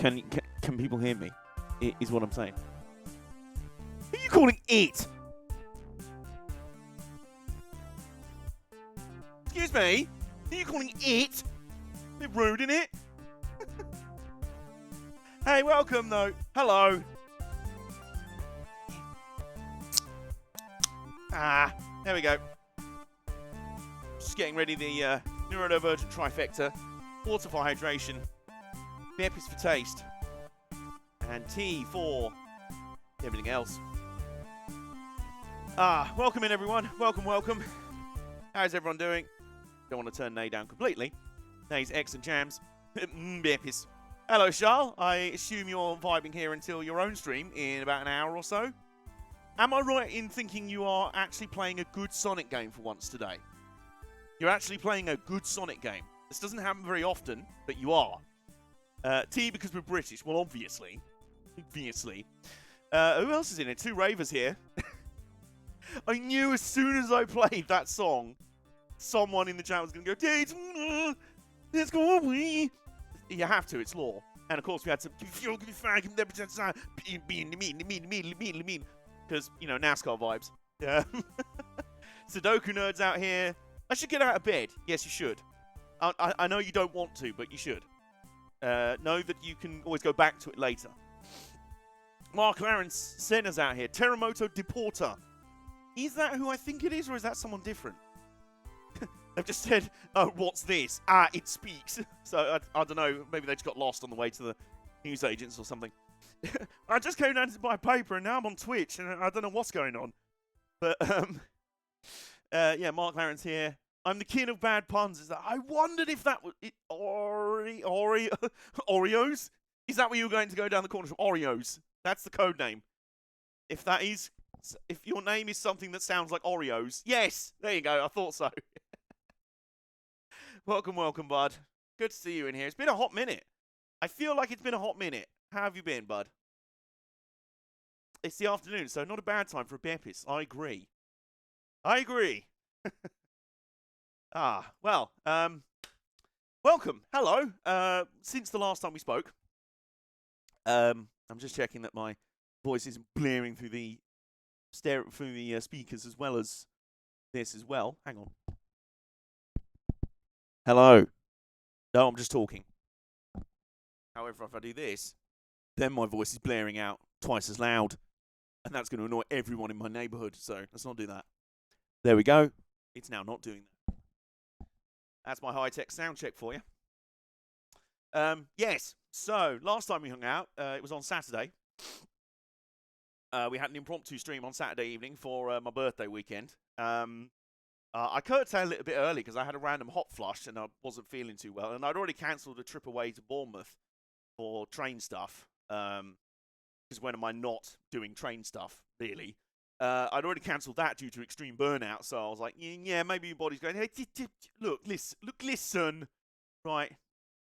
Can people hear me? Is what I'm saying. Who are you calling it? Excuse me? Who are you calling it? A bit rude, isn't it? Hey, welcome though. Hello. There we go. Just getting ready the neurodivergent trifecta. Water for hydration. Beer-piss for taste. And tea for everything else. Welcome in everyone. Welcome. How's everyone doing? Don't want to turn Nay down completely. Nay's X and jams. Beer-piss. Hello, Charles. I assume you're vibing here until your own stream in about an hour or so. Am I right in thinking you are actually playing a good Sonic game for once today? You're actually playing a good Sonic game. This doesn't happen very often, but you are. T, because we're British. Well, obviously. Obviously. Who else is in it? Two ravers here. I knew as soon as I played that song, someone in the chat was going to go, let's go away. You have to, it's law. And of course we had some because, you know, NASCAR vibes. Yeah. Sudoku nerds out here. I should get out of bed. Yes, you should. I know you don't want to, but you should. Know that you can always go back to it later. Mark Clarence Senna's out here. Terremoto Deporter. Is that who I think it is, or is that someone different? They've just said, oh, what's this? It speaks. So, I don't know. Maybe they just got lost on the way to the newsagents or something. I just came down to buy paper, and now I'm on Twitch, and I don't know what's going on. But, yeah, Mark Lawrence here. I'm the king of bad puns. I wondered if that was... Oreos? Is that where you were going to go down the corner from? Oreos. That's the code name. If that is... If your name is something that sounds like Oreos. Yes! There you go. I thought so. Welcome, bud. Good to see you in here. It's been a hot minute. I feel like it's been a hot minute. How have you been, bud? It's the afternoon, so not a bad time for a beer piss. I agree. Well, welcome. Hello. Since the last time we spoke, I'm just checking that my voice isn't blaring through the speakers as well as this as well. Hang on. Hello. No, I'm just talking. However, if I do this, then my voice is blaring out twice as loud, and that's going to annoy everyone in my neighborhood, so let's not do that. There we go. It's now not doing that. That's my high-tech sound check for you. Yes, so last time we hung out, it was on Saturday. We had an impromptu stream on Saturday evening for my birthday weekend. I curtailed it a bit early because I had a random hot flush and I wasn't feeling too well. And I'd already cancelled a trip away to Bournemouth for train stuff. Because when am I not doing train stuff, really? I'd already cancelled that due to extreme burnout. So I was like, yeah, maybe your body's going, hey, listen. Right.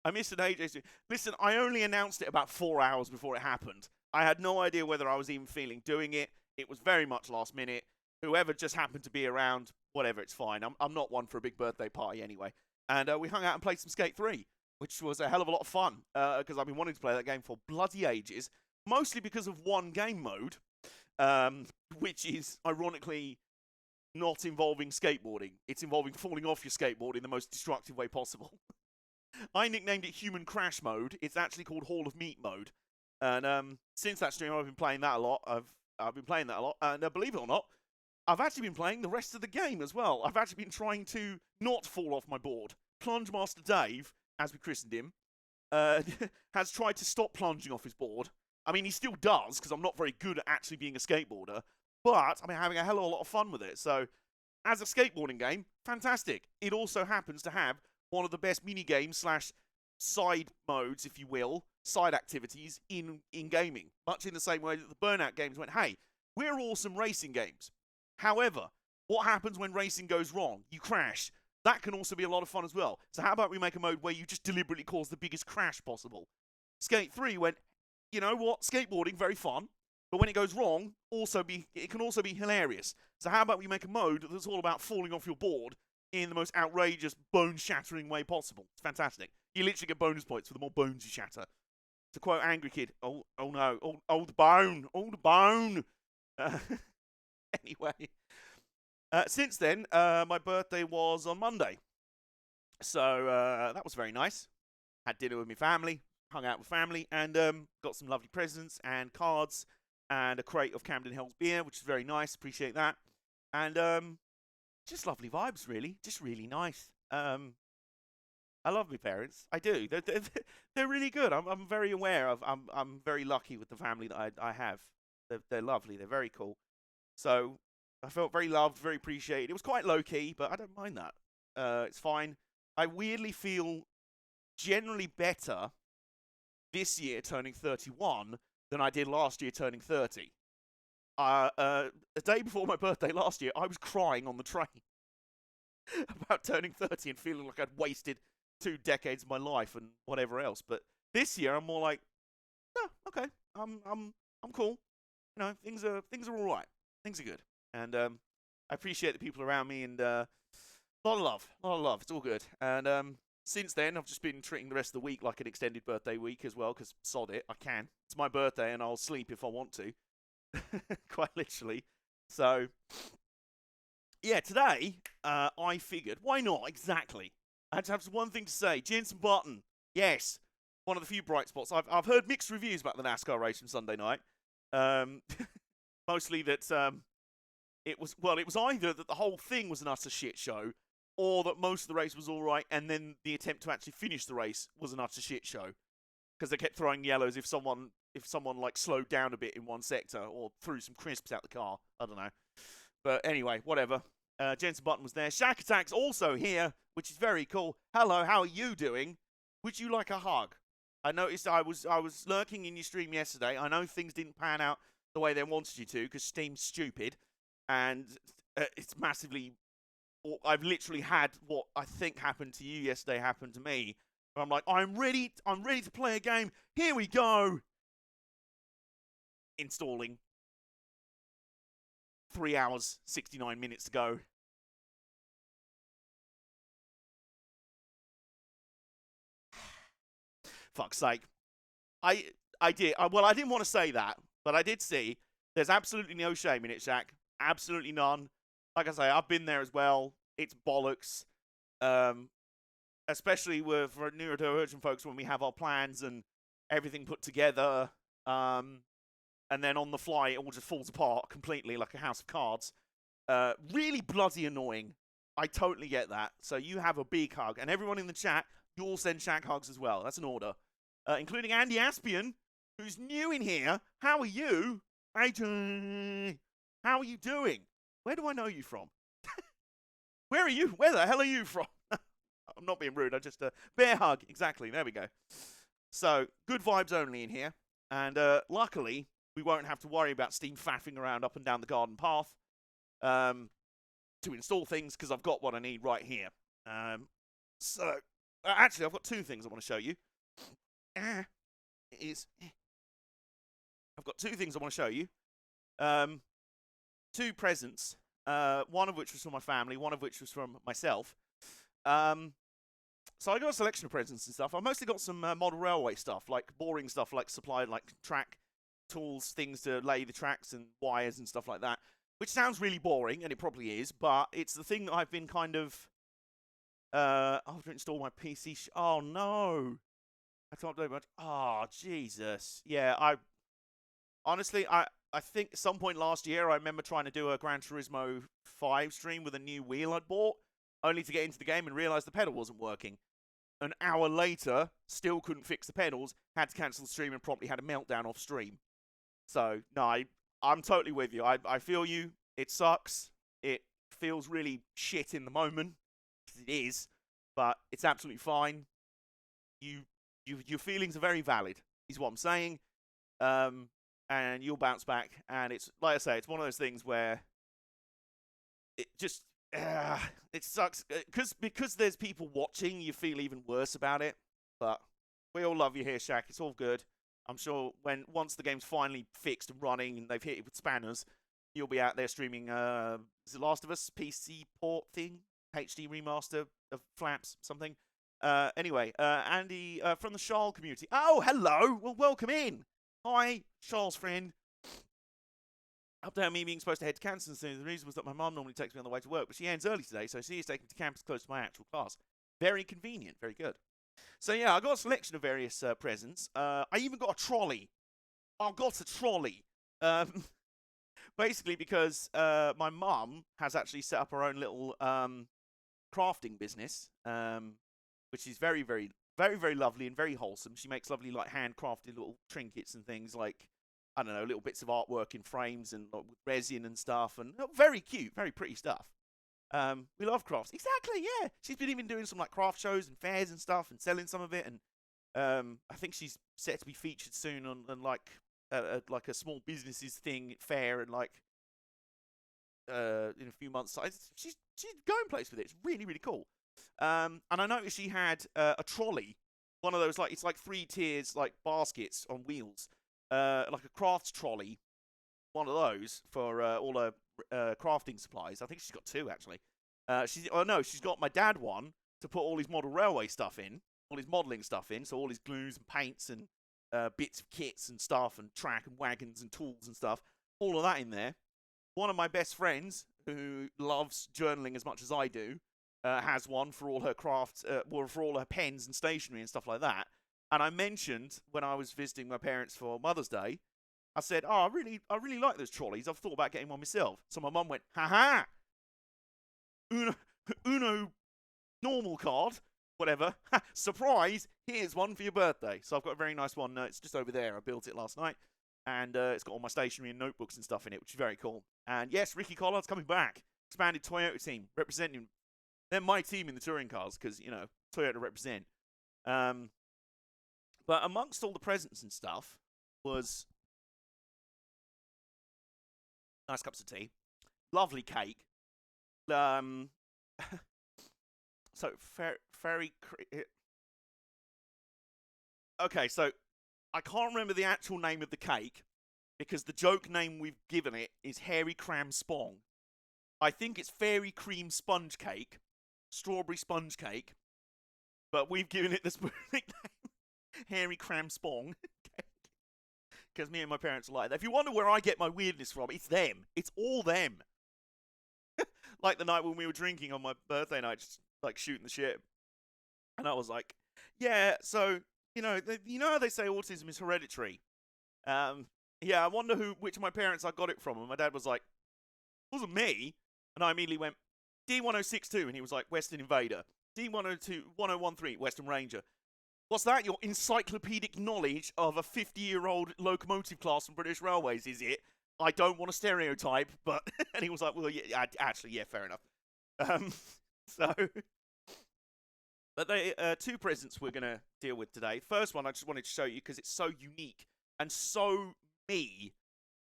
I missed an AJ stream. Listen, I only announced it about 4 hours before it happened. I had no idea whether I was even feeling doing it. It was very much last minute. Whoever just happened to be around, whatever, it's fine. I'm not one for a big birthday party anyway. And we hung out and played some Skate 3, which was a hell of a lot of fun, because I've been wanting to play that game for bloody ages, mostly because of one game mode, which is, ironically, not involving skateboarding. It's involving falling off your skateboard in the most destructive way possible. I nicknamed it Human Crash Mode. It's actually called Hall of Meat Mode. And since that stream, I've been playing that a lot. I've been playing that a lot. And believe it or not, I've actually been playing the rest of the game as well. I've actually been trying to not fall off my board. Plunge Master Dave, as we christened him, has tried to stop plunging off his board. I mean, he still does, because I'm not very good at actually being a skateboarder. But I'm having a hell of a lot of fun with it. So, as a skateboarding game, fantastic. It also happens to have one of the best mini-games / side modes, if you will, side activities in gaming. Much in the same way that the Burnout games went, hey, we're awesome racing games. However, what happens when racing goes wrong? You crash. That can also be a lot of fun as well. So how about we make a mode where you just deliberately cause the biggest crash possible? Skate 3 went, you know what? Skateboarding, very fun. But when it goes wrong, it can also be hilarious. So how about we make a mode that's all about falling off your board in the most outrageous, bone-shattering way possible? It's fantastic. You literally get bonus points for the more bones you shatter. To quote Angry Kid, oh no, oh the bone, oh the bone. Anyway, since then, my birthday was on Monday. So that was very nice. Had dinner with my family, hung out with family, and got some lovely presents and cards and a crate of Camden Hells beer, which is very nice. Appreciate that. And just lovely vibes, really. Just really nice. I love my parents. I do. They're really good. I'm very aware of. I'm very lucky with the family that I have. They're lovely. They're very cool. So I felt very loved, very appreciated. It was quite low key, but I don't mind that. It's fine. I weirdly feel generally better this year turning 31 than I did last year turning 30. A day before my birthday last year, I was crying on the train about turning 30 and feeling like I'd wasted 2 decades of my life and whatever else. But this year, I'm more like, no, okay, I'm cool. You know, things are all right. Things are good, and I appreciate the people around me, and a lot of love. It's all good. And since then, I've just been treating the rest of the week like an extended birthday week as well, because sod it, I can. It's my birthday, and I'll sleep if I want to, quite literally. So, yeah, today I figured, why not? Exactly. I had to have one thing to say. Jensen Button, yes, one of the few bright spots. I've heard mixed reviews about the NASCAR race from Sunday night. Mostly that it was either that the whole thing was an utter shit show, or that most of the race was all right, and then the attempt to actually finish the race was an utter shit show, because they kept throwing yellows if someone like slowed down a bit in one sector or threw some crisps out the car. I don't know, but anyway, whatever. Jensen Button was there. Shack Attack's also here, which is very cool. Hello, how are you doing? Would you like a hug? I noticed I was lurking in your stream yesterday. I know things didn't pan out the way they wanted you to, because Steam's stupid, and it's massively. I've literally had what I think happened to you yesterday happen to me. Where I'm like, I'm ready to play a game. Here we go. Installing. 3 hours, 69 minutes to go. Fuck's sake. I did. Well, I didn't want to say that, but I did see. There's absolutely no shame in it, Shaq. Absolutely none. Like I say, I've been there as well. It's bollocks. Especially with neurodivergent folks when we have our plans and everything put together. And then on the fly, it all just falls apart completely like a house of cards. Really bloody annoying. I totally get that. So you have a big hug. And everyone in the chat, you all send Shaq hugs as well. That's an order. Including Andy Aspian, who's new in here. How are you? How are you doing? Where do I know you from? Where are you? Where the hell are you from? I'm not being rude. I just bear hug. Exactly. There we go. So good vibes only in here. And luckily, we won't have to worry about Steam faffing around up and down the garden path to install things, because I've got what I need right here. So actually, I've got 2 things I want to show you. I've got 2 things I want to show you. 2 presents. One of which was from my family, one of which was from myself. So I got a selection of presents and stuff. I've mostly got some model railway stuff, like boring stuff, like supplied like track tools, things to lay the tracks and wires and stuff like that. Which sounds really boring, and it probably is, but it's the thing that I've been kind of. I have to install my PC. Oh no, I can't do much. Oh Jesus, yeah. Honestly, I think at some point last year, I remember trying to do a Gran Turismo 5 stream with a new wheel I'd bought, only to get into the game and realize the pedal wasn't working. An hour later, still couldn't fix the pedals, had to cancel the stream and promptly had a meltdown off stream. So, no, I'm totally with you. I feel you. It sucks. It feels really shit in the moment. It is. But it's absolutely fine. Your feelings are very valid, is what I'm saying. And you'll bounce back. And it's, like I say, it's one of those things where it just, it sucks. Because there's people watching, you feel even worse about it. But we all love you here, Shaq. It's all good. I'm sure once the game's finally fixed and running and they've hit it with spanners, you'll be out there streaming, is it Last of Us PC port thing? HD remaster of Flaps, something. Anyway, Andy from the Charles community. Oh, hello. Well, welcome in. Hi, Charles' friend. Update on me being supposed to head to Kansas soon. The reason was that my mum normally takes me on the way to work, but she ends early today, so she is taking me to campus close to my actual class. Very convenient. Very good. So, yeah, I got a selection of various presents. I even got a trolley. I got a trolley. Basically because my mum has actually set up her own little crafting business, which is very, very, very, very lovely and very wholesome. She makes lovely, like, handcrafted little trinkets and things, like, I don't know, little bits of artwork in frames and like, resin and stuff, and very cute, very pretty stuff. We love crafts. Exactly, yeah. She's been even doing some like craft shows and fairs and stuff, and selling some of it. And I think she's set to be featured soon on like a small businesses thing fair, and like in a few months. She's going place with it. It's really, really cool. And I noticed she had a trolley, one of those like it's like 3 tiers like baskets on wheels. Like a crafts trolley, one of those for all her crafting supplies. I think she's got 2 actually. She's got my dad one to put all his model railway stuff in, all his modelling stuff in, so all his glues and paints and bits of kits and stuff and track and wagons and tools and stuff, all of that in there. One of my best friends who loves journaling as much as I do has one for all her crafts, for all her pens and stationery and stuff like that. And I mentioned when I was visiting my parents for Mother's Day, I said, "Oh, I really like those trolleys. I've thought about getting one myself." So my mum went, "Ha ha, Uno normal card, whatever. Surprise! Here's one for your birthday." So I've got a very nice one. It's just over there. I built it last night, and it's got all my stationery and notebooks and stuff in it, which is very cool. And yes, Ricky Collard's coming back. Expanded Toyota team representing. They're my team in the touring cars because Toyota represent. But amongst all the presents and stuff was nice cups of tea, lovely cake. So fairy. Okay, so I can't remember the actual name of the cake because the joke name we've given it is Hairy Cram Spong. I think it's Fairy Cream Sponge Cake, Strawberry Sponge Cake, but we've given it the nickname Hairy Cram Spong. Because me and my parents are like that. If you wonder where I get my weirdness from, it's them. It's all them. Like the night when we were drinking on my birthday night, just like shooting the shit. And I was like, yeah, so, how they say autism is hereditary? Yeah, I wonder which of my parents I got it from. And my dad was like, it wasn't me. And I immediately went, D1062. And he was like, Western Invader. D1013, Western Ranger. What's that? Your encyclopedic knowledge of a 50-year-old locomotive class from British Railways, is it? I don't want to stereotype, but... And he was like, well, yeah, actually, yeah, fair enough. But they 2 presents we're going to deal with today. First one I just wanted to show you because it's so unique and so me.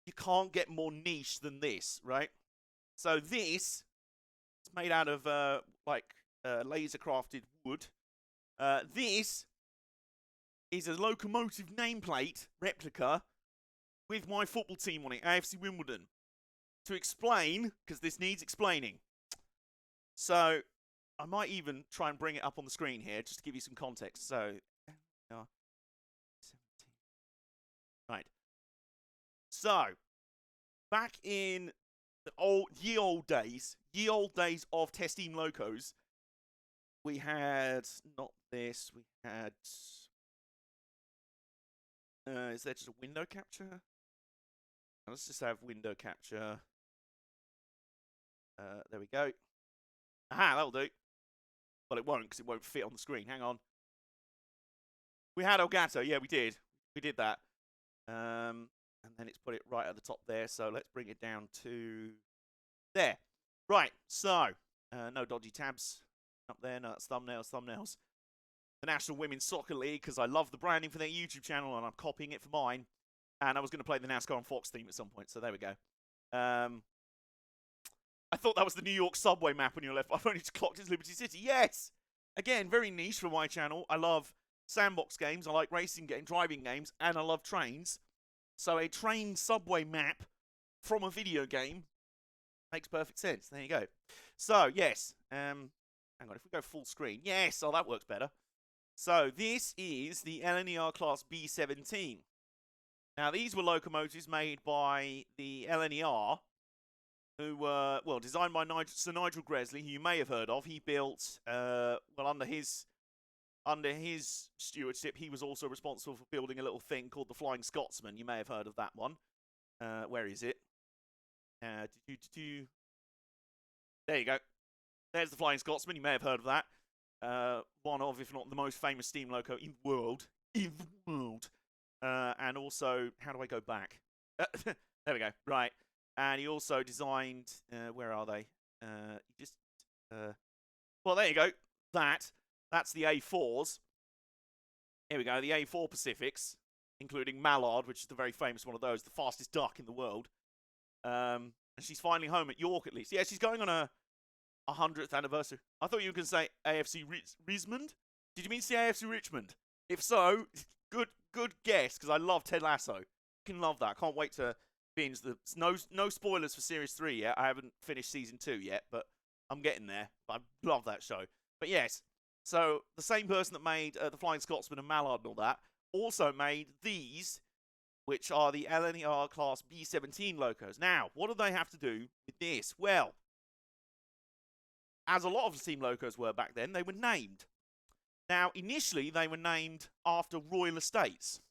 You can't get more niche than this, right? So this is made out of, laser-crafted wood. This is a locomotive nameplate replica with my football team on it, AFC Wimbledon. To explain, because this needs explaining. So, I might even try and bring it up on the screen here, just to give you some context. So, 17. Right. So, back in the ye old days of Testing Locos, we had, not this, we had... is there just a window capture? Let's just have window capture. There we go. Aha, that'll do. Well, it won't, because it won't fit on the screen. Hang on. We had Elgato. Yeah, we did. We did that. And then it's put it right at the top there. So let's bring it down to there. Right. So, no dodgy tabs up there. No, that's thumbnails. The National Women's Soccer League, because I love the branding for their YouTube channel, and I'm copying it for mine. And I was going to play the NASCAR and Fox theme at some point, so there we go. I thought that was the New York subway map on your left. I've only just clocked it's Liberty City. Yes! Again, very niche for my channel. I love sandbox games, I like racing games, driving games, and I love trains. So a train subway map from a video game makes perfect sense. There you go. So, yes. Hang on, if we go full screen. Yes! Oh, that works better. So this is the LNER Class B17. Now, these were locomotives made by the LNER, who were, well, designed by Sir Nigel Gresley, who you may have heard of. He built, well, under his stewardship, he was also responsible for building a little thing called the Flying Scotsman. You may have heard of that one. Where is it? There you go. There's the Flying Scotsman. You may have heard of that. One of, if not the most famous steam loco in the world. And also, how do I go back? There we go. Right. And he also designed, where are they? Well, there you go. That's the A4s. Here we go. The A4 Pacifics, including Mallard, which is the very famous one of those, the fastest duck in the world. And she's finally home at York, at least. Yeah, she's going on a 100th anniversary. I thought you were going to say AFC Richmond. Did you mean to say AFC Richmond? If so, good guess, because I love Ted Lasso. Can love that. Can't wait to binge the... No spoilers for Series 3 yet. I haven't finished Season 2 yet, but I'm getting there. I love that show. But yes, so the same person that made the Flying Scotsman and Mallard and all that also made these, which are the LNER Class B17 locos. Now, what do they have to do with this? Well, as a lot of the steam locos were back then, they were named. Now, initially, they were named after royal estates.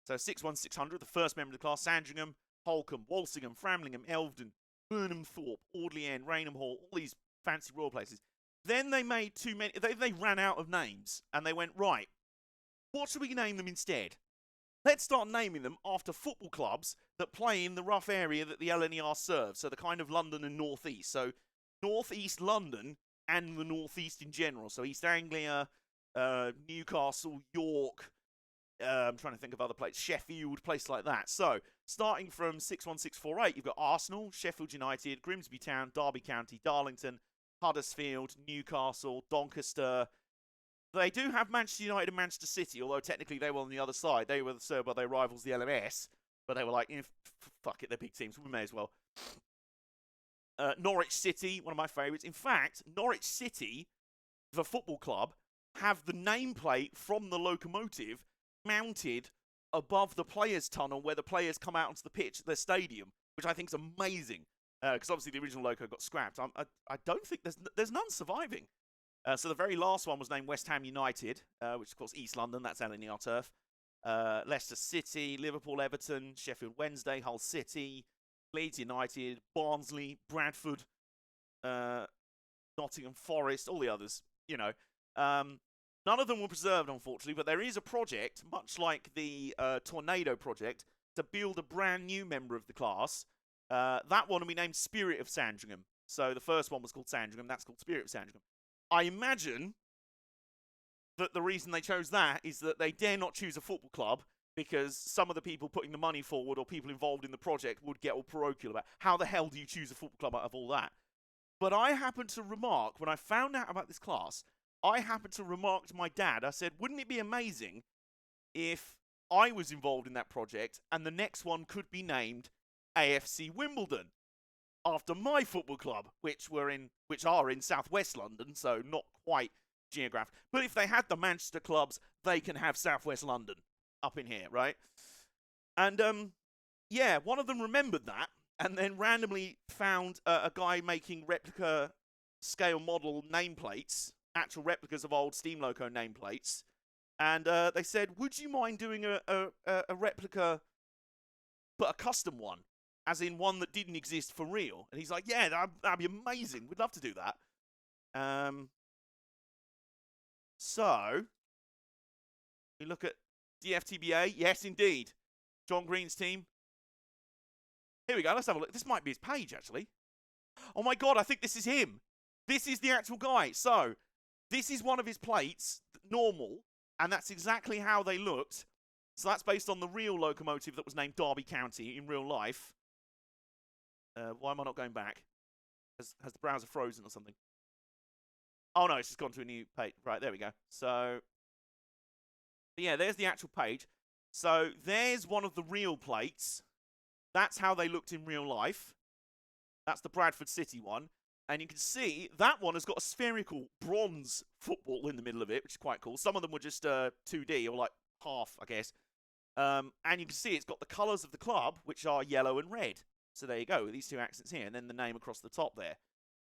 So 61600, the first member of the class, Sandringham, Holcombe, Walsingham, Framlingham, Elvedon, Burnham Thorpe, Audley End, Rainham Hall, all these fancy royal places. Then they made too many, they ran out of names, and they went, right, what should we name them instead? Let's start naming them after football clubs that play in the rough area that the LNER serves, so the kind of London and North East. So North East London and the North East in general. So East Anglia, Newcastle, York, I'm trying to think of other places, Sheffield, places like that. So starting from 61648, you've got Arsenal, Sheffield United, Grimsby Town, Derby County, Darlington, Huddersfield, Newcastle, Doncaster. They do have Manchester United and Manchester City, although technically they were on the other side. They were served by their rivals, the LMS, but they were like, fuck it, they're big teams, we may as well. Norwich City, one of my favourites. In fact, Norwich City, the football club, have the nameplate from the locomotive mounted above the players' tunnel where the players come out onto the pitch at their stadium, which I think is amazing. Because obviously the original loco got scrapped. I don't think there's none surviving. So the very last one was named West Ham United, which of course East London, that's LNER turf. Leicester City, Liverpool, Everton, Sheffield Wednesday, Hull City, Leeds United, Barnsley, Bradford, Nottingham Forest, all the others, you know. None of them were preserved, unfortunately, but there is a project, much like the Tornado project, to build a brand new member of the class. That one will be named Spirit of Sandringham. So the first one was called Sandringham, that's called Spirit of Sandringham. I imagine that the reason they chose that is that they dare not choose a football club because some of the people putting the money forward or people involved in the project would get all parochial about how the hell do you choose a football club out of all that. But I happened to remark, when I found out about this class, I happened to remark to my dad, I said, wouldn't it be amazing if I was involved in that project and the next one could be named AFC Wimbledon after my football club, which are in southwest London, so not quite geographic. But if they had the Manchester clubs, they can have southwest London up in here, right? And yeah, one of them remembered that and then randomly found a guy making replica scale model nameplates, actual replicas of old steam loco nameplates, and they said, would you mind doing a replica but a custom one, as in one that didn't exist for real? And he's like, yeah, that'd be amazing, we'd love to do that. So we look at DFTBA. Yes, indeed. John Green's team. Here we go. Let's have a look. This might be his page, actually. Oh, my God. I think this is him. This is the actual guy. So this is one of his plates, normal, and that's exactly how they looked. So that's based on the real locomotive that was named Derby County in real life. Why am I not going back? Has the browser frozen or something? Oh, no, it's just gone to a new page. Right, there we go. So yeah, there's the actual page. So there's one of the real plates. That's how they looked in real life. That's the Bradford City one. And you can see that one has got a spherical bronze football in the middle of it, which is quite cool. Some of them were just 2D, or like half, I guess. And you can see it's got the colours of the club, which are yellow and red. So there you go, these two accents here, and then the name across the top there.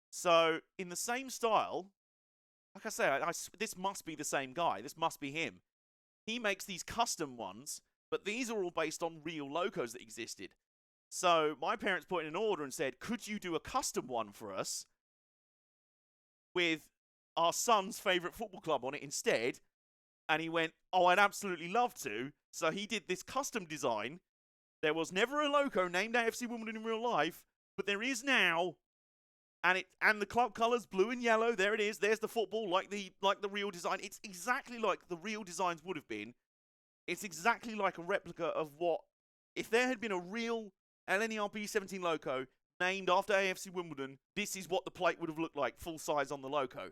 So in the same style, like I say, this must be the same guy. This must be him. He makes these custom ones, but these are all based on real locos that existed. So my parents put in an order and said, could you do a custom one for us with our son's favourite football club on it instead? And he went, oh, I'd absolutely love to. So he did this custom design. There was never a loco named AFC Wimbledon in real life, but there is now. And the club colours, blue and yellow, there it is. There's the football, like the real design. It's exactly like the real designs would have been. It's exactly like a replica of what, if there had been a real LNERB 17 loco named after AFC Wimbledon, this is what the plate would have looked like, full size on the loco.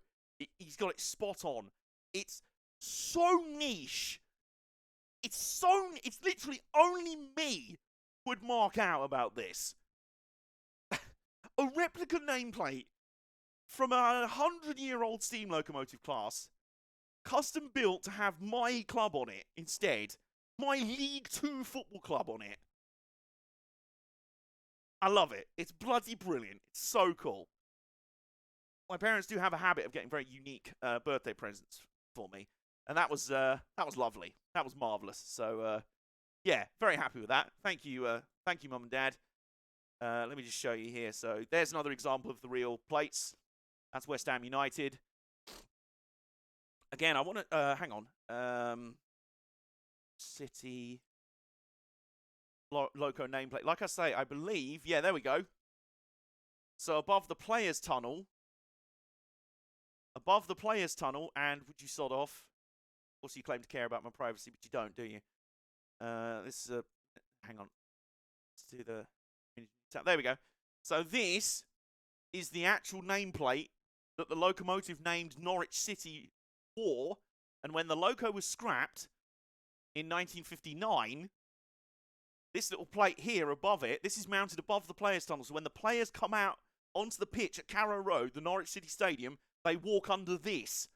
He's got it spot on. It's so niche. It's literally only me would mark out about this. A replica nameplate from a 100-year-old steam locomotive class, custom built to have my club on it instead. My League 2 football club on it. I love it. It's bloody brilliant. It's so cool. My parents do have a habit of getting very unique birthday presents for me, and that was lovely. That was marvelous. So yeah, very happy with that. Thank you, Mum and Dad. Let me just show you here. So there's another example of the real plates. That's West Ham United. Again, I want to hang on. City loco nameplate. Like I say, I believe. Yeah, there we go. So above the players' tunnel. And would you sod off? Of course, you claim to care about my privacy, but you don't, do you? This is hang on. Let's do the. There we go. So this is the actual nameplate that the locomotive named Norwich City wore, and when the loco was scrapped in 1959, this little plate here above it, this is mounted above the players' tunnel, so when the players come out onto the pitch at Carrow Road, the Norwich City Stadium, they walk under this.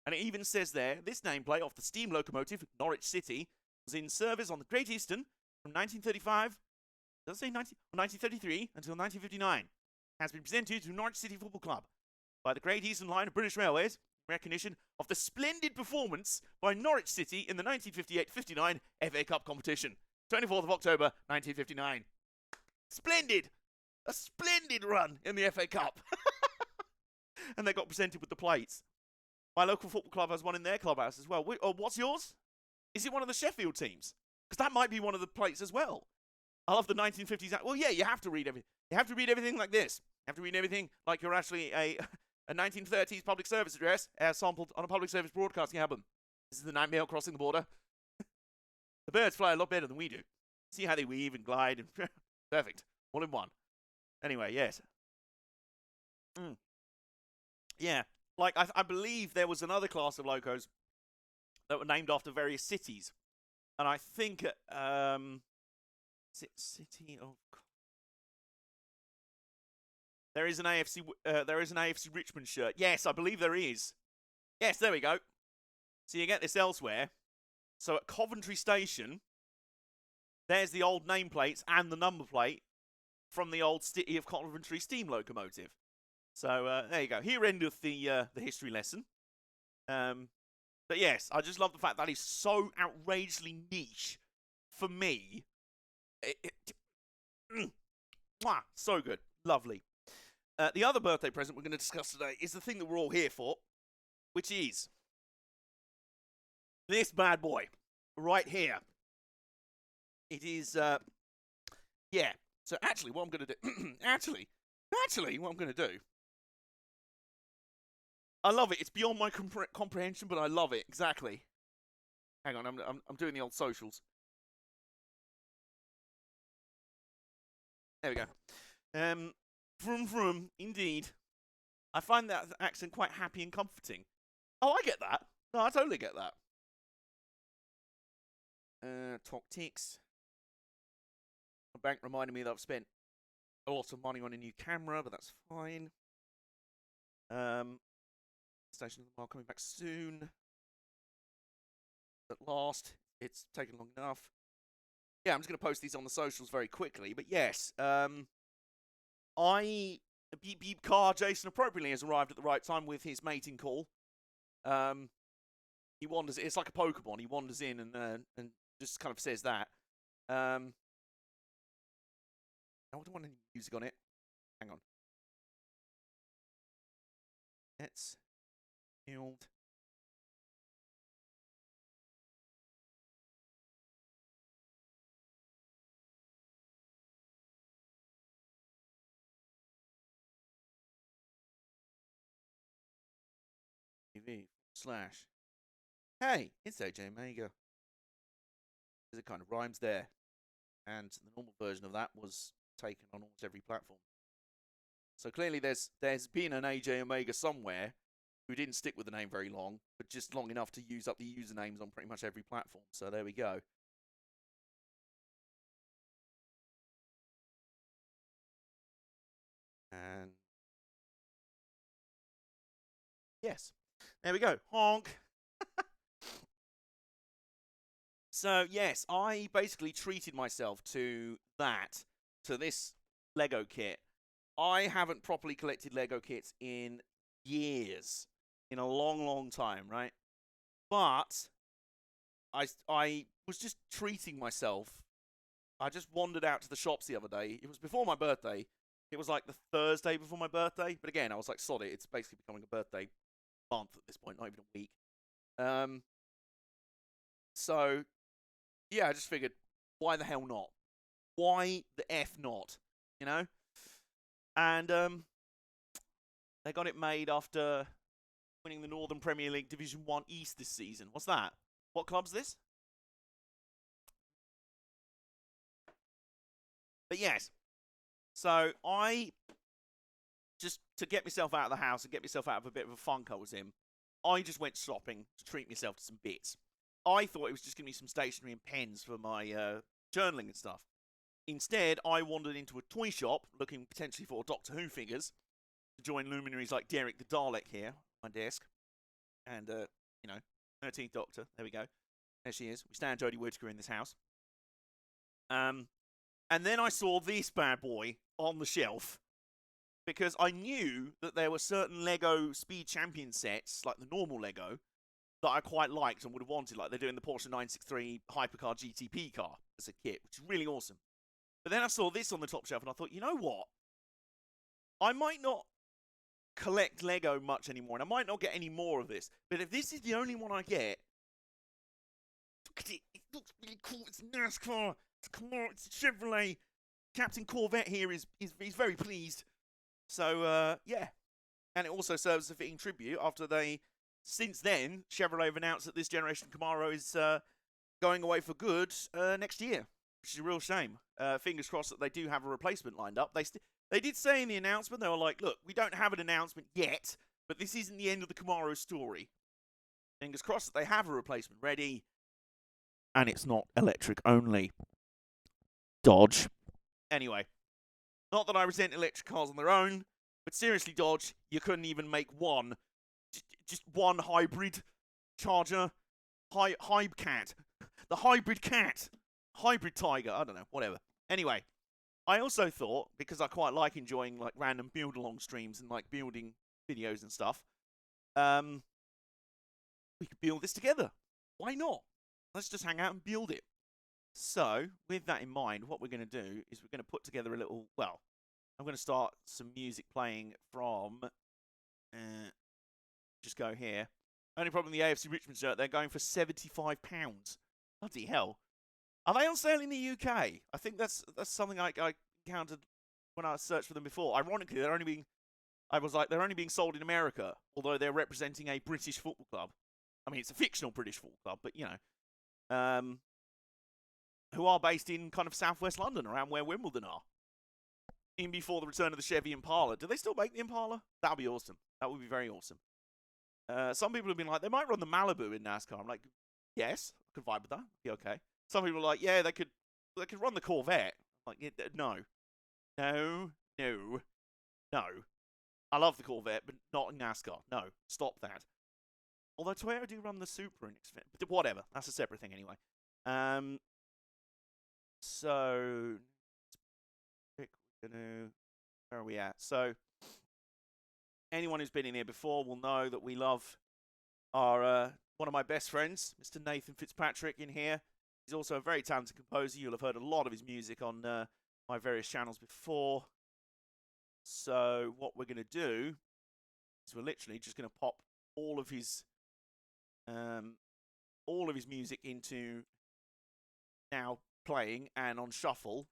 And it even says there, this nameplate of the steam locomotive, Norwich City, was in service on the Great Eastern from 1935, does it say 1933 until 1959, has been presented to Norwich City Football Club by the Great Eastern Line of British Railways in recognition of the splendid performance by Norwich City in the 1958-59 FA Cup competition. 24th of October, 1959. Splendid! A splendid run in the FA Cup. And they got presented with the plates. My local football club has one in their clubhouse as well. What's yours? Is it one of the Sheffield teams? Because that might be one of the plates as well. I love the 1950s. Well, yeah, you have to read everything. You have to read everything like this. You have to read everything like you're actually a 1930s public service address sampled on a public service broadcasting album. This is the night mail crossing the border. The birds fly a lot better than we do. See how they weave and glide. Perfect. All in one. Anyway, yes. Yeah. Like, I believe there was another class of locos that were named after various cities. And I think, City of... There is an AFC Richmond shirt. Yes, I believe there is. Yes, there we go. So you get this elsewhere. So at Coventry Station, there's the old nameplates and the number plate from the old City of Coventry steam locomotive. So there you go. Here endeth the history lesson. But yes, I just love the fact that is so outrageously niche for me. So good. Lovely. The other birthday present we're going to discuss today is the thing that we're all here for, which is this bad boy right here. It is, yeah. So actually, what I'm going to do, actually, what I'm going to do, I love it. It's beyond my comprehension, but I love it. Exactly. Hang on, I'm doing the old socials. There we go. Vroom, indeed. I find that accent quite happy and comforting. Oh, I get that. No, I totally get that. Talk ticks. A bank reminded me that I've spent a lot of money on a new camera, but that's fine. Station of the Mile coming back soon. At last, it's taken long enough. Yeah, I'm just going to post these on the socials very quickly. But yes, Beep Beep Car Jason appropriately has arrived at the right time with his mating call. He wanders. It's like a Pokemon. He wanders in and just kind of says that. I don't want any music on it. Hang on. Let's build. TV/. Hey, it's AJ Mega. It kind of rhymes there. And the normal version of that was taken on almost every platform. So clearly there's been an AJ Omega somewhere who didn't stick with the name very long, but just long enough to use up the usernames on pretty much every platform. So there we go. And yes, there we go. Honk. So yes, I basically treated myself to this Lego kit. I haven't properly collected Lego kits in years, in a long, long time, right? But I was just treating myself. I just wandered out to the shops the other day. It was before my birthday. It was like the Thursday before my birthday. But again, I was like, sod it. It's basically becoming a birthday month at this point, not even a week. So, yeah, I just figured, why the hell not? Why the F not? You know? And they got it made after winning the Northern Premier League Division 1 East this season. What's that? What club's this? But yes. So I, just to get myself out of the house and get myself out of a bit of a funk I was in, I just went shopping to treat myself to some bits. I thought it was just going to be some stationery and pens for my journaling and stuff. Instead, I wandered into a toy shop looking potentially for Doctor Who figures to join luminaries like Derek the Dalek here on my desk. And, 13th Doctor. There we go. There she is. We stand Jodie Whittaker in this house. And then I saw this bad boy on the shelf because I knew that there were certain Lego Speed Champion sets, like the normal Lego, that I quite liked and would have wanted. Like they're doing the Porsche 963 Hypercar GTP car as a kit, which is really awesome. But then I saw this on the top shelf and I thought, you know what? I might not collect Lego much anymore and I might not get any more of this. But if this is the only one I get, look at it. It looks really cool. It's NASCAR. It's a Camaro. It's a Chevrolet. Captain Corvette here is very pleased. So, yeah. And it also serves as a fitting tribute after since then, Chevrolet have announced that this generation Camaro is going away for good next year, which is a real shame. Fingers crossed that they do have a replacement lined up. They did say in the announcement, they were like, look, we don't have an announcement yet, but this isn't the end of the Camaro story. Fingers crossed that they have a replacement ready, and it's not electric only. Dodge. Anyway, not that I resent electric cars on their own, but seriously, Dodge, you couldn't even make one. Just one hybrid Charger. Hybe cat. The hybrid cat. Hybrid tiger. I don't know. Whatever. Anyway, I also thought, because I quite like enjoying like random build-along streams and like building videos and stuff, we could build this together. Why not? Let's just hang out and build it. So, with that in mind, what we're going to do is we're going to put together a little, well, I'm going to start some music playing from, just go here. Only problem with the AFC Richmond shirt, they're going for £75. Bloody hell. Are they on sale in the UK? I think that's something I encountered when I searched for them before. Ironically, they're only being sold in America, although they're representing a British football club. I mean, it's a fictional British football club, but, you know, who are based in kind of southwest London, around where Wimbledon are. In before the return of the Chevy Impala. Do they still make the Impala? That would be awesome. That would be very awesome. Some people have been like, they might run the Malibu in NASCAR. I'm like, yes, I could vibe with that. Be okay. Some people are like, yeah, they could run the Corvette. I'm like, no. I love the Corvette, but not in NASCAR. No, stop that. Although Toyota do run the Supra in Xfinity, but whatever. That's a separate thing anyway. So where are we at? So anyone who's been in here before will know that we love our one of my best friends, Mr. Nathan Fitzpatrick, in here. He's also a very talented composer. You'll have heard a lot of his music on my various channels before. So what we're going to do is we're literally just going to pop all of his music into now playing and on shuffle.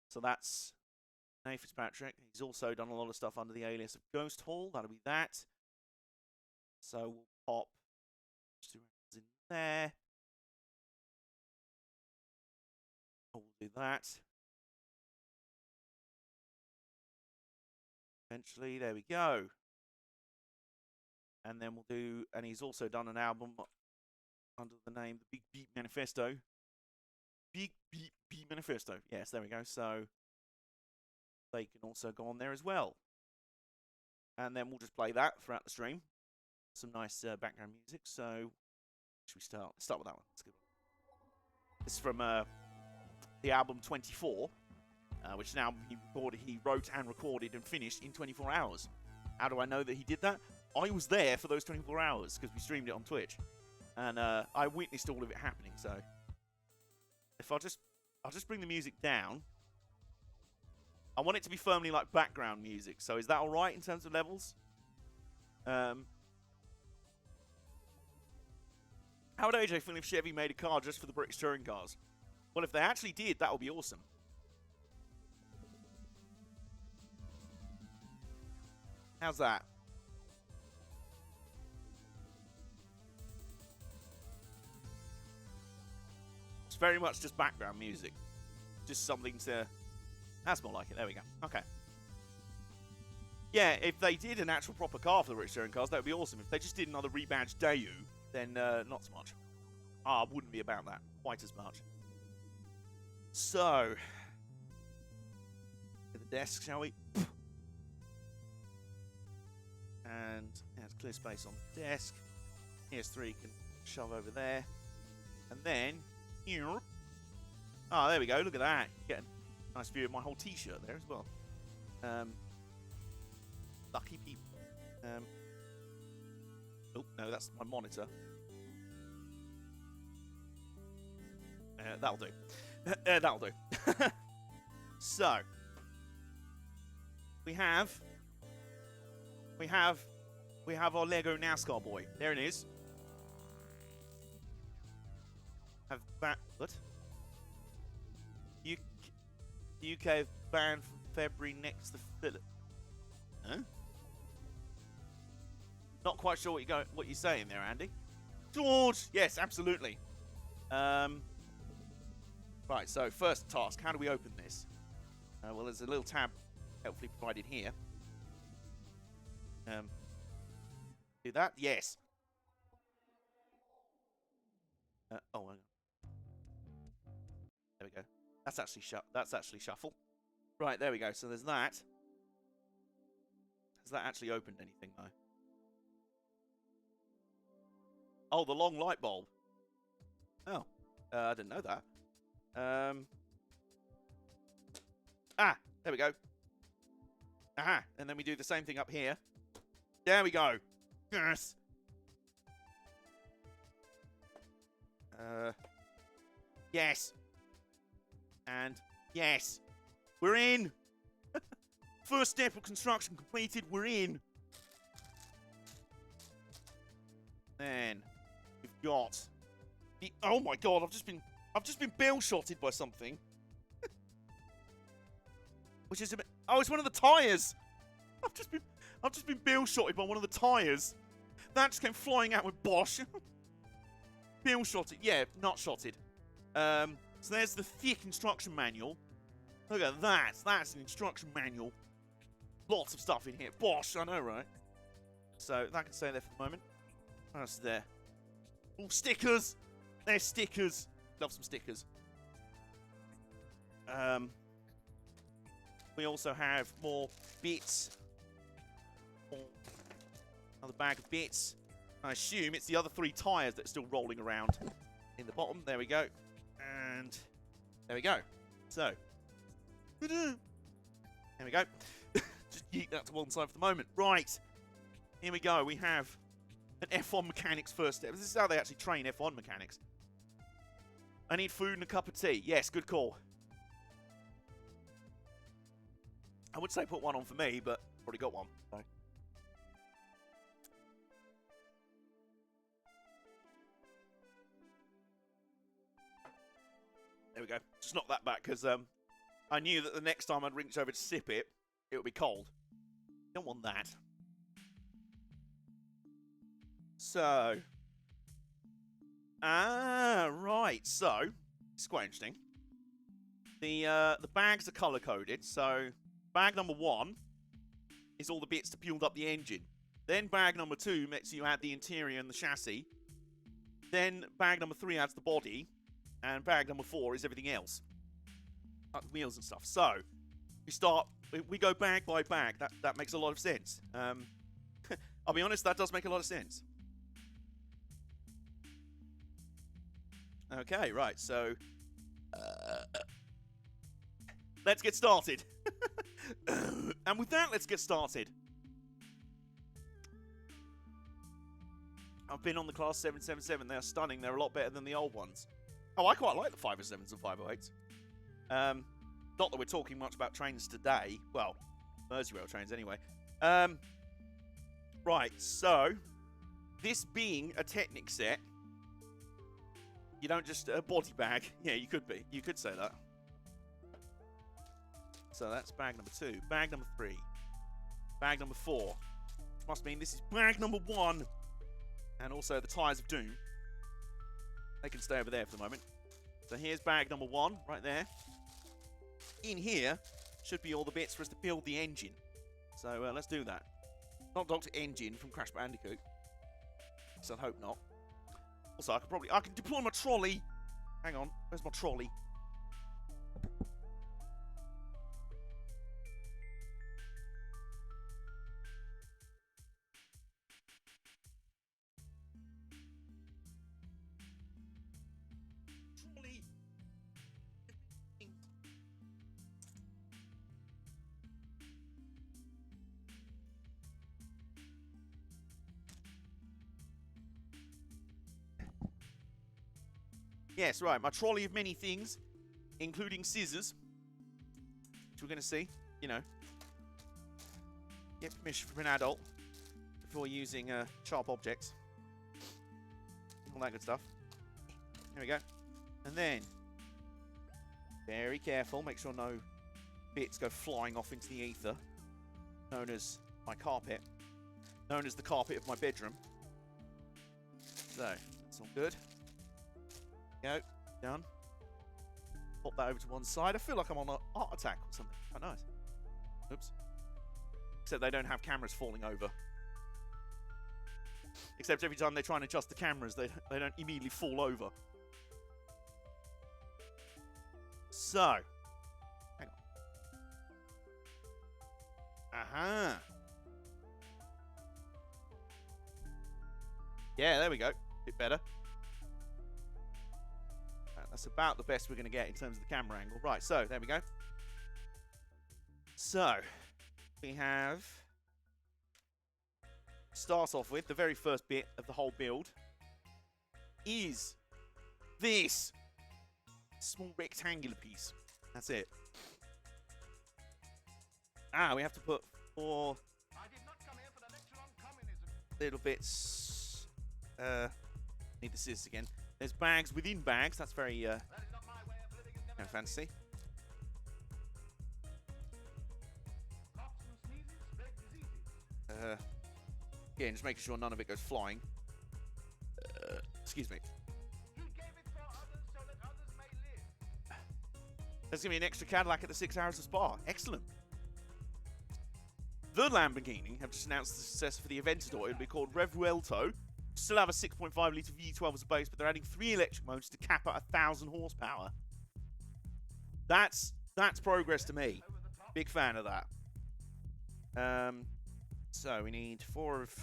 So that's Nathan Fitzpatrick. He's also done a lot of stuff under the alias of Ghost Hall. That'll be that. So we'll pop two records in there. We'll do that. Eventually, there we go. And then we'll do, and he's also done an album under the name The Big Beat Manifesto. Big Beat Manifesto. Yes, there we go. So they can also go on there as well. And then we'll just play that throughout the stream. Some nice background music. So should we start? Let's start with that one. Let's go. This is from the album 24, which now he wrote and recorded and finished in 24 hours. How do I know that he did that? I was there for those 24 hours because we streamed it on Twitch, and I witnessed all of it happening. So if I'll just bring the music down. I want it to be firmly like background music. So is that all right in terms of levels? How would AJ feel if Chevy made a car just for the British touring cars? Well, if they actually did, that would be awesome. How's that? It's very much just background music. Just something to... That's more like it. There we go. Okay. Yeah, if they did an actual proper car for the British touring cars, that would be awesome. If they just did another rebadged Daewoo, then not so much. I wouldn't be about that quite as much. So, to the desk, shall we? And there's clear space on the desk. Here's 3 can shove over there. And then, here. Oh, there we go. Look at that. Get a nice view of my whole t-shirt there as well. Lucky people. Oh, no, that's my monitor. That'll do. That'll do. So, we have our Lego NASCAR boy. There it is. Have what? UK banned from February next to Philip. Huh? Not quite sure what you're saying there, Andy. George, yes, absolutely. Right, so first task, how do we open this? Well, there's a little tab helpfully provided here. Do that? Yes. Oh, hang on. There we go. That's actually shuffle. Right, there we go. So there's that. Has that actually opened anything, though? Oh, the long light bulb. Oh, I didn't know that. There we go. Aha, and then we do the same thing up here. There we go. Yes. Yes. And yes. We're in. First step of construction completed. We're in. Then we've got the... Oh my god, I've just been bill shotted by something. Which is a bit... Oh, it's one of the tyres. I've just been bill shotted by one of the tyres. That just came flying out with Bosch. Bill shotted. Yeah, not shotted. So there's the thick instruction manual. Look at that. That's an instruction manual. Lots of stuff in here. Bosch, I know, right? So that can stay there for the moment. What else is there? Oh, stickers. There's stickers. Love some stickers. We also have more bits Another bag of bits. I assume it's the other 3 tyres that are still rolling around in the bottom. There we go. And there we go. So, there we go. Just yeet that to one side for the moment. Right. Here we go. We have an F1 mechanics first step. This is how they actually train F1 mechanics. I need food and a cup of tea. Yes, good call. I would say put one on for me, but already got one. So. There we go. Just knock that back because I knew that the next time I'd reach over to sip it, it would be cold. Don't want that. So. Right. So, it's quite interesting. The bags are color-coded. So, bag number 1 is all the bits to build up the engine. Then bag number 2 makes you add the interior and the chassis. Then bag number 3 adds the body. And bag number 4 is everything else. Like the wheels and stuff. So, we go bag by bag. That makes a lot of sense. I'll be honest, that does make a lot of sense. Okay, right, so let's get started. And with that, let's get started. I've been on the Class 777. They're stunning. They're a lot better than the old ones. Oh, I quite like the 507s and 508s. Not that we're talking much about trains today. Well, Merseyrail trains anyway. Right, so this being a Technic set, you don't just body bag. Yeah, you could be. You could say that. So that's bag number 2. Bag number 3. Bag number 4. Must mean this is bag number 1. And also the Tyres of Doom. They can stay over there for the moment. So here's bag number 1, right there. In here should be all the bits for us to build the engine. So let's do that. Not Dr. Engine from Crash Bandicoot. So I hope not. Also, I can deploy my trolley. Hang on, where's my trolley? Trolley. Yes, right, my trolley of many things, including scissors, which we're going to see, you know. Get permission from an adult before using sharp objects. All that good stuff. Here we go. And then, very careful, make sure no bits go flying off into the ether, known as my carpet, known as the carpet of my bedroom. So, that's all good. Go, done. Pop that over to one side. I feel like I'm on an art attack or something. Quite nice. Oops. Except they don't have cameras falling over. Except every time they try and adjust the cameras, they don't immediately fall over. So. Hang on. Aha. Yeah, there we go. Bit better. That's about the best we're going to get in terms of the camera angle. Right, so there we go. So, we have... Start off with the very first bit of the whole build is this small rectangular piece. That's it. We have to put 4 little bits. Need the scissors again. There's bags within bags. That's very fancy. Yeah, just making sure none of it goes flying. Excuse me. There's going to be an extra Cadillac at the 6 Hours of Spa. Excellent. The Lamborghini have just announced the success for the Aventador. It'll be called Revuelto. Still have a 6.5 litre V12 as a base, but they're adding 3 electric motors to cap at 1,000 horsepower. That's progress to me. Big fan of that. So we need 4 of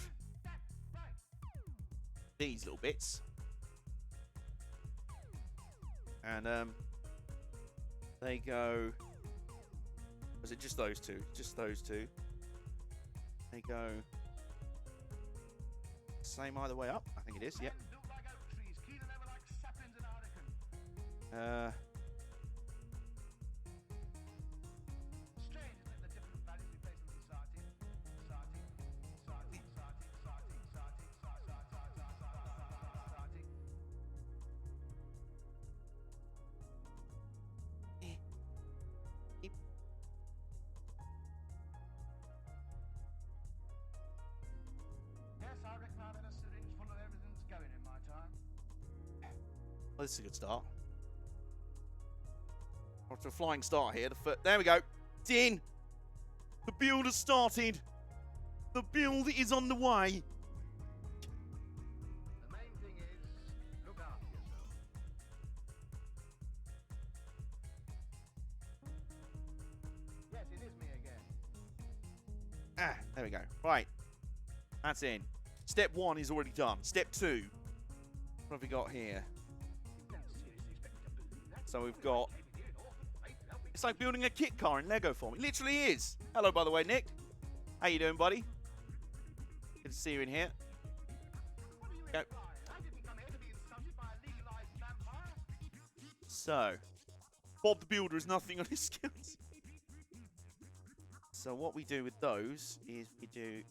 these little bits. And they go... Was it just those two? Just those two. They go... Same either way up? I think it is, yep. Well, this is a good start. After a flying start here, there we go. It's in. The build has started. The build is on the way. The main thing is, look after yourself. Yes, it is me again. There we go. Right. That's in. Step 1 is already done. Step 2. What have we got here? So we've got... It's like building a kit car in Lego form. It literally is. Hello, by the way, Nick. How you doing, buddy? Good to see you in here. Go. So, Bob the Builder is nothing on his skills. So what we do with those is we do...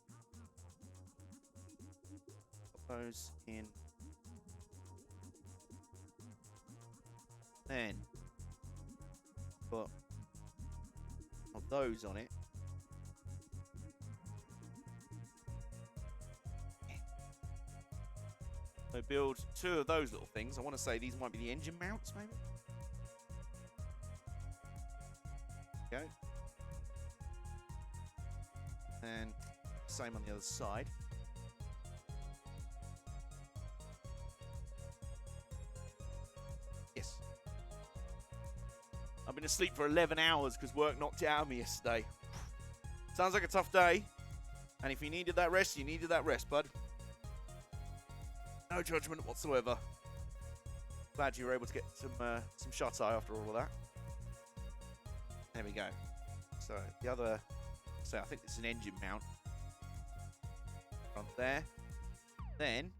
Put those in... Then put those on it. So build 2 of those little things. I want to say these might be the engine mounts, maybe. Go. And same on the other side. Yes. I've been asleep for 11 hours because work knocked it out of me yesterday. Sounds like a tough day. And if you needed that rest, you needed that rest, bud. No judgment whatsoever. Glad you were able to get some shut-eye after all of that. There we go. So the other... So I think it's an engine mount. Front there. Then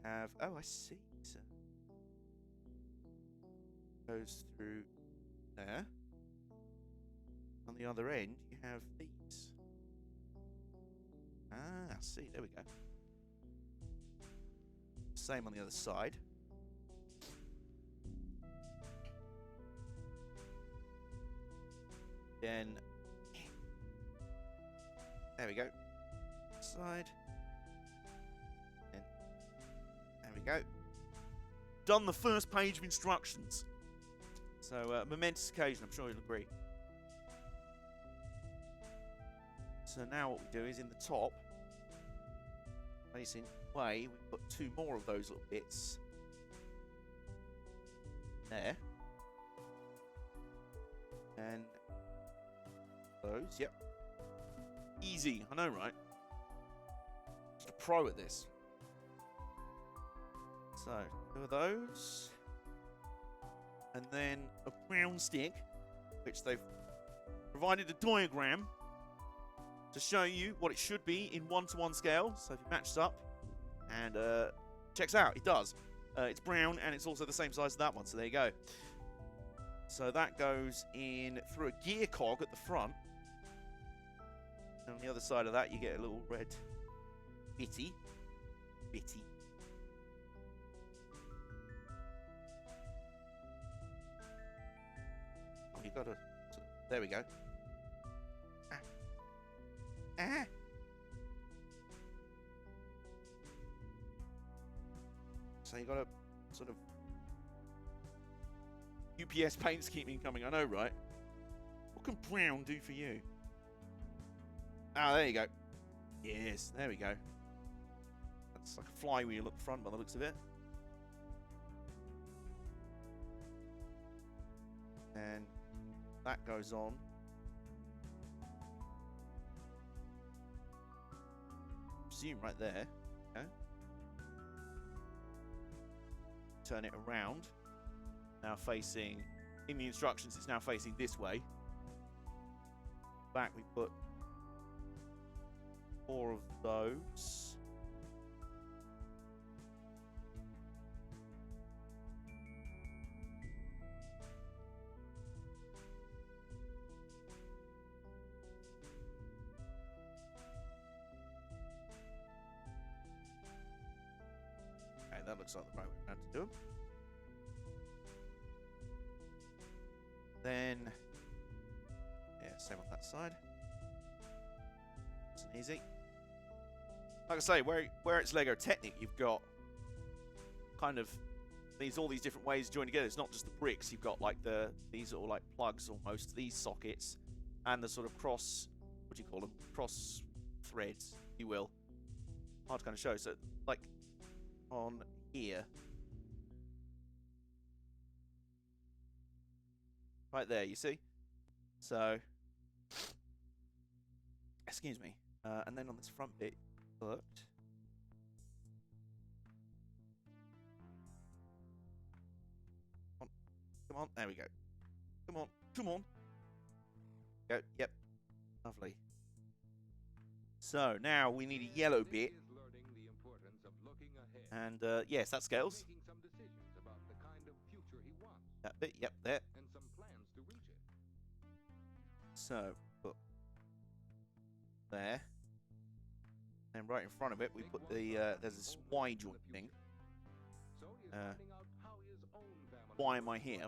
have... Oh, I see. So goes through there. On the other end, you have these. Ah, I see. There we go. Same on the other side. Then there we go. Side. And there we go. Done the first page of instructions. So momentous occasion, I'm sure you'll agree. So now what we do is in the top, facing way, we put 2 more of those little bits there. And those, yep. Easy, I know, right? Just a pro at this. So, 2 of those. And then a brown stick, which they've provided a diagram to show you what it should be in 1-to-1 scale. So if it matches up and checks out, it does. It's brown and it's also the same size as that one, so there you go. So that goes in through a gear cog at the front. And on the other side of that, you get a little red bitty. Oh, you got to... There we go. So you got to sort of... UPS paints keep me coming, I know, right? What can brown do for you? Ah, there you go. Yes, there we go. That's like a flywheel up front by the looks of it. And that goes on. Presume right there. turn it around. Now facing, in the instructions, it's now facing this way. Back we put 4 of those. Okay, that looks like the right way around to do them. Then, yeah, same on that side. It's easy. Like I say, where it's Lego Technic, you've got kind of all these different ways joined together. It's not just the bricks. You've got like these are all like plugs almost, these sockets, and the sort of cross, what do you call them? Cross threads, if you will. Hard to kind of show. So like on here. Right there, you see? So, excuse me. And then on this front bit, look. Come on, there we go. Come on, come on. Go, yep. Lovely. So, now we need a yellow bit. And, yes, that scales. That bit, yep, there. So, put there. And right in front of it, we put the, there's this Y joint thing. Why am I here?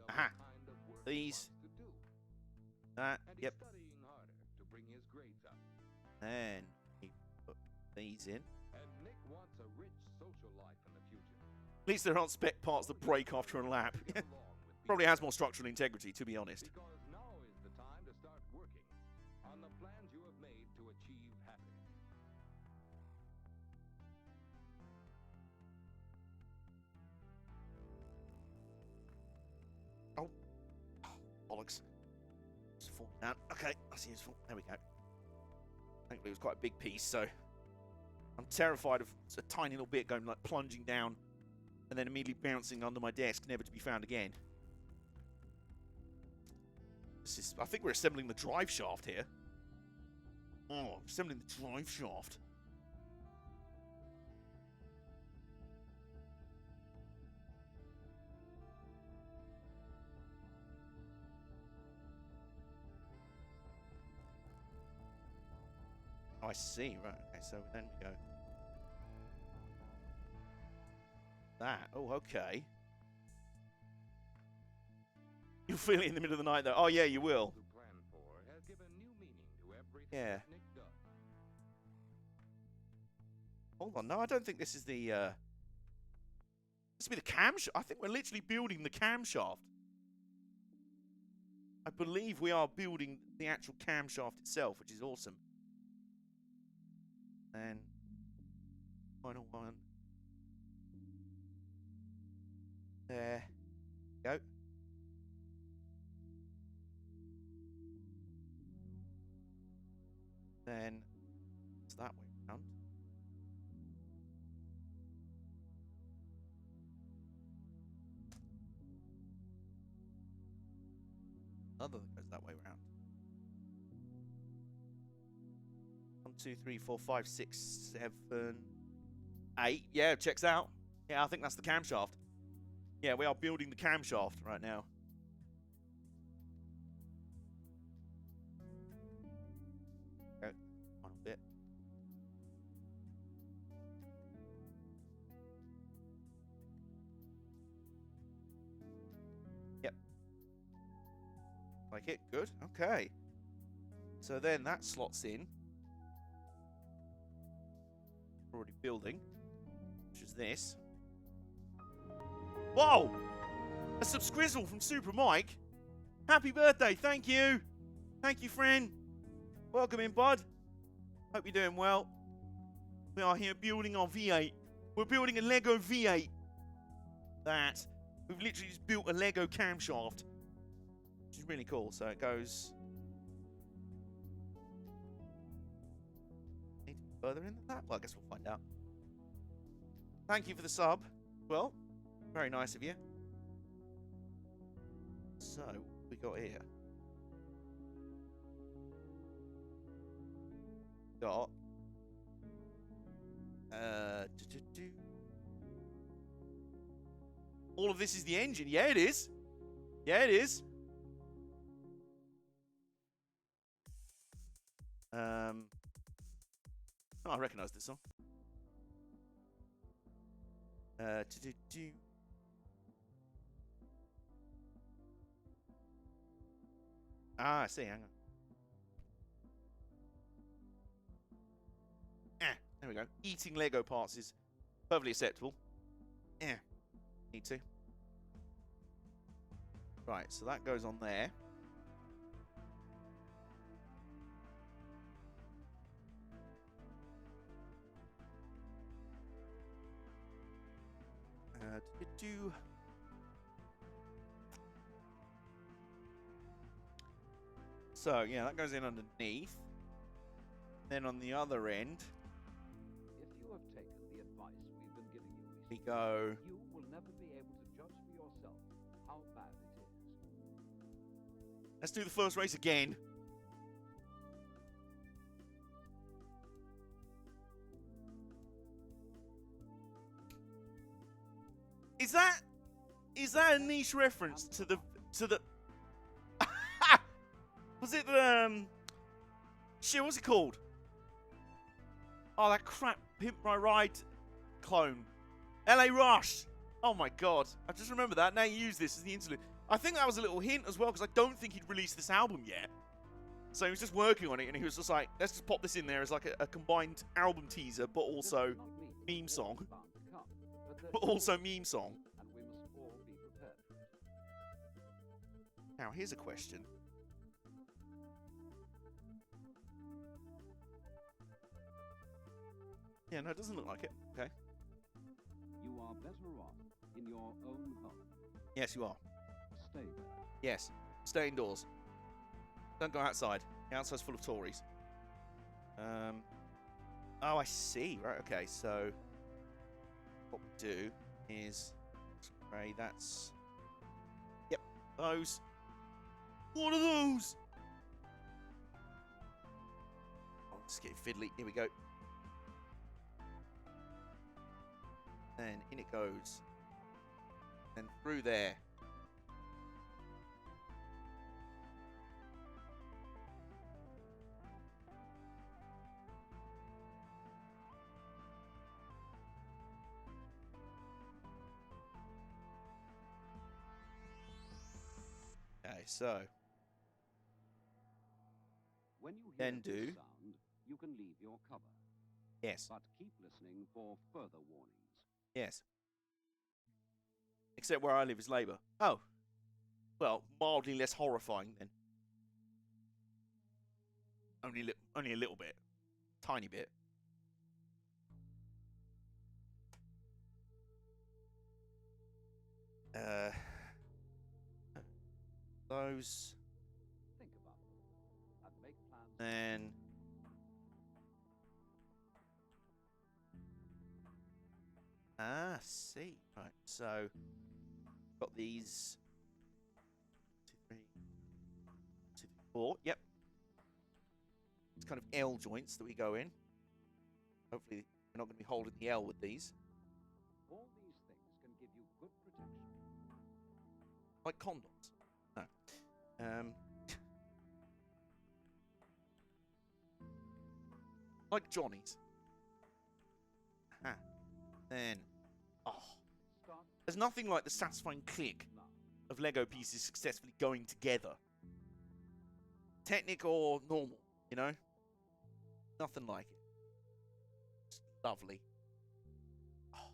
Aha. These. That, yep. Then we put these in. At least there aren't spec parts that break after a lap. Probably has more structural integrity, to be honest. Because now is the time to start working on the plans you have made to achieve happiness. Oh. Bollocks. Just fall down. Okay, I see it's fall. There we go. Thankfully it was quite a big piece, so I'm terrified of a tiny little bit going like plunging down and then immediately bouncing under my desk, never to be found again. This is, I think we're assembling the drive shaft here. Oh, assembling the drive shaft. Oh, I see. Right. Okay. So then we go. That. Oh, okay. You'll feel it in the middle of the night, though. Oh, yeah, you will. Yeah. Hold on. No, I don't think this is the. This will be the camshaft. I think we're literally building the camshaft. I believe we are building the actual camshaft itself, which is awesome. And final one. There. Go. Then it's that way around. Another that goes that way around. 1, 2, 3, 4, 5, 6, 7, 8. Yeah, checks out. Yeah, I think that's the camshaft. Yeah, we are building the camshaft right now. Okay, one bit. Yep. Like it? Good. Okay. So then that slots in. We're already building. Which is this. Whoa! A subscrizzle from Super Mike. Happy birthday, thank you. Thank you, friend. Welcome in, bud. Hope you're doing well. We are here building our V8. We're building a Lego V8. That. We've literally just built a Lego camshaft. Which is really cool. So it goes further in than that? Well, I guess we'll find out. Thank you for the sub. Well, very nice of you. So, what we got here? Got... All of this is the engine. Yeah, it is. Yeah, it is. Oh, I recognise this song. Ah, I see. Hang on. There we go. Eating Lego parts is perfectly acceptable. Need to. Right, so that goes on there. So, yeah, that goes in underneath. Then on the other end, If you have taken the advice we've been giving you we recently, go... you will never be able to judge for yourself how bad it is. Let's do the first race again. Is that a niche reference to the was it shit, what's it called? Oh, that crap Pimp My Ride clone. LA Rush. Oh my god. I just remember that. Now you use this as the interlude. I think that was a little hint as well, because I don't think he'd released this album yet. So he was just working on it, and he was just like, let's just pop this in there as like a combined album teaser, but also meme song. But also meme song. And we must all be prepared. Now, here's a question. Yeah, no, it doesn't look like it. Okay. You are better off in your own home. Yes, you are. Stay there. Yes. Stay indoors. Don't go outside. The outside's full of Tories. Oh, I see. Right, okay. So, what we do is... Spray, that's... Yep, those. What are those? Oh, let's get fiddly. Here we go. Then in it goes. And through there. Okay, so When you hear Then this do. sound, you can leave your cover. yes, But keep listening for further warnings. yes. Except where I live is Labour. Oh, well, mildly less horrifying then. Only a little bit, tiny bit. Those, Think about it and make plans. and see. Right, so got these 2, 3, 2, 3, 4. Yep. It's kind of L joints that we go in. Hopefully, we're not going to be holding the L with these. All these things can give you good protection. Like condoms. No. Like Johnny's. Then, Start there's nothing like the satisfying click now. of Lego pieces successfully going together. Technic or normal, you know? Nothing like it. Just lovely. Oh.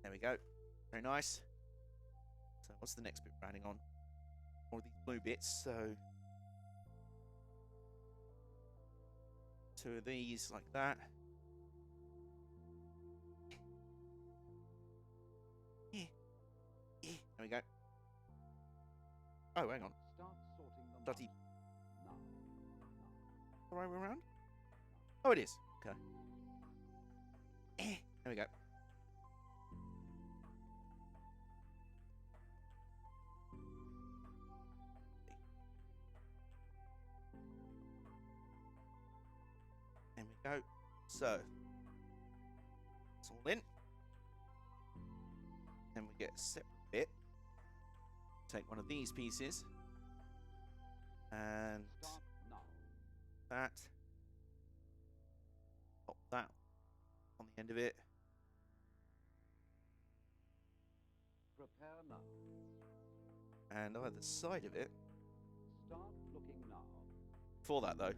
There we go. Very nice. So what's the next bit we're adding on? More of these blue bits, so 2 of these like that. There we go. Oh, hang on. Start sorting them Bloody out. Now. the right way around? Oh, it is. Okay. There we go. There we go. So, it's all in. Then we get a separate bit. Take one of these pieces. And that. Pop that on the end of it. Prepare now. And either side of it. Start looking now. For that though.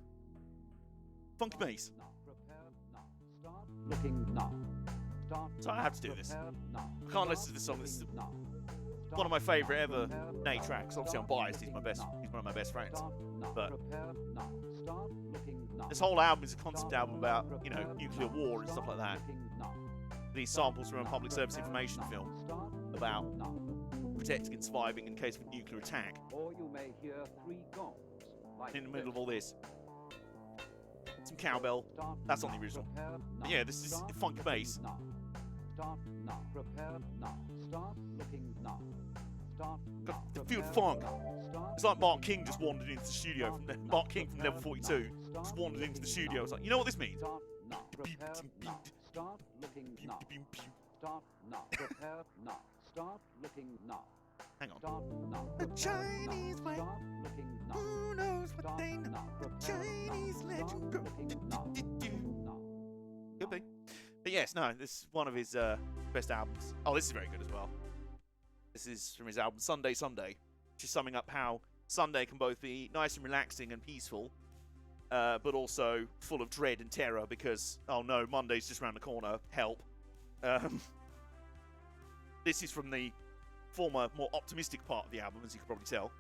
Funky bass. Now. Prepare now. Start looking now. Start. So I have to do this. Prepare now. I can't listen to this song. This is Now. one of my favourite ever Prepare Nate now. tracks. Obviously I'm biased, he's my best he's one of my best friends. Start now. But Prepare now. Start looking now. this whole album is a concept album about, you know, nuclear war and stuff like that. These samples from a public service information film about protecting and surviving in case of a nuclear attack. Or you may hear 3 gongs. Like In the middle of all this. Some cowbell. That's not the original. But yeah, this is funky bass. Start now. Prepare now. Start looking now. Start now. The field funk. It's like Mark King just wandered into the studio from Mark King from Level 42 just wandered into the studio. I was like, you know what this means? Start now. Prepare now. Start looking now. Start now. Prepare now. Start looking now. Hang on. Start now. The Prepare Chinese now. way. Start looking now. Who knows what Start they know? now. Prepare Chinese now. legend Start go. looking now. Now. Could be. But yes, no, this is one of his best albums. Oh, this is very good as well. This is from his album Sunday Sunday, which is summing up how Sunday can both be nice and relaxing and peaceful, but also full of dread and terror because, oh no, Monday's just around the corner, help. This is from the former, more optimistic part of the album, as you can probably tell.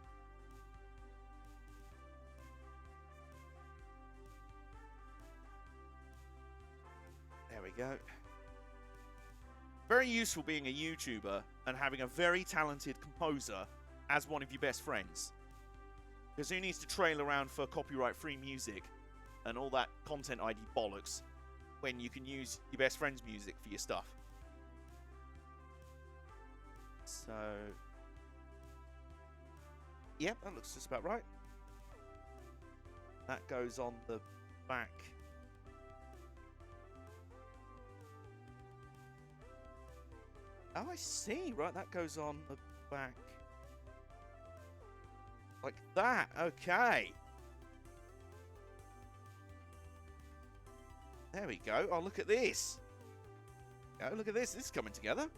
There we go. Very useful being a YouTuber and having a very talented composer as one of your best friends. Because who needs to trail around for copyright-free music and all that content ID bollocks when you can use your best friend's music for your stuff? So, yep, that looks just about right. That goes on the back. Oh, I see. Right, that goes on the back. Like that. Okay. There we go. Oh, look at this. Oh, look at this. This is coming together.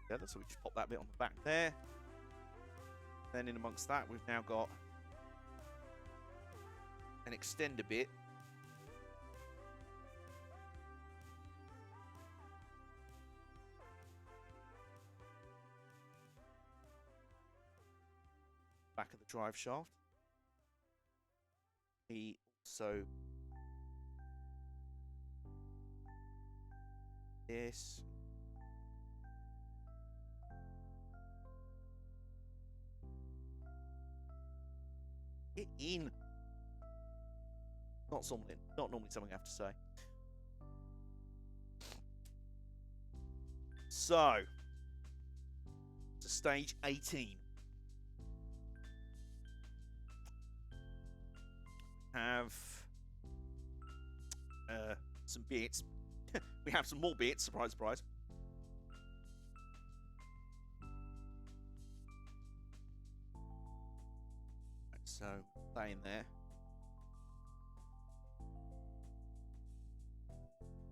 Together, so we just pop that bit on the back there. Then in amongst that, we've now got an extender bit. Back of the drive shaft. He also this. Get in. Not normally something I have to say. So, to stage 18. Have some bits. We have some more bits. Surprise, surprise. Right, so that in there.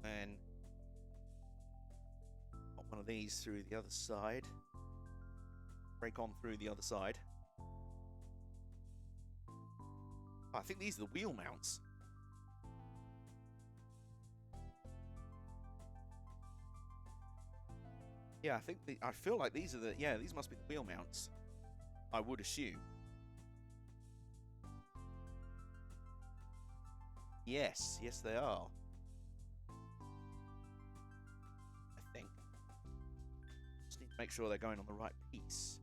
Then pop one of these through the other side. Break on through the other side. I think these are the wheel mounts. Yeah, I feel like these are the, yeah, these must be the wheel mounts. I would assume. Yes, yes they are. I think. Just need to make sure they're going on the right piece.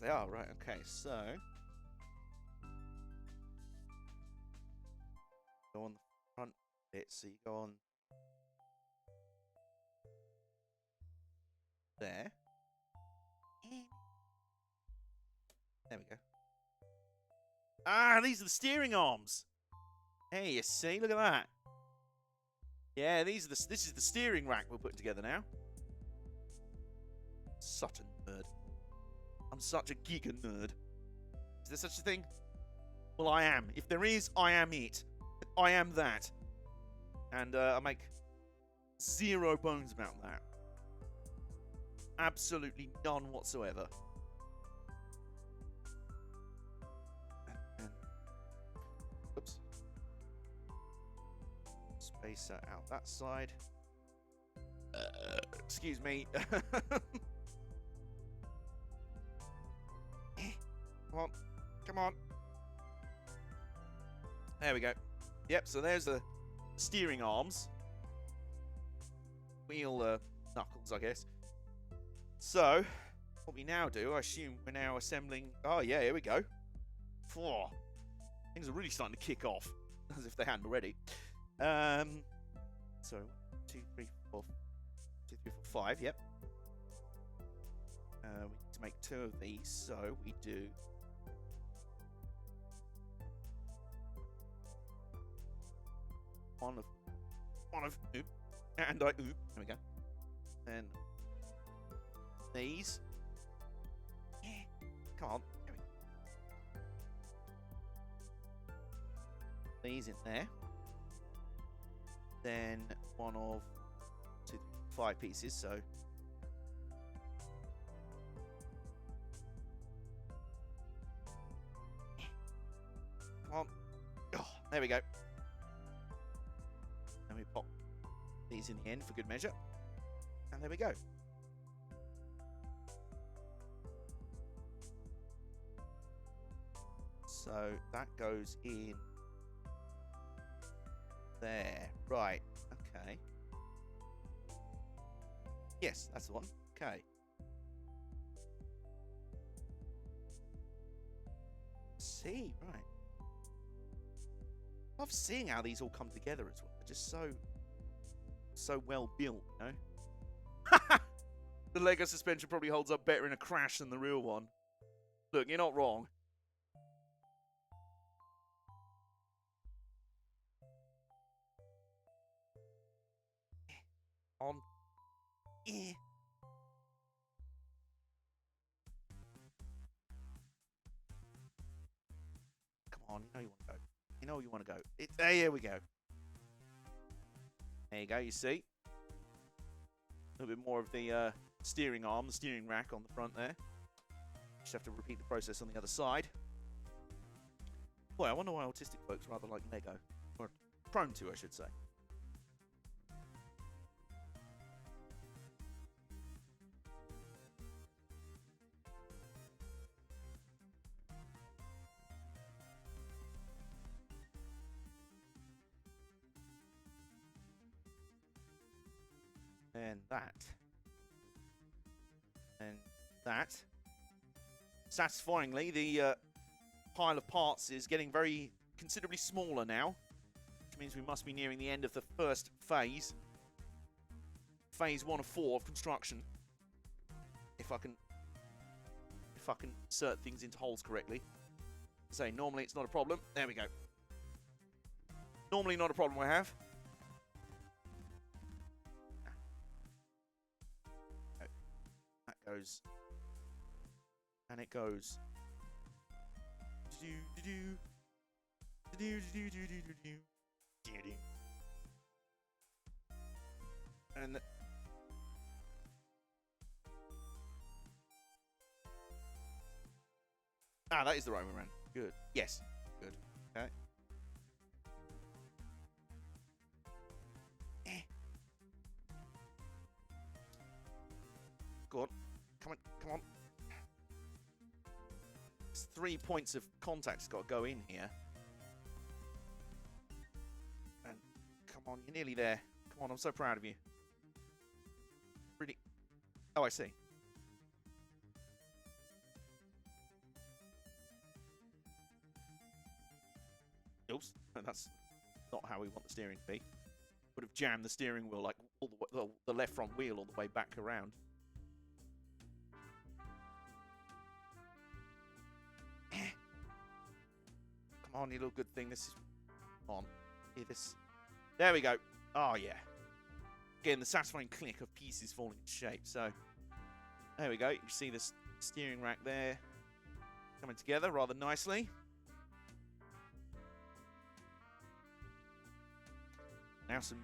they are. Right, okay, so... Go on the front bit, so you go on... There. There we go. Ah, these are the steering arms. Hey, you see? Look at that. Yeah, this is the steering rack we're putting together now. Such a nerd. I'm such a giga nerd. Is there such a thing? Well, I am. If there is, I am it. I am that. And I make zero bones about that. Absolutely none whatsoever. And oops. Spacer out that side. Excuse me. Come on. Come on. There we go. Yep, so there's the steering arms. Wheel knuckles, I guess. So, what we now do, I assume we're now assembling... Oh, yeah, here we go. Four. Things are really starting to kick off, as if they hadn't already. So, 2, 3, 4, 2, 3, 4, 5, yep. We need to make 2 of these, so we do... One of, oop, and I, oop, there we go. Then these. Yeah, come on. There we go. These in there. Then one of 2, 5 pieces, so. Come on. Oh, there we go. And we pop these in the end for good measure. And there we go. So that goes in there. Right. Okay. Yes, that's the one. Okay. See, right. I love seeing how these all come together as well. They're just so well built, you know? The Lego suspension probably holds up better in a crash than the real one. Look, you're not wrong. On. Yeah. Come on, you know you want to go. You know you want to go. Here we go. There you go, you see? A little bit more of the steering arm, the steering rack on the front there. Just have to repeat the process on the other side. Boy, I wonder why autistic folks rather like Lego. Or prone to, I should say. And that. And that. Satisfyingly, the pile of parts is getting very considerably smaller now, which means we must be nearing the end of the first phase. Phase 1 of 4 of construction. If I can insert things into holes correctly. Say, normally it's not a problem. There we go. Normally not a problem we have. That goes. And it goes. And that is the right way around. Good. Yes. Good. Okay. Go on. Come on. Come on. There's 3 points of contact's got to go in here. And come on, you're nearly there. Come on, I'm so proud of you. Really. Oh, I see. wheels. And that's not how we want the steering to be. Would have jammed the steering wheel like all the way, the left front wheel all the way back around. Come on, you little good thing. This is on. Here, this. There we go. Oh yeah. Again, the satisfying click of pieces falling into shape. So there we go. You can see this steering rack there coming together rather nicely. Now some.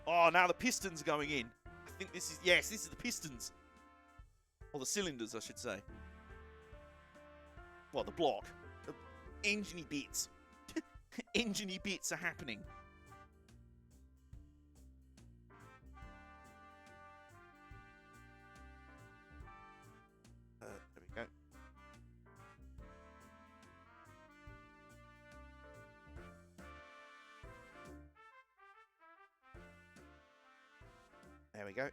Oh, now the pistons going in. I think this is. Yes, this is the pistons. Or the cylinders, I should say. Well, the block. The engine-y bits. Engine-y bits are happening. There we go. There we go.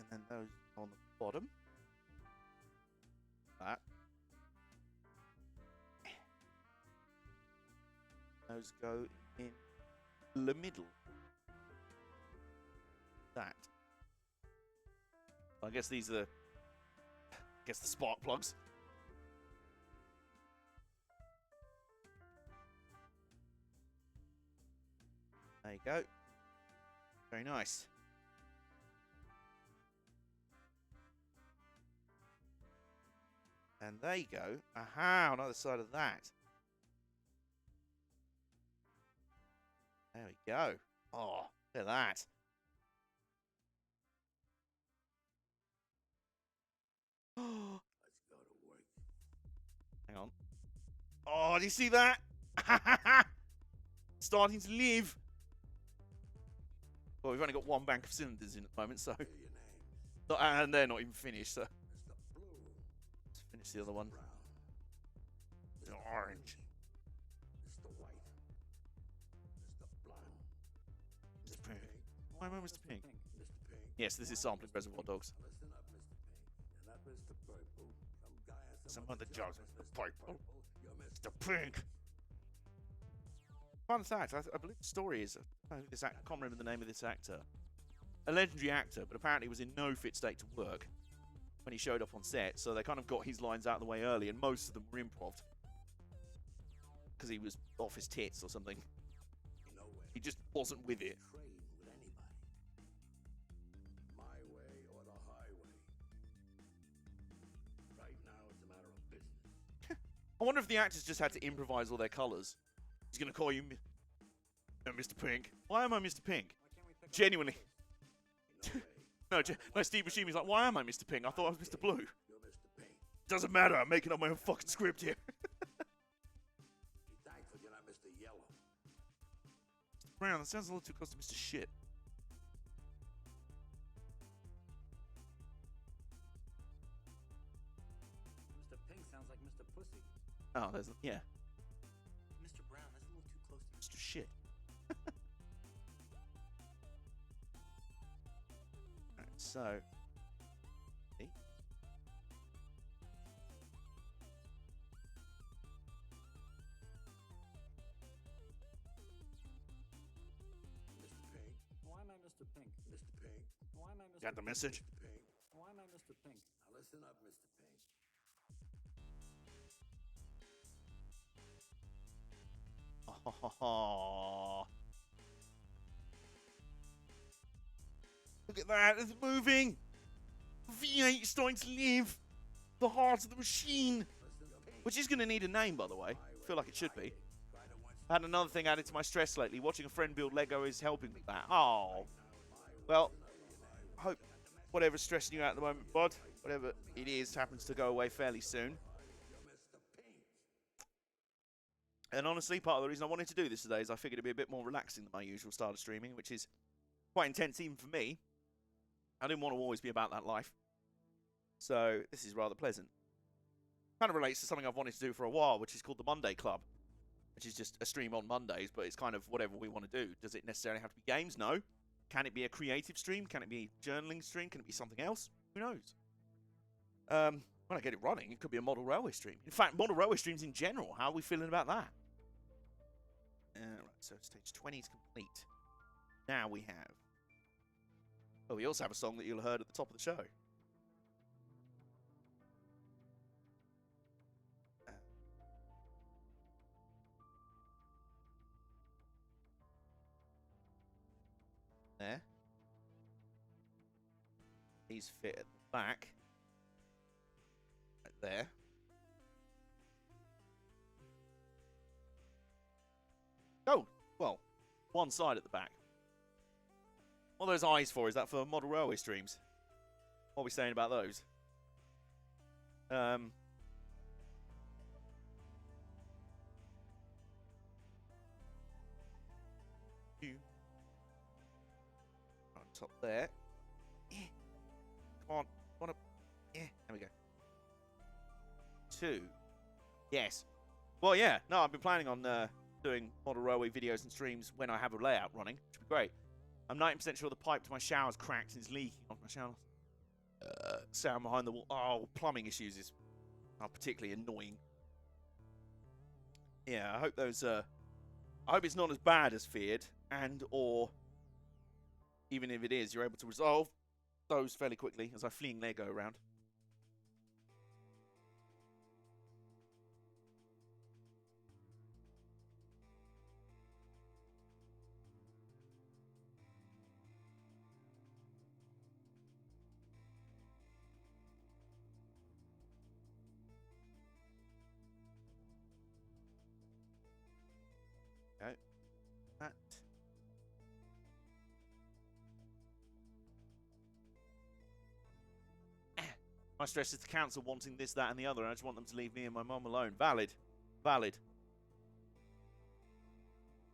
And then those on the bottom. That. Those go in the middle. That. I guess these are the spark plugs. There you go. Very nice. And there you go. Aha, on the other side of that. There we go. Oh, look at that. Oh, let's go to work. Hang on. Oh, do you see that? Starting to live. Well, we've only got one bank of cylinders in at the moment, so. And they're not even finished, so. Let's finish the other one. It's orange. Mr. Pink. Why am I Mr. Pink? Yes, this is sampling Reservoir Dogs. Some other jobs, Mr. Purple. Mr. Pink. Fun fact, I believe the story is, I can't remember the name of this actor. A legendary actor, but apparently was in no fit state to work when he showed up on set, so they kind of got his lines out of the way early, and most of them were improv. Because he was off his tits or something. He just wasn't with it. I wonder if the actors just had to improvise all their colours. He's going to call you Mr. Pink. Why am I Mr. Pink? Genuinely. No, Steve Buscemi's like, why am I Mr. Pink? I thought I was Mr. Blue. Doesn't matter, I'm making up my own fucking script here. Mr. Brown, that sounds a little too close to Mr. Shit. Mr. Pink sounds like Mr. Pussy. Oh, there's, yeah. Mr. Brown, that's a little too close to Mr. Shit. Alright, so. See? Mr. Pink. Why am I Mr. Pink? Mr. Pink. Why am I Mr. Got the message? Mr. Pink. Why am I Mr. Pink? Now listen up, Mr. Pink. Oh, look at that, it's moving. V8 is starting to live. The heart of the machine. Which is going to need a name, by the way. I feel like it should be. I had another thing added to my stress lately. Watching a friend build Lego is helping with that. Oh. Well, I hope whatever's stressing you out at the moment, bud, whatever it is, happens to go away fairly soon. And honestly, part of the reason I wanted to do this today is I figured it'd be a bit more relaxing than my usual style of streaming, which is quite intense even for me. I didn't want to always be about that life. So this is rather pleasant. Kind of relates to something I've wanted to do for a while, which is called the Monday Club, which is just a stream on Mondays, but it's kind of whatever we want to do. Does it necessarily have to be games? No. Can it be a creative stream? Can it be a journaling stream? Can it be something else? Who knows? When I get it running, it could be a model railway stream. In fact, model railway streams in general, how are we feeling about that? Right, so stage 20 is complete. Now we have... Oh, we also have a song that you'll have heard at the top of the show. There. These fit at the back. Right there. Oh, well, one side at the back. What are those eyes for? Is that for model railway streams? What are we saying about those? On top there. Come on. Yeah, there we go. 2. Yes. Well, yeah. No, I've been planning on doing model railway videos and streams when I have a layout running, which would be great. I'm 90% sure the pipe to my shower's cracked and is leaking off my shower. Sound behind the wall. Oh, plumbing issues are particularly annoying. Yeah, I hope those. I hope it's not as bad as feared, or even if it is, you're able to resolve those fairly quickly as I fleeing Lego around. Okay. That. My stress is the council wanting this, that, and the other, and I just want them to leave me and my mum alone. Valid. Valid.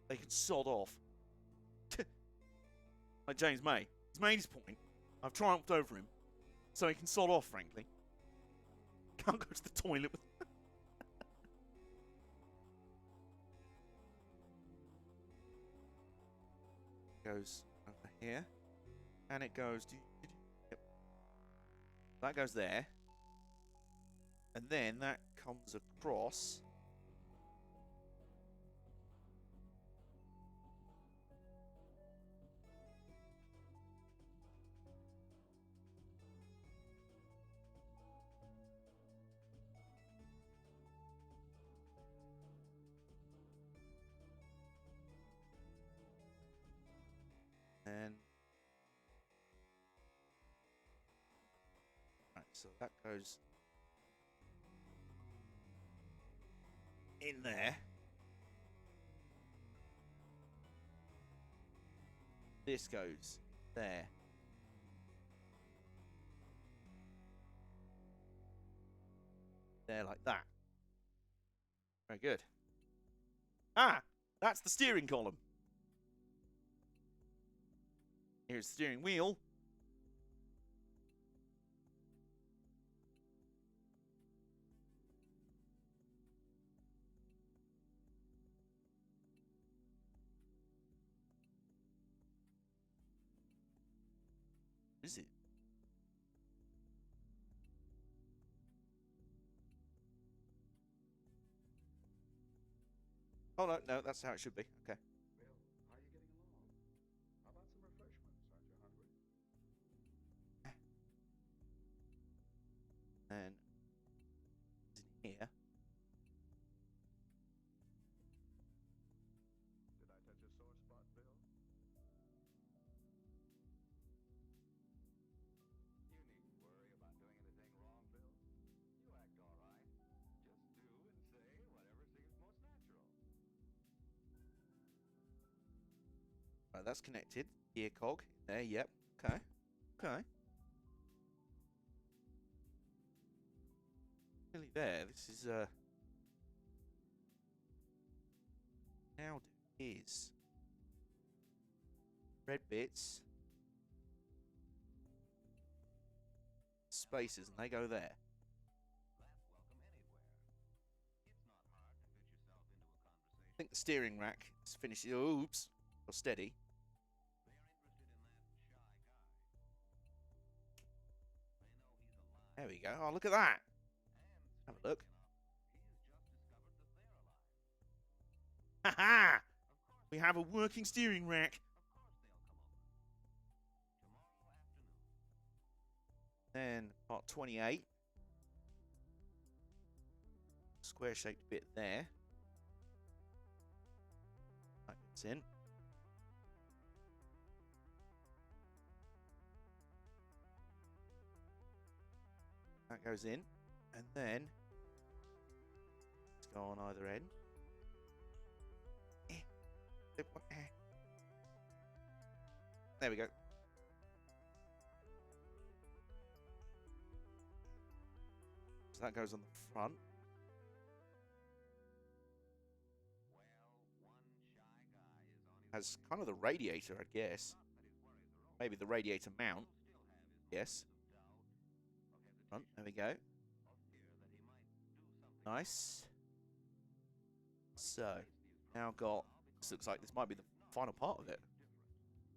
They can sod off. Like James May. He's made his point. I've triumphed over him. So he can sod off, frankly. Can't go to the toilet with... goes over here. And it goes... Yep. That goes there. And then that comes across... And right, so that goes in there. This goes there. There like that. Very good. Ah, that's the steering column. Here's the steering wheel. What is it? Oh, no, no, that's how it should be. Okay. Bill, how are you getting along? How about some refreshments? Aren't you hungry? And it's in here. Did I touch a sore spot, Bill? You needn't worry about doing anything wrong, Bill. You act all right. Just do and say whatever seems most natural. Right, that's connected. Gear cog. There, yep. Okay. Okay. Nearly there. This is now is red bits. spaces, and they go there. I think the steering rack is finished. Oops. Or steady. There we go. Oh, look at that. Have a look. Ha-ha! We have a working steering rack. Then part 28. Square-shaped bit there. That gets in. That goes in. And then let's go on either end. There we go. So that goes on the front. Has kind of the radiator, I guess. Maybe the radiator mount. Yes. Front. There we go. Nice. So, now got... This looks like this might be the final part of it.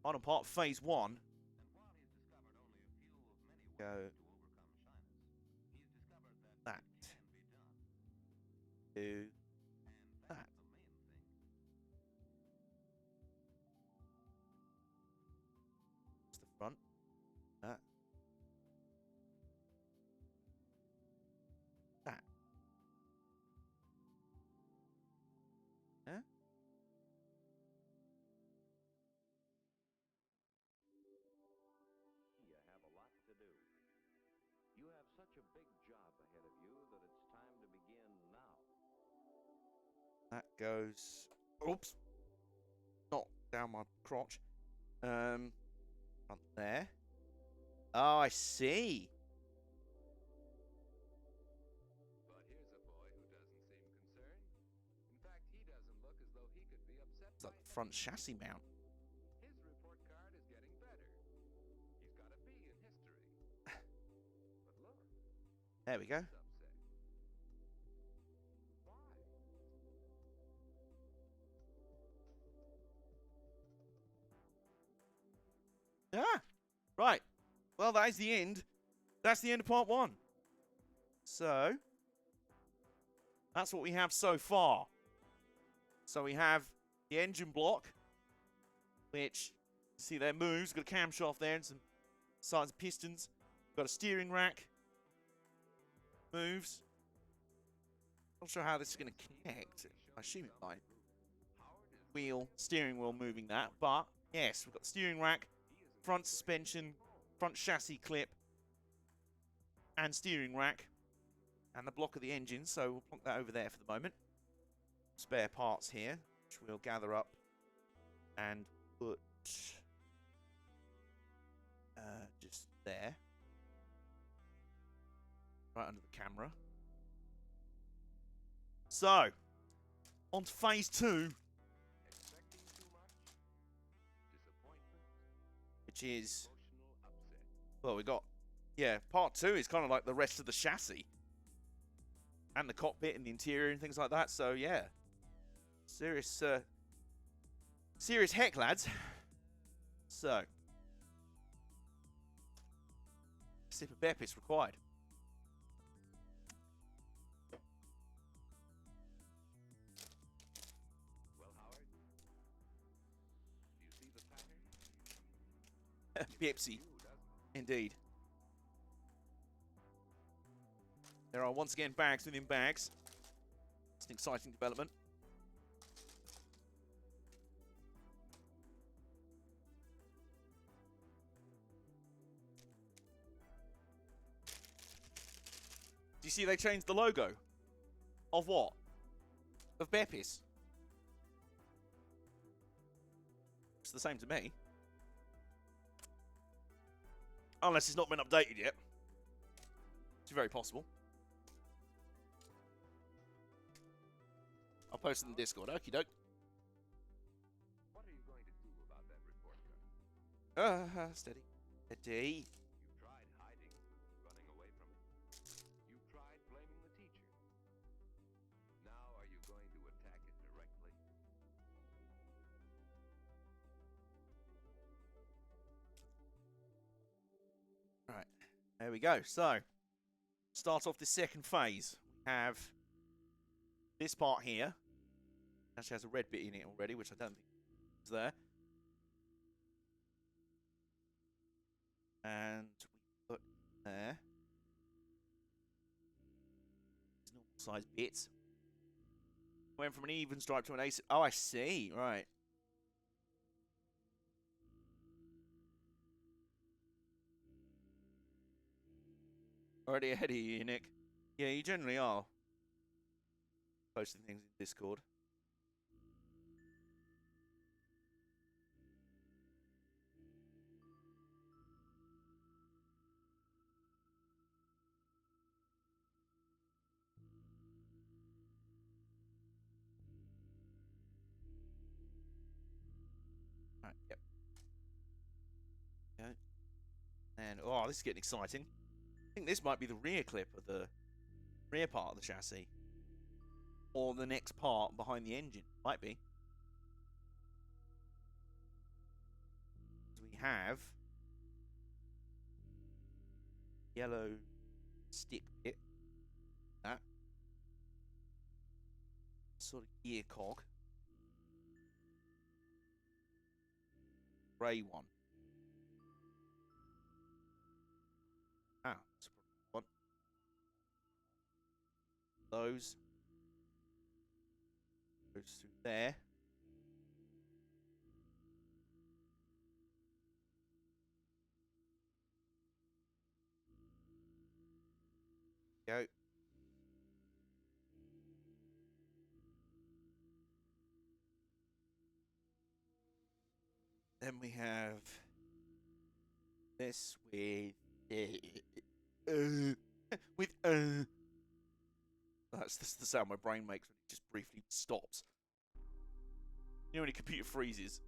Final part of phase 1. Go. That. Do that. It's the front. That. That. Yeah. You have a lot to do. You have such a big job ahead of you that it's time to begin now. That goes. Oops. Not down my crotch. Up there. Oh, I see. But here's a boy who doesn't seem concerned. In fact, he doesn't look as though he could be upset. It's like the front chassis mount. His report card is getting better. He's got a B in history. But look, There we go. he's upset. Why? Ah, right. Well, that is the end. That's the end of part 1. So, that's what we have so far. So we have the engine block, which, see there, moves. Got a camshaft there and some sides and pistons. Got a steering rack. Moves. Not sure how this is going to connect. I assume it might. Wheel, steering wheel moving that. But, yes, we've got the steering rack, front suspension, front chassis clip, and steering rack, and the block of the engine. So we'll plonk that over there for the moment. Spare parts here, which we'll gather up and put just there, right under the camera. So, on to phase 2, Expecting too much? Disappointment? which is, Emotional upset? well, we got, yeah, part 2 is kind of like the rest of the chassis and the cockpit and the interior and things like that. So, yeah, serious, serious heck, lads. So, sip of Beppis required. Well, Howard, do you see the pattern? Pepsi, You, doesn't it? indeed. There are once again bags within bags. It's an exciting development. Do you see they changed the logo? Of what? Of Beppis. It's the same to me. Unless it's not been updated yet. It's very possible. I'll post it in the Discord. Okie doke. What are you going to do about that report card? Steady. Steady. You've tried hiding, running away There we go. So, start off the second phase. We have this part here. Actually has a red bit in it already, which I don't think is there. And we put there. These normal size bits. Went from an even stripe to an ace. Oh, I see. Right. Already ahead of you, Nick. Yeah, you generally are. Posting things in Discord. Right, yep. Okay. And, oh, this is getting exciting. I think this might be the rear clip of the rear part of the chassis. Or the next part behind the engine. Might be. We have yellow stick bit. That. Sort of gear cog. Grey one. Ah, that's one. Those. Goes through there. Go. Then we have this with that's the sound my brain makes when it just briefly stops. You know when a computer freezes.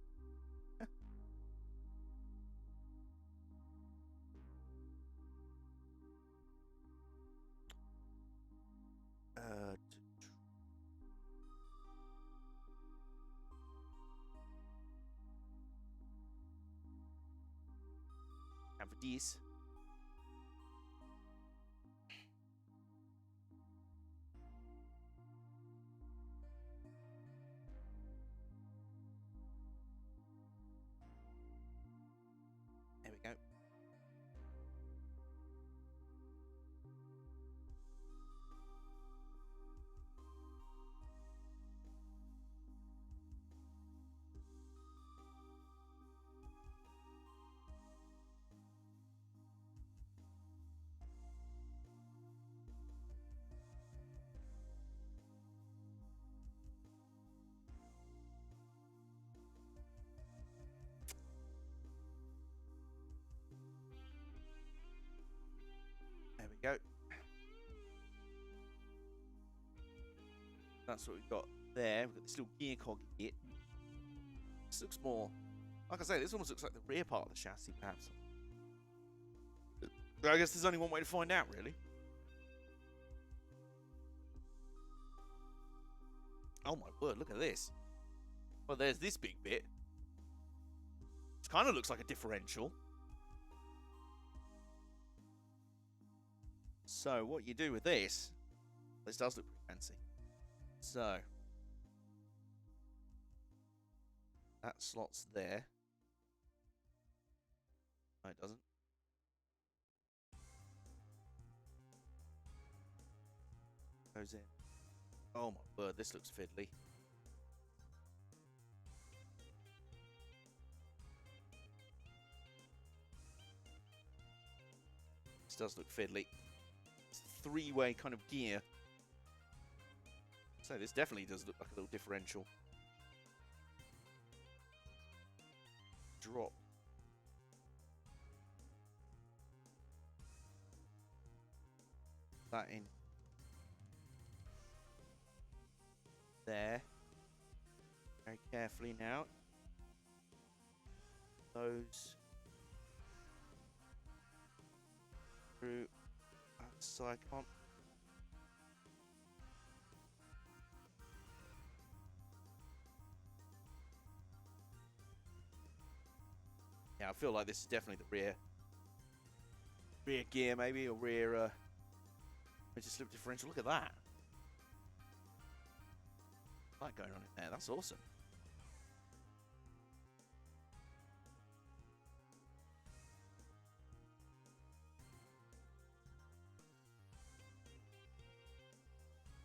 And for these. There we go. There we go. That's what we've got there. We've got this little gear cog kit. This looks more, like I say, this almost looks like the rear part of the chassis, perhaps. But I guess there's only one way to find out, really. Oh my word, look at this. Well, there's this big bit. It kind of looks like a differential. So, what you do with this does look pretty fancy. So, that slots there. No, it doesn't. Goes in. Oh my word, this looks fiddly. This does look fiddly. It's a three-way kind of gear. So this definitely does look like a little differential. Drop. That in there. Very carefully now. Those through that side can't. Yeah, I feel like this is definitely the rear. rear gear maybe, or rear slip differential. Look at that. Light going on in there. That's awesome.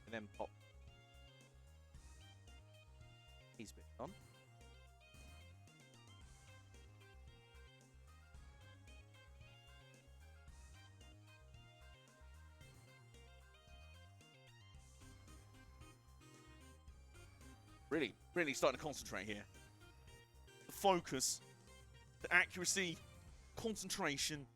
And then pop these bits on. Really starting to concentrate here. The focus, the accuracy, concentration.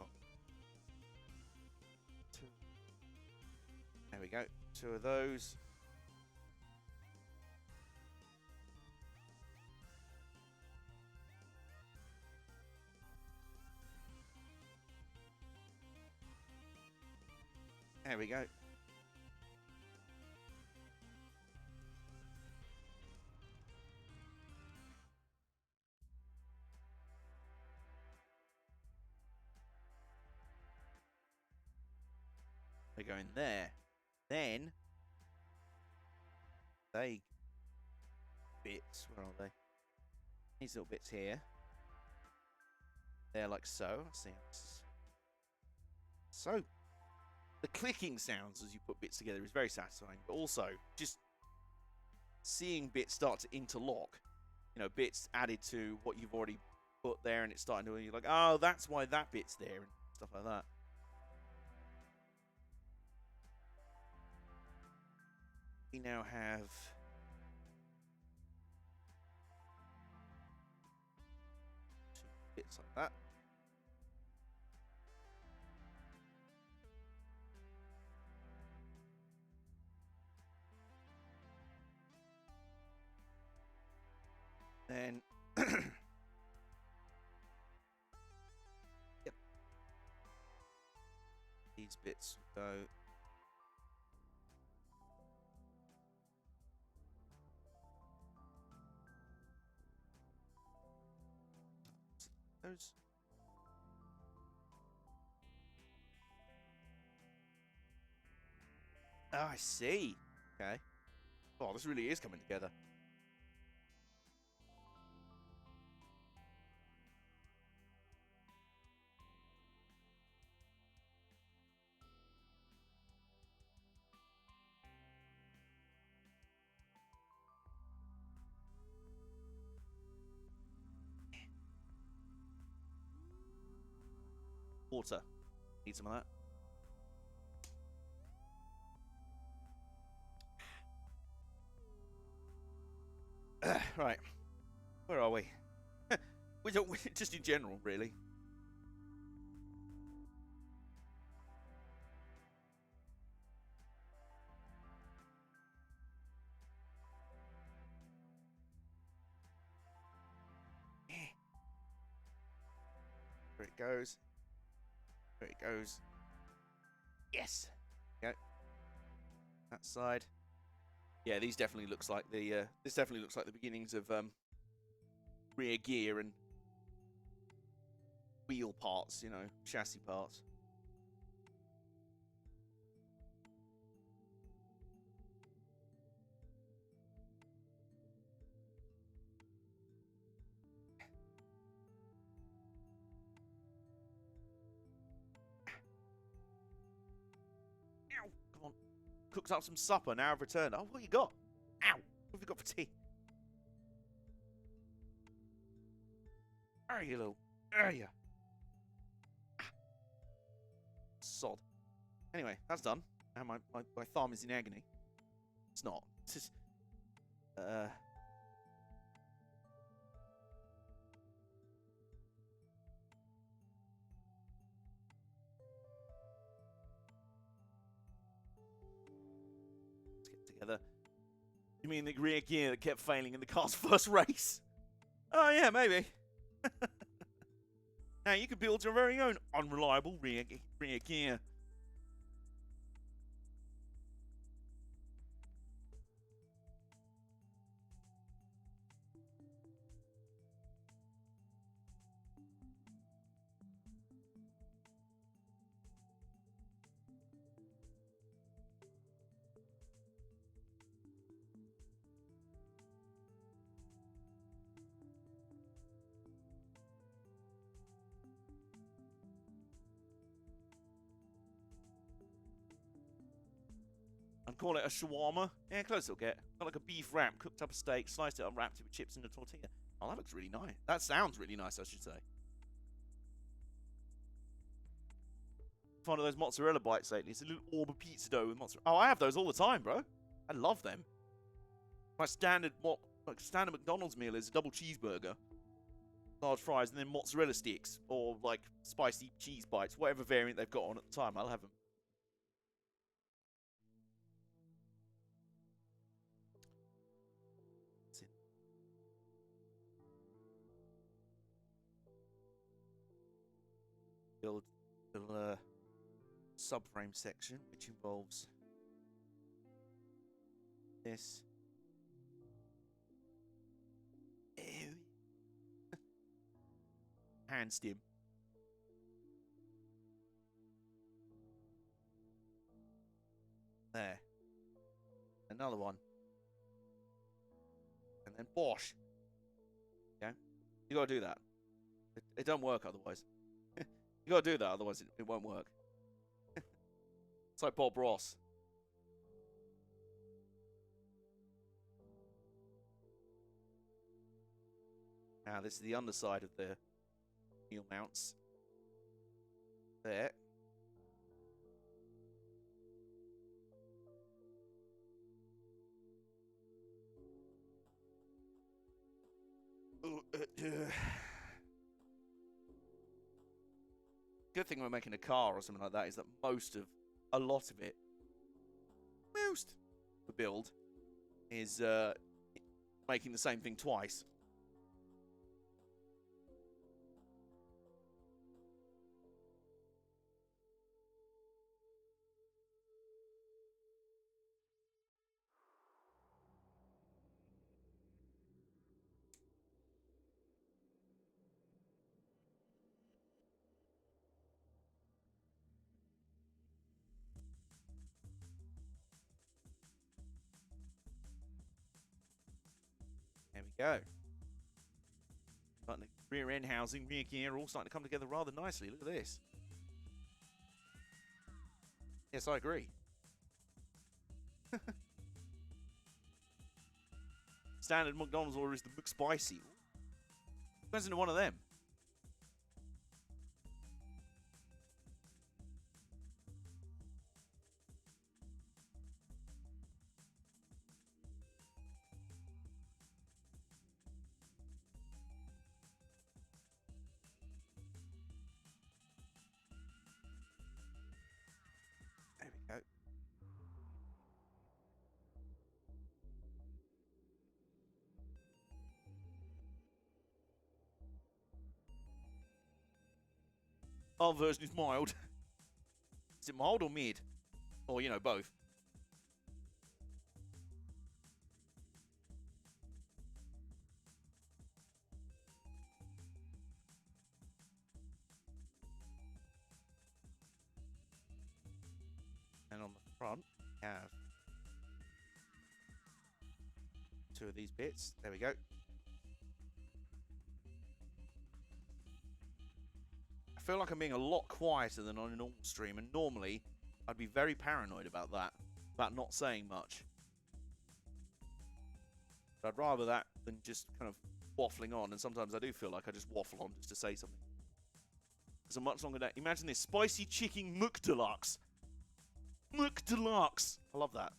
Oh. There we go. 2 of those. There we go. They go in there. Then they bits, where are they? These little bits here. They're like so. Let's see. So the clicking sounds as you put bits together is very satisfying, but also just seeing bits start to interlock, you know, bits added to what you've already put there, and it's starting to, you're like, oh, that's why that bit's there, and stuff like that. We now have two bits like that. Then, yep, these bits will go. Those. Oh, I see. Okay. Oh, this really is coming together. Water. Need some of that. Right. Where are we? We don't. Just in general, really. There it goes. There it goes. Yes. Okay. That side. Yeah, these definitely looks like the. This definitely looks like the beginnings of rear gear and wheel parts. You know, chassis parts. Cooked up some supper, now I've returned. Oh, what you got? Ow! What have you got for tea? Are you, little? Are you? Sod. Anyway, that's done. And my thumb is in agony. It's not. It's just... together. You mean the rear gear that kept failing in the car's first race? Oh yeah, maybe. Now you can build your very own unreliable rear gear. And call it a shawarma. Yeah, close it'll get. Got like a beef wrap, cooked up a steak, sliced it up, wrapped it with chips and a tortilla. Oh, that looks really nice. That sounds really nice, I should say. One of those mozzarella bites lately. It's a little orb of pizza dough with mozzarella. Oh, I have those all the time, bro. I love them. My standard McDonald's meal is a double cheeseburger, large fries, and then mozzarella sticks or like spicy cheese bites, whatever variant they've got on at the time. I'll have them. Build a subframe section, which involves this. Hand stim. There. Another one. And then bosh. Okay? You gotta do that. It don't work otherwise. You gotta do that, otherwise it won't work. It's like Bob Ross. Now this is the underside of the wheel mounts. There. Good thing we're making a car or something like that is that a lot of it, the build is making the same thing twice. There we go. Rear end housing, rear gear, all starting to come together rather nicely. Look at this. Yes, I agree. Standard McDonald's order is the McSpicy. Depends into one of them. There we go. Our version is mild. Is it mild or mid? Or, you know, both. And on the front, we have two of these bits. There we go. I feel like I'm being a lot quieter than on a normal stream, and normally I'd be very paranoid about that, about not saying much. But I'd rather that than just kind of waffling on, and sometimes I do feel like I just waffle on just to say something. It's a much longer day. Imagine this, spicy chicken McDeluxe. McDeluxe. I love that.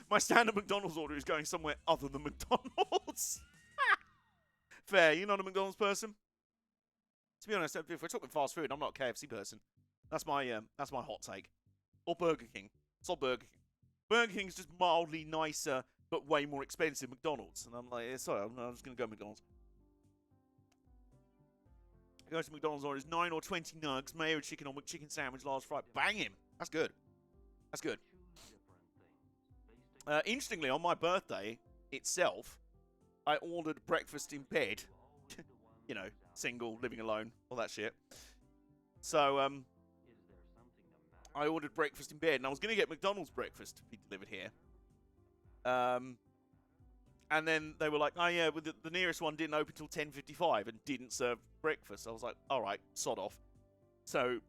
My standard McDonald's order is going somewhere other than McDonald's. Fair, you're not a McDonald's person? To be honest, if we're talking fast food, I'm not a KFC person. That's my hot take. Or Burger King. It's all Burger King. Burger King is just mildly nicer, but way more expensive McDonald's. And I'm like, sorry, I'm just going to go McDonald's. Go to McDonald's orders 9 or 20 nugs, mayo chicken or McChicken sandwich, large fry. Bang him. That's good. That's good. Interestingly, on my birthday itself, I ordered breakfast in bed. You know, single, living alone, all that shit. So, I ordered breakfast in bed, and I was going to get McDonald's breakfast to be delivered here. And then they were like, oh yeah, but the nearest one didn't open till 10:55 and didn't serve breakfast. I was like, all right, sod off. So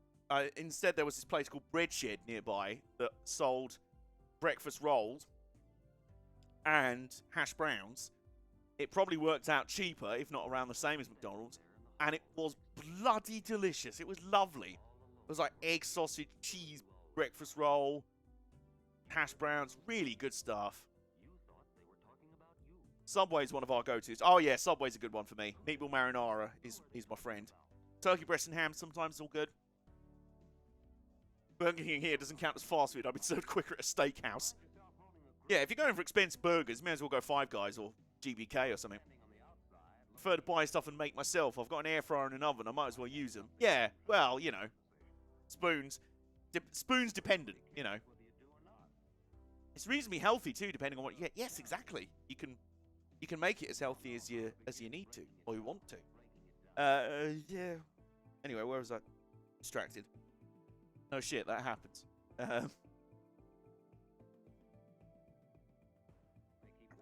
instead there was this place called Bread Shed nearby that sold breakfast rolls and hash browns. It probably worked out cheaper, if not around the same as McDonald's, and it was bloody delicious. It was lovely. It was like egg, sausage, cheese, breakfast roll, hash browns, really good stuff. Subway's one of our go-tos. Oh yeah, Subway's a good one for me. Meatball marinara is my friend. Turkey breast and ham sometimes all good. Burger King here doesn't count as fast food. I've been served quicker at a steakhouse. Yeah, if you're going for expensive burgers, may as well go Five Guys or GBK or something. I prefer to buy stuff and make myself. I've got an air fryer and an oven. I might as well use them. Yeah, well, you know, spoons. Spoons dependent, you know. It's reasonably healthy too, depending on what you get. Yes, exactly. You can make it as healthy as you need to or you want to. Yeah. Anyway, where was I? Distracted. No shit, that happens.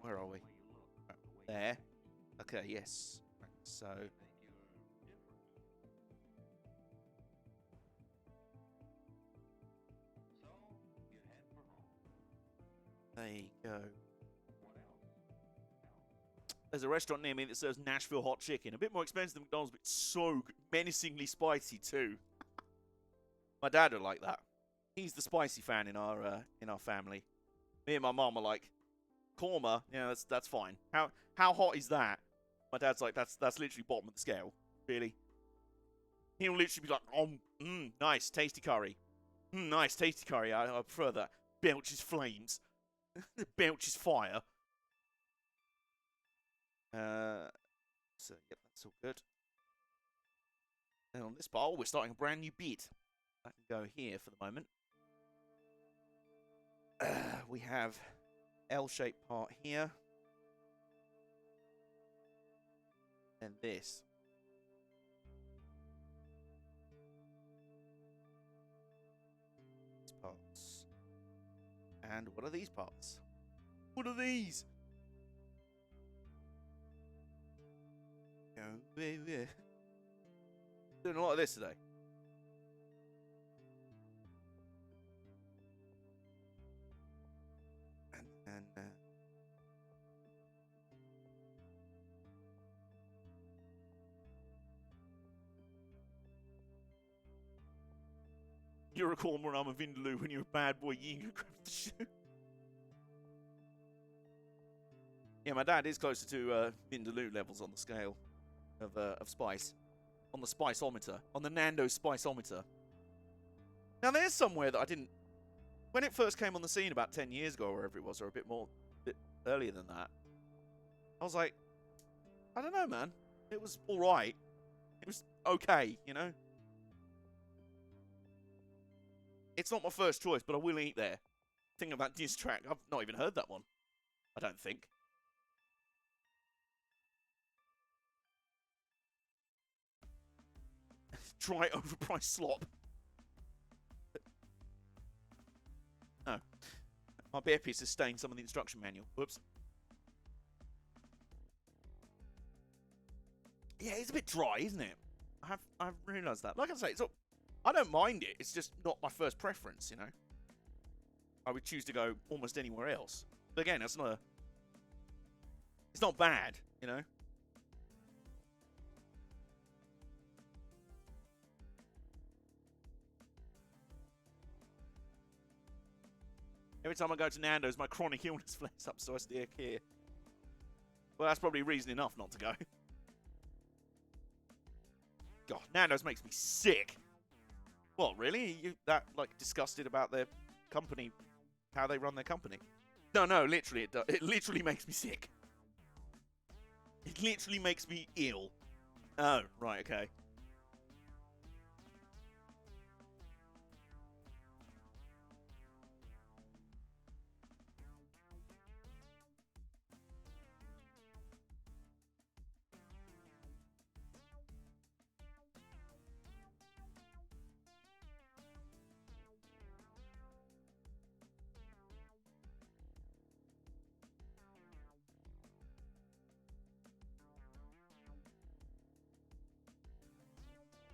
Where are we? There. Okay, yes. So. There you go. There's a restaurant near me that serves Nashville hot chicken. A bit more expensive than McDonald's, but so good. Menacingly spicy too. My dad would like that. He's the spicy fan in our family. Me and my mom are like, korma, yeah, that's fine. How hot is that? My dad's like, that's literally bottom of the scale. Really. He'll literally be like, nice, tasty curry. Nice, tasty curry. I prefer that. Belches flames. Belches fire. So yep, that's all good. And on this part, we're starting a brand new bit. I can go here for the moment. We have L-shaped part here. And this. These parts. And what are these parts? What are these? Doing a lot of this today. And you're a corner and I'm a Vindaloo when you're a bad boy, you can grab the shoe. Yeah, my dad is closer to Vindaloo levels on the scale of spice. On the spiceometer. On the Nando's spiceometer. Now, there's somewhere that I didn't... When it first came on the scene about 10 years ago, or wherever it was, or a bit earlier than that, I was like, I don't know, man. It was alright. It was okay, you know? It's not my first choice, but I will eat there. Thinking about diss track, I've not even heard that one. I don't think. Dry, overpriced slop. No. My bear piece has stained some of the instruction manual. Whoops. Yeah, it's a bit dry, isn't it? I've realised that. Like I say, I don't mind it. It's just not my first preference, you know. I would choose to go almost anywhere else. But again, it's not bad, you know. Every time I go to Nando's, my chronic illness flares up, so I steer clear. Well, that's probably reason enough not to go. God, Nando's makes me sick. What, really? You that, like, disgusted about their company, how they run their company? No, literally, it does. It literally makes me sick. It literally makes me ill. Oh, right, okay.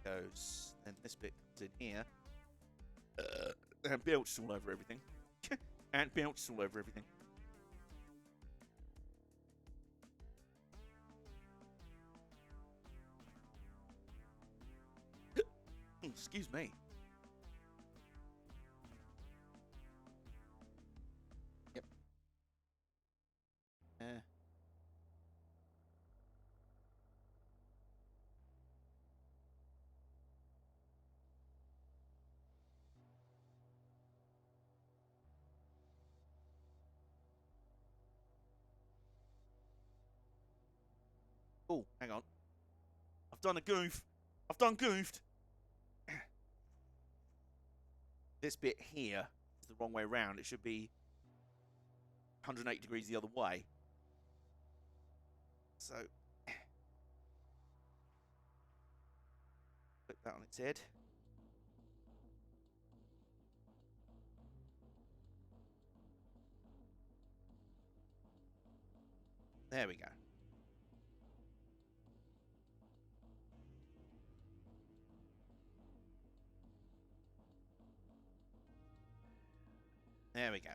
Goes, then this bit comes in here. And belched all over everything. And belched all over everything. Excuse me. Yep. Oh, hang on. I've done a goof. I've done goofed. This bit here is the wrong way around. It should be 108 degrees the other way. So, flip that on its head. There we go. There we go.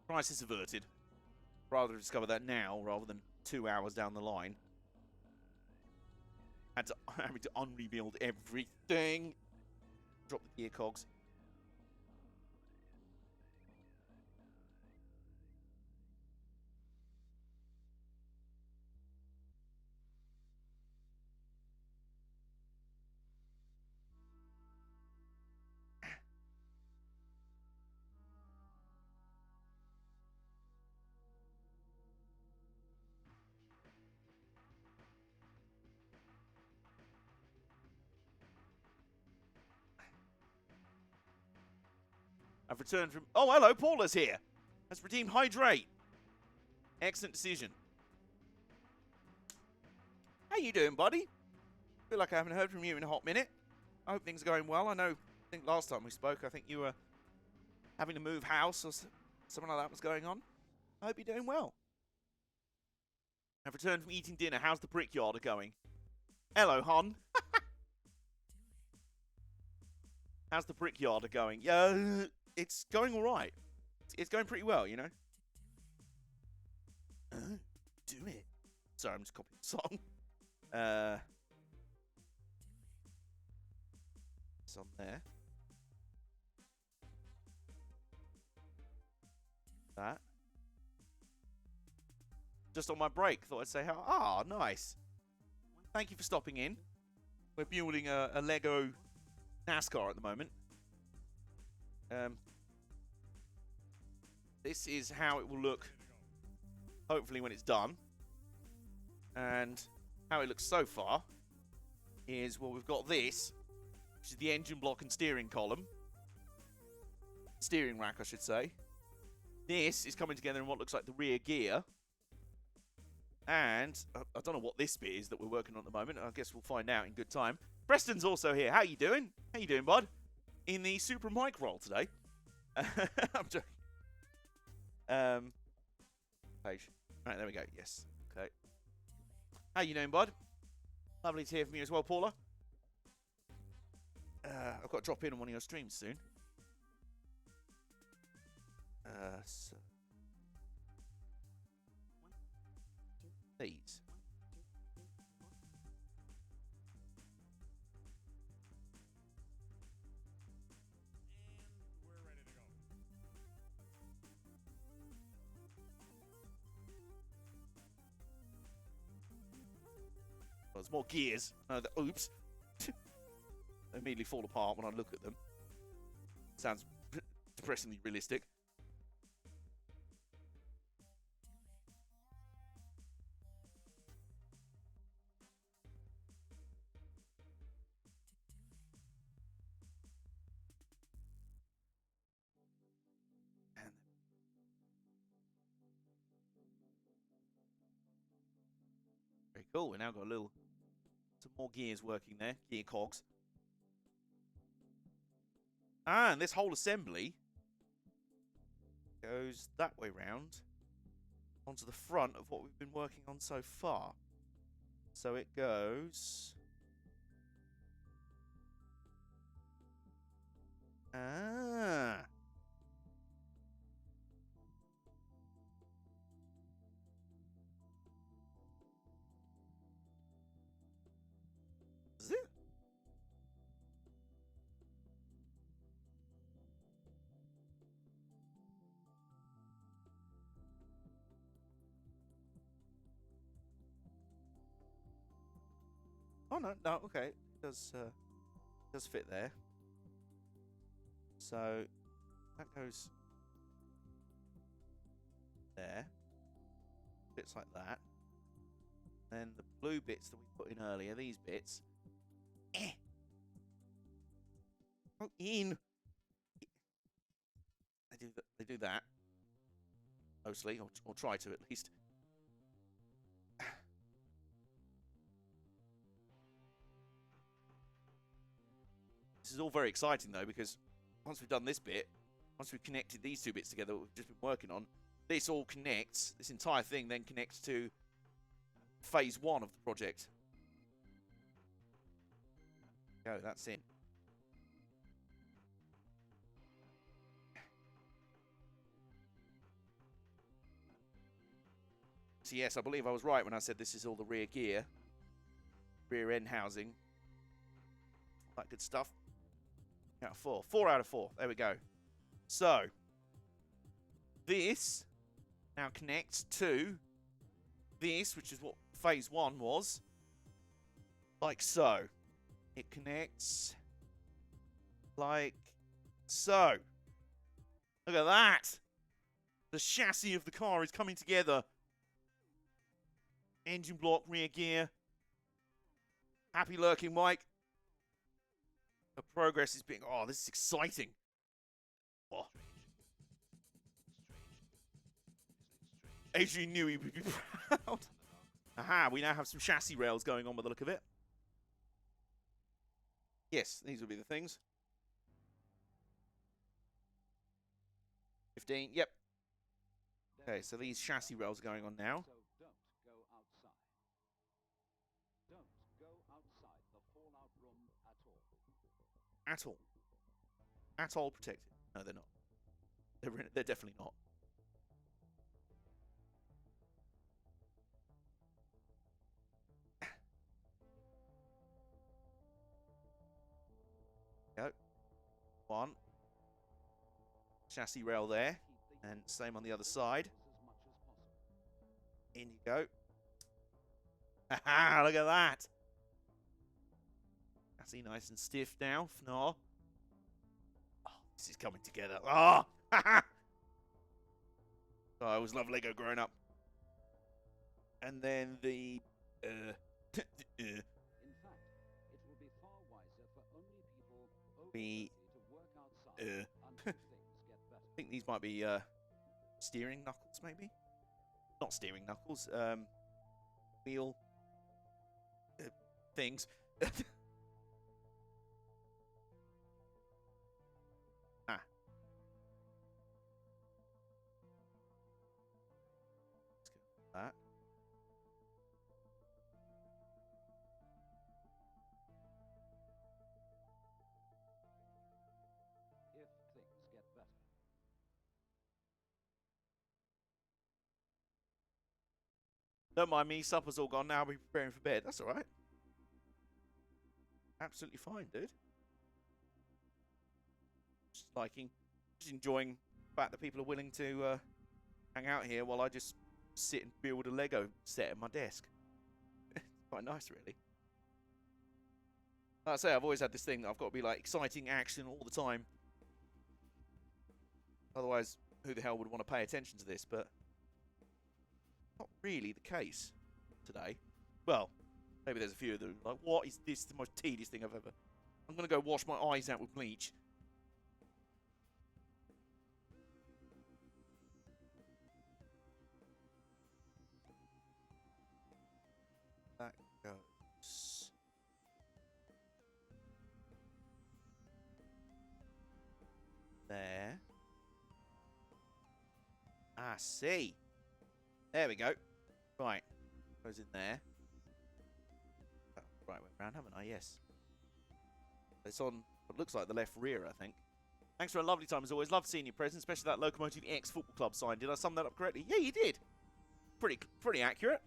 Crisis averted. Rather discover that now rather than 2 hours down the line. Having to unrebuild everything. Drop the gear cogs. I've returned from... Oh, hello, Paula's here. Has redeemed Hydrate. Excellent decision. How you doing, buddy? Feel like I haven't heard from you in a hot minute. I hope things are going well. I think last time we spoke, I think you were having to move house or something like that was going on. I hope you're doing well. I've returned from eating dinner. How's the brickyard going? Hello, hon. How's the brickyard going? Yeah, it's going all right. It's going pretty well, you know. Do it. Sorry, I'm just copying the song. It's on there. That. Just on my break, thought I'd say how. Ah, nice. Thank you for stopping in. We're building a Lego NASCAR at the moment. This is how it will look, hopefully, when it's done. And how it looks so far is, well, we've got this, which is the engine block and steering column. Steering rack, I should say. This is coming together in what looks like the rear gear. And I don't know what this bit is that we're working on at the moment. I guess we'll find out in good time. Preston's also here. How you doing? How you doing, bud? In the Super Mic role today. I'm joking. Page. Right, there we go. Yes. Okay. How you doing, bud? Lovely to hear from you as well, Paula. I've got to drop in on one of your streams soon. So these. Well, there's more gears. Oops. They immediately fall apart when I look at them. Sounds depressingly realistic. Very cool. We now got some more gears working there, gear cogs. And this whole assembly goes that way round onto the front of what we've been working on so far. So it goes... Ah. Oh, no, no, okay. It does fit there. So, that goes there. Bits like that. Then the blue bits that we put in earlier, these bits. Go in. They do that. Mostly, or try to at least. This is all very exciting though, because once we've done this bit, once we've connected these two bits together that we've just been working on, this all connects. This entire thing then connects to phase 1 of the project. Go, that's in. So yes, I believe I was right when I said this is all the rear gear, rear end housing, all that good stuff. Out of 4. 4 out of 4. There we go. So, this now connects to this, which is what phase 1 was. Like so. It connects like so. Look at that. The chassis of the car is coming together. Engine block, rear gear. Happy lurking, Mike. The progress is being... Oh, this is exciting. Oh. Adrian knew he would be proud. Aha, we now have some chassis rails going on by the look of it. Yes, these will be the things. 15, yep. Okay, so these chassis rails are going on now. So don't go outside. Don't go outside the fallout room at all. At all. At all protected. No, they're not. They're definitely not. Go. 1. Chassis rail there. And same on the other side. In you go. Haha, look at that. Chassis nice and stiff now. Oh, this is coming together. Oh, haha. Oh, I always loved Lego growing up. And then the In fact, it will be far wiser for only people over 30 to work outside until things get better. I think these might be steering knuckles, maybe? Not steering knuckles. Wheel things. Ah. Let's go with that. If things get better. Don't mind me, supper's all gone now. I'll be preparing for bed. That's alright. Absolutely fine, dude. Just enjoying the fact that people are willing to hang out here while I just sit and build a Lego set at my desk. It's quite nice, really. Like I say, I've always had this thing that I've got to be like exciting action all the time. Otherwise, who the hell would want to pay attention to this? But not really the case today. Well, maybe there's a few of them like, what is this? The most tedious thing I've ever... I'm going to go wash my eyes out with bleach. That goes... there. I see. There we go. Right. Goes in there. Right way around, haven't I? Yes. It's on what looks like the left rear, I think. Thanks for a lovely time as always. Love seeing your presence, especially that Locomotive X Football Club sign. Did I sum that up correctly? Yeah, you did. Pretty accurate.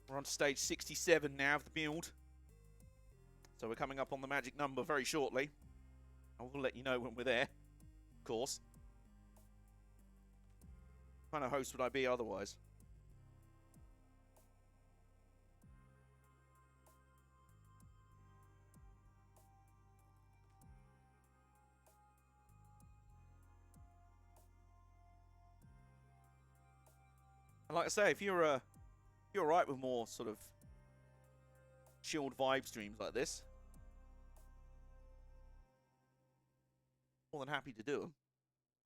We're on to stage 67 now of the build. So we're coming up on the magic number very shortly. I will let you know when we're there, of course. kind of host would I be otherwise? And like I say, if you're alright with more sort of chilled vibe streams like this, more than happy to do them.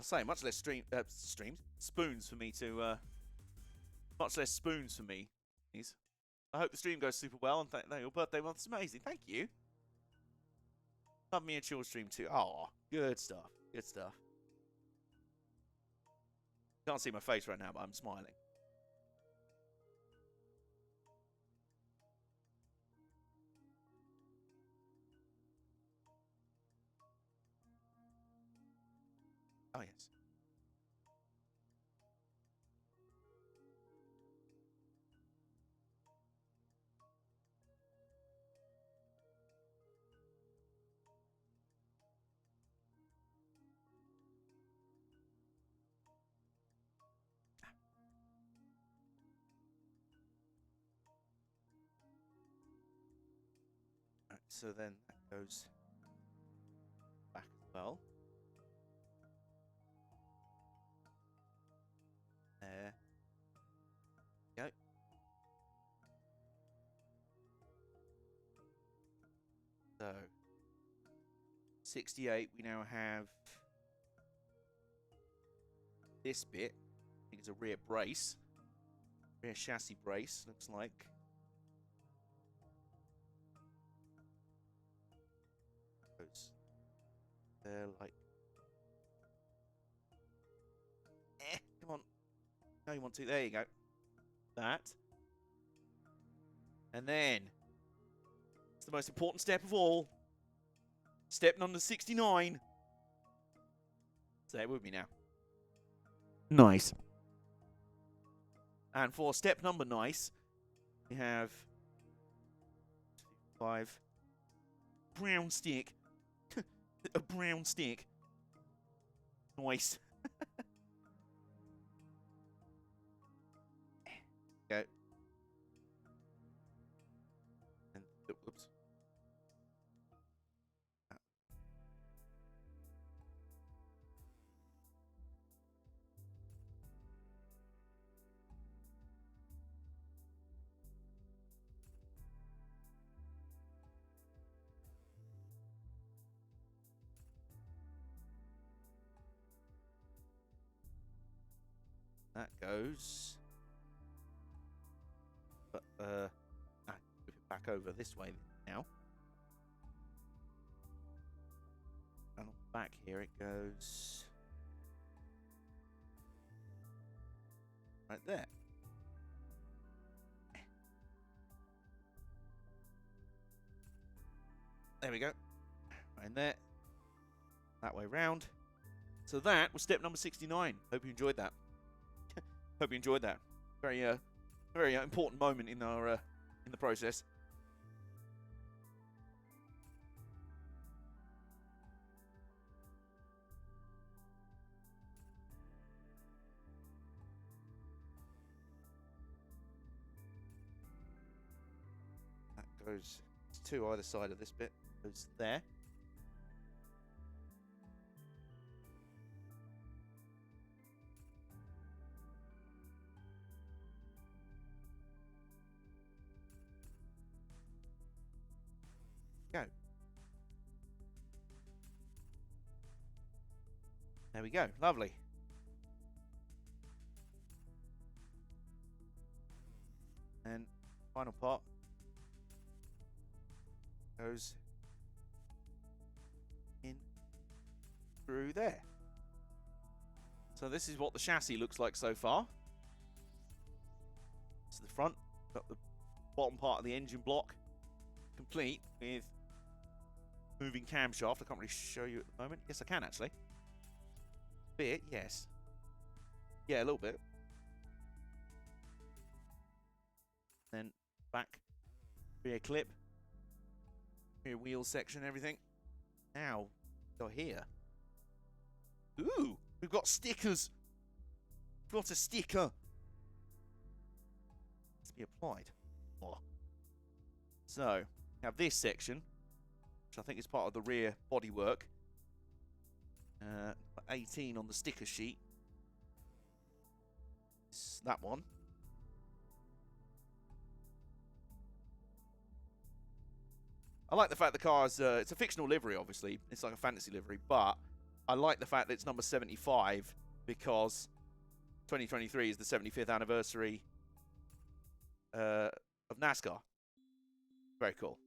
I say much less spoons for me to much less spoons for me. Please. I hope the stream goes super well, and your birthday month's amazing. Thank you. Love me a chill stream too. Oh, good stuff. Good stuff. Can't see my face right now, but I'm smiling. Oh, yes. Right, so then that goes back as well. There. Go. So 68, we now have this bit. I think it's a rear brace. Rear chassis brace, looks like. Goes there like. Come on. No, you want to. There you go. That. And then, it's the most important step of all. Step number 69. Say it with me now. Nice. And for step number nice, we have 5 brown stick. A brown stick. Nice. Go. And whoops. That goes. But move it back over this way now. And on the back here it goes right there. There we go. Right in there. That way round. So that was step number 69. Hope you enjoyed that. Hope you enjoyed that. Very important moment in our in the process. That goes to either side of this bit. Goes there. Go. There we go. Lovely. And final part goes in through there. So this is what the chassis looks like so far. This is the front. Got the bottom part of the engine block complete with moving camshaft. I can't really show you at the moment. Yes, I can actually. Bit, yes. Yeah, a little bit. Then back, rear clip, rear wheel section, everything. Now, got here. Ooh, we've got stickers got a sticker. It's to be applied. Oh. So, we have this section, which I think is part of the rear bodywork. 18 on the sticker sheet. It's that one. I like the fact the car's, it's a fictional livery, obviously. It's like a fantasy livery, but I like the fact that it's number 75 because 2023 is the 75th anniversary of NASCAR. Very cool.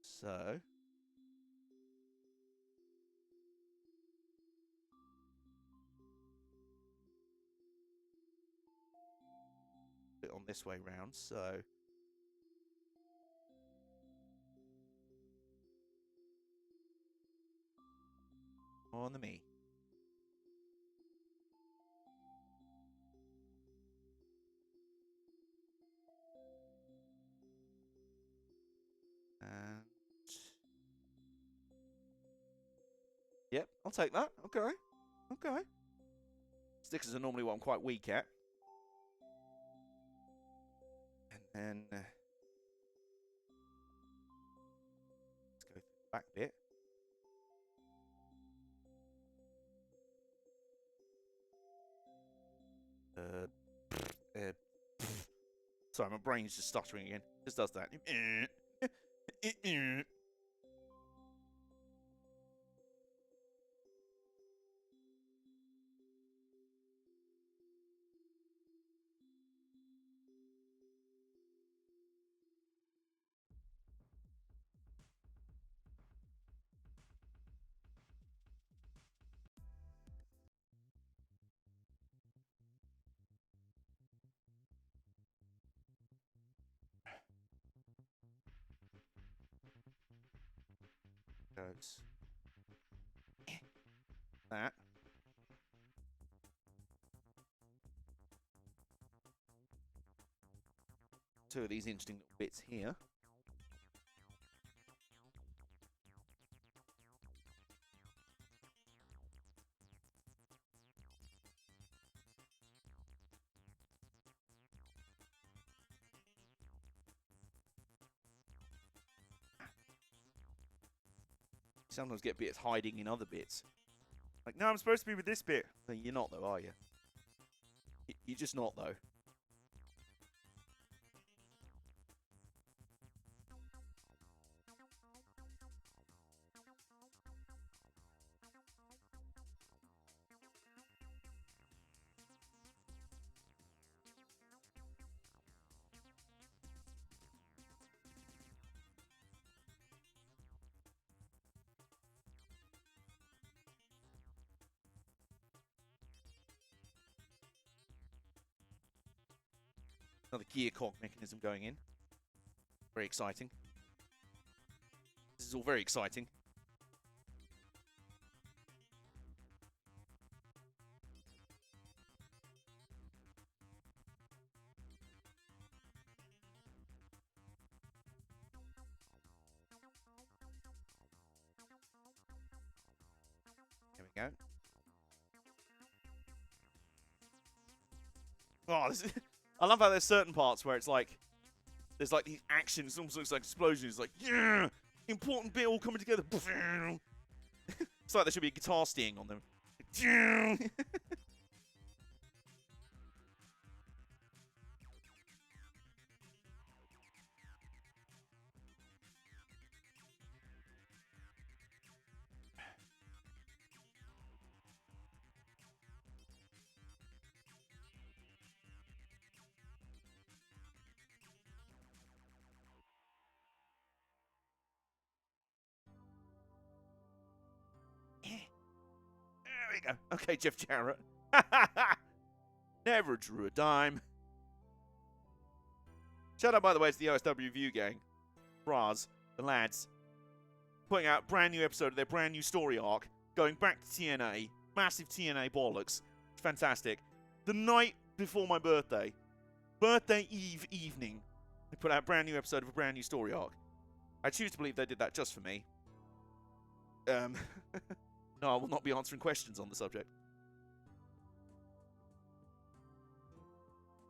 So, put it on this way round, so on the me. And yep, I'll take that. Okay. Okay. Stickers are normally what I'm quite weak at. And then let's go through the back bit. Sorry, my brain's just stuttering again. Just does that. Goes that. Two of these interesting little bits here. Sometimes get bits hiding in other bits. Like, no, I'm supposed to be with this bit. No, you're not, though, are you? You're just not, though. Another gear cog mechanism going in. Very exciting. This is all very exciting. There we go. Oh, this is I love how there's certain parts where it's like, there's like these actions, almost looks like explosions. It's like, yeah, important bit all coming together. It's like there should be a guitar sting on them. There we go. Okay, Jeff Jarrett. Never drew a dime. Shout out, by the way, to the OSW View Gang. Bras, the lads. Putting out a brand new episode of their brand new story arc. Going back to TNA. Massive TNA bollocks. It's fantastic. The night before my birthday. Birthday Eve evening. They put out a brand new episode of a brand new story arc. I choose to believe they did that just for me. No, I will not be answering questions on the subject.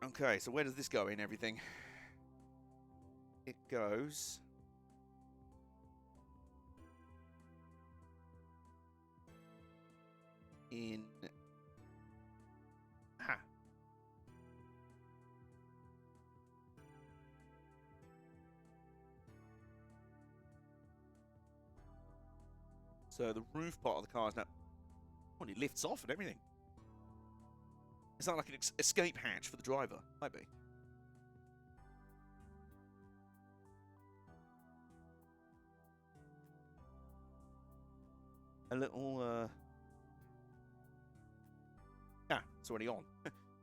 Okay, so where does this go in everything? It goes... in... Ha. So the roof part of the car is now... Oh, it lifts off and everything. Is that like an escape hatch for the driver? Might be. A little, Ah, it's already on.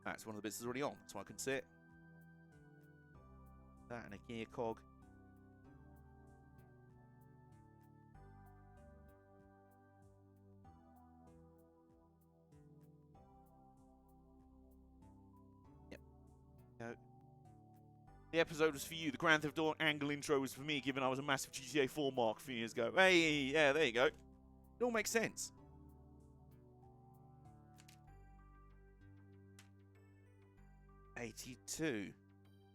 That's one of the bits that's already on, so I can see it. That and a gear cog. Yep. Go. The episode was for you. The Grand Theft Auto angle intro was for me, given I was a massive GTA 4 mark a few years ago. Hey, yeah, there you go. It all makes sense. $82.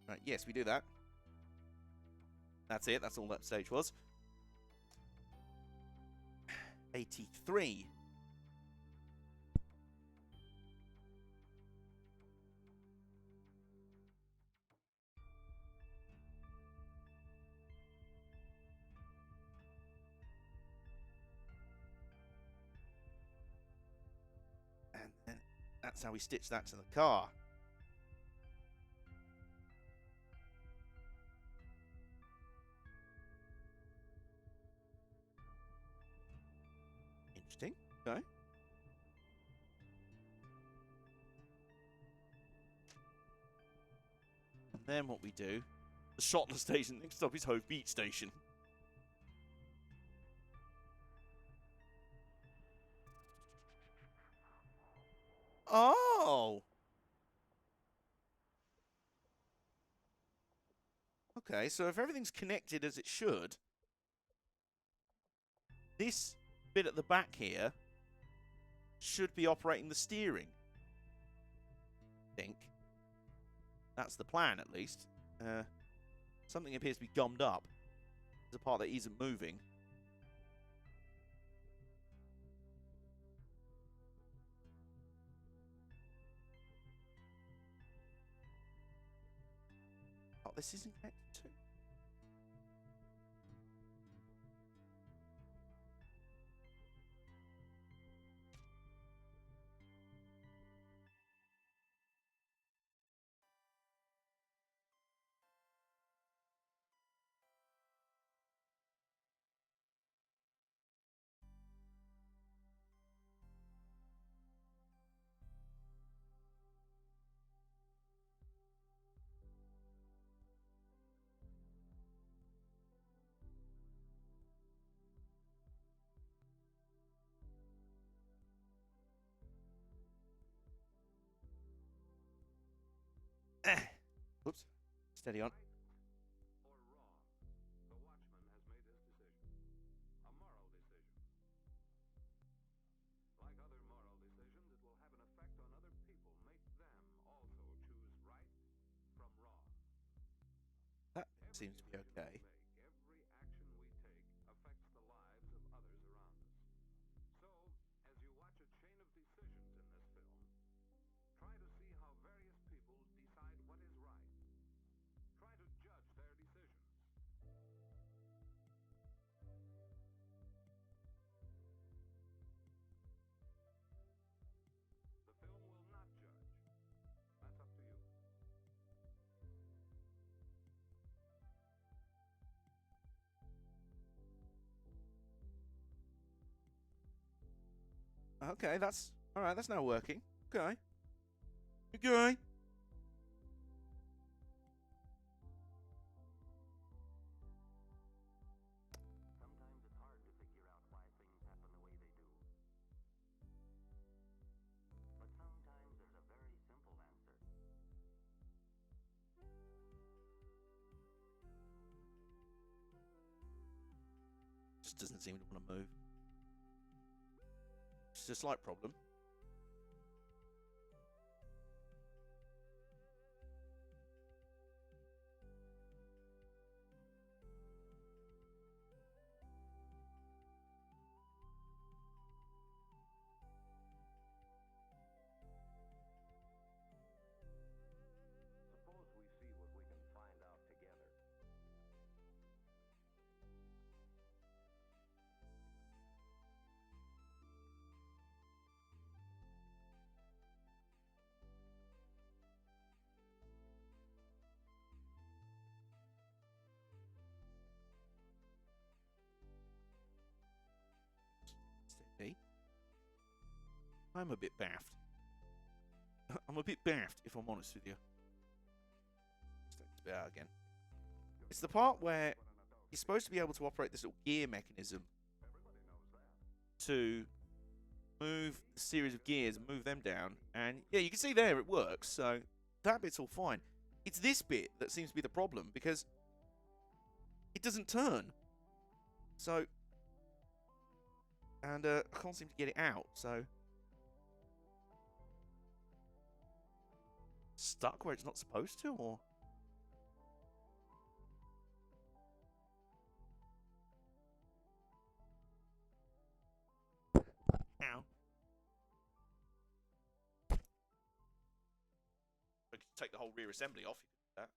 Right, yes, we do that. That's it. That's all that stage was. 83. And then that's how we stitch that to the car. Interesting. Okay. And then what we do, the Shotler station, next stop is Hove Beach Station. Oh! Okay, so if everything's connected as it should, this bit at the back here should be operating the steering. I think. That's the plan, at least. Something appears to be gummed up. There's a part that isn't moving. Oh, this isn't connected too. Oops. Steady on. Or wrong. The watchman has made his decision. A moral decision. Like other moral decisions, it will have an effect on other people. Make them also choose right from wrong. That seems to be okay. Every action we take affects the lives of others around us. So, as you watch a chain of decisions in this film, try to see how various people decide what is right. Try to judge their decisions. The film will not judge. That's up to you. Okay, that's... Alright, that's now working. Okay. Okay. Sometimes it's hard to figure out why things happen the way they do. But sometimes there's a very simple answer. Just doesn't seem to want to move. It's a slight problem. I'm a bit baffed. I'm a bit baffed, if I'm honest with you. Let's take this bit out again. It's the part where you're supposed to be able to operate this little gear mechanism to move a series of gears and move them down. And yeah, you can see there it works, so that bit's all fine. It's this bit that seems to be the problem, because it doesn't turn. So, and I can't seem to get it out, so. Stuck where it's not supposed to, or? Ow. I could take the whole rear assembly off. You could do that.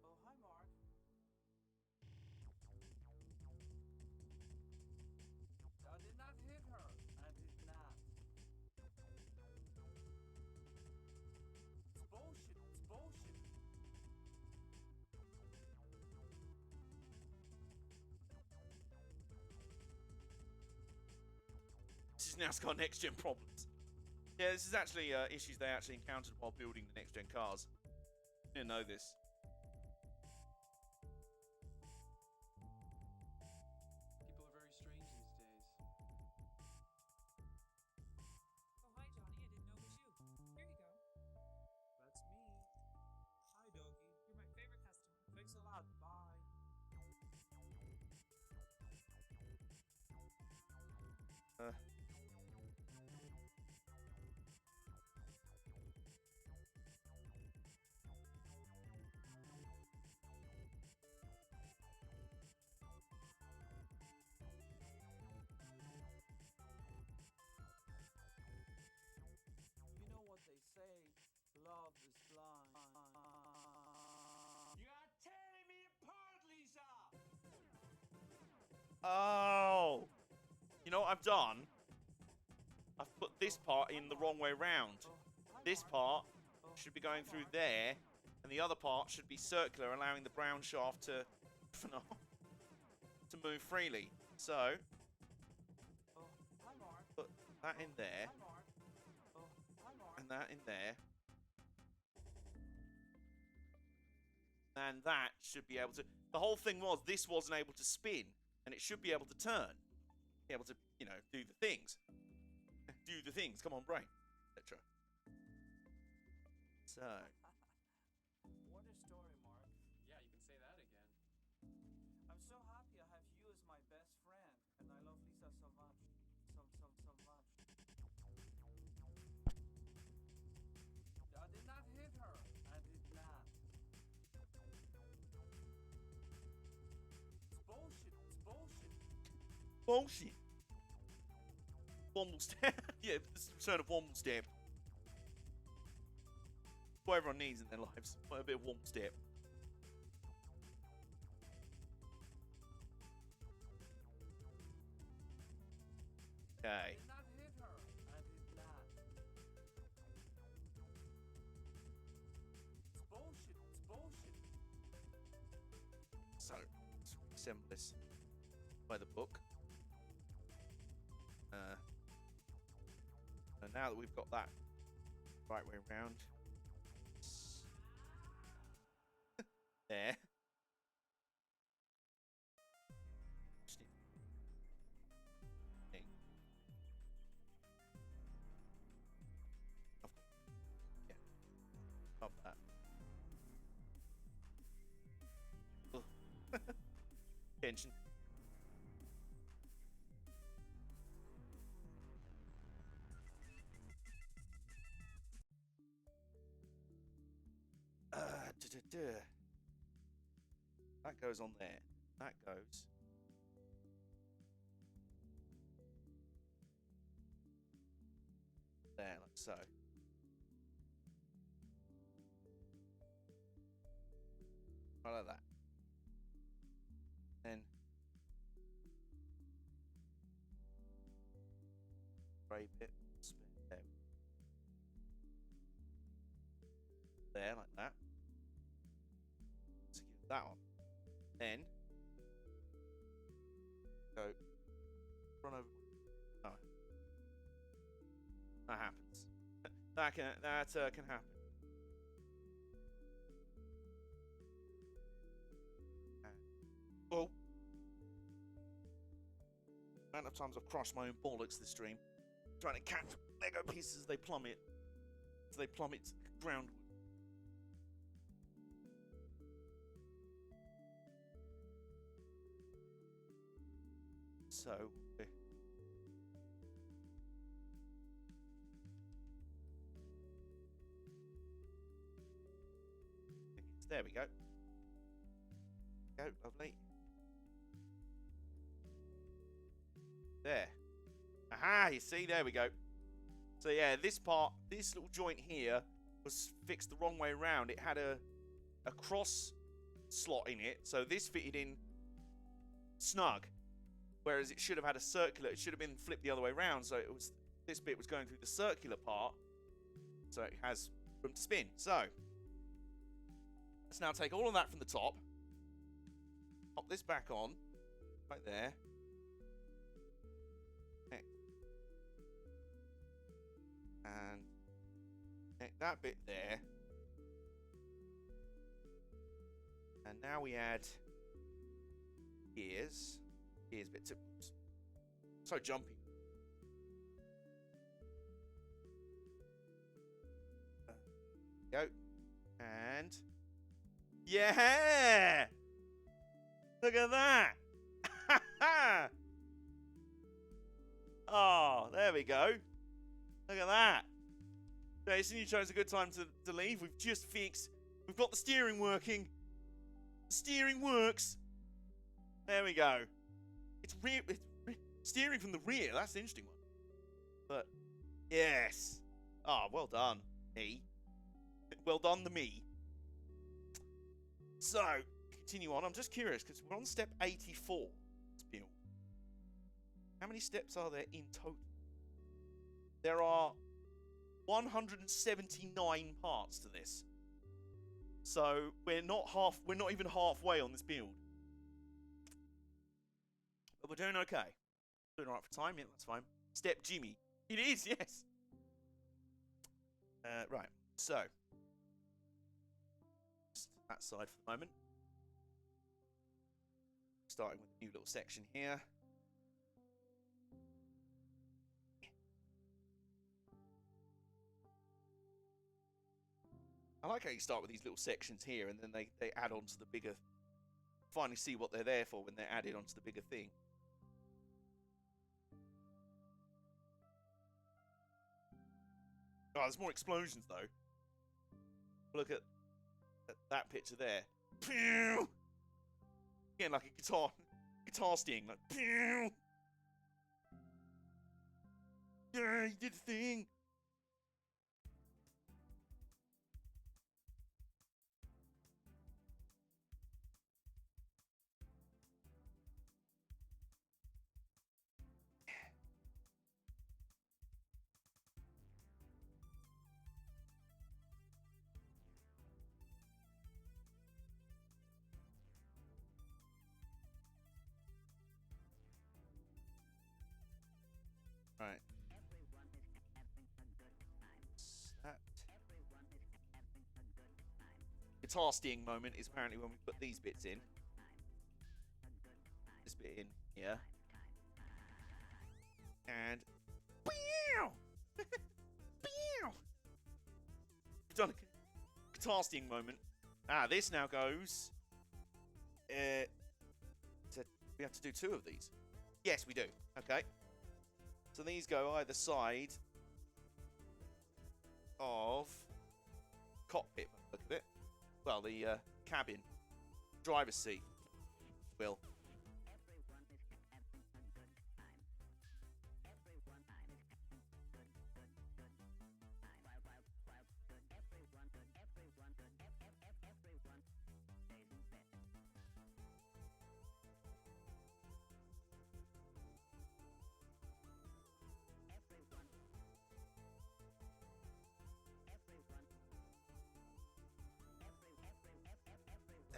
Oh, hi, Mark. I did not hit her. I did not. It's bullshit. It's bullshit. This is NASCAR Next Gen problems. Yeah, this is actually issues they actually encountered while building the next gen cars. Didn't know this. People are very strange these days. Oh, hi, Johnny. I didn't know it was you. Here you go. That's me. Hi, doggy. You're my favorite customer. Thanks a lot. Bye. You know what they say, love is blind. You are tearing me apart, Lisa! Oh! You know what I've done? I've put this part in the wrong way round. Oh, hi, This Mark. part Oh, should be hi, going through Mark. there, and the other part should be circular, allowing the brown shaft to to move freely. So, Oh, hi, Mark. put that in there, Hi, Mark. Oh, hi, Mark. and that in there. And that should be able to... The whole thing was, this wasn't able to spin, and it should be able to turn. Be able to, you know, do the things. Do the things, come on, brain, etc. So, What a story, Mark. Yeah, you can say that again. I'm so happy I have you as my best friend, and I love Lisa so much. So much. I did not hit her. I did not. It's bullshit. It's bullshit. bullshit. Womble stamp. Yeah, this is the return of Womble stamp. What everyone needs in their lives. A bit of Womble stamp. I Okay. did not hit her. I did not. It's bullshit. It's bullshit. So, let's reassemble this by the book. So now that we've got that right way around, there. Just need- thing. Yeah, love that. Ugh. Tension. That goes on there. That goes. There, like so. Right like that. Then scrape it, spin it there like that. Secure that on. Then go run over. Oh, that happens. That can happen. Oh, amount of times I've crushed my own bollocks this stream, trying to catch Lego pieces as they plummet groundward. So there we go. Go, lovely. There. Aha, you see, there we go. So yeah, this little joint here was fixed the wrong way around. It had a cross slot in it, so this fitted in snug. Whereas it should have had a circular, it should have been flipped the other way around, so this bit was going through the circular part, so it has room to spin. So let's now take all of that from the top, pop this back on, right there. And connect that bit there. And now we add gears bit to, so jumpy. Go. And yeah! Look at that! Oh, there we go. Look at that. Jason, you chose a good time to leave. We've just fixed. We've got the steering working. The steering works. There we go. It's steering from the rear. That's the interesting one. But yes. Ah, well done, me. Well done, the me. So continue on. I'm just curious because we're on step 84. Build. How many steps are there in total? There are 179 parts to this. So we're not even halfway on this build. But we're doing okay. Doing alright for time, yeah, that's fine. Step Jimmy. It is, yes. Right, so just that side for the moment. Starting with a new little section here. I like how you start with these little sections here and then they add on to the bigger. Finally see what they're there for when they're added onto the bigger thing. Oh, there's more explosions though. Look at that picture there. Pew! Again, like a guitar sting, like pew! Yeah, you did the thing. Right. That guitar sting moment is apparently when we put these bits in. This bit in here. And we've done a guitar sting moment. Ah, this now goes. We have to do 2 of these. Yes, we do. Okay. So these go either side of cockpit. Look at it. Well, the cabin, driver's seat. Will.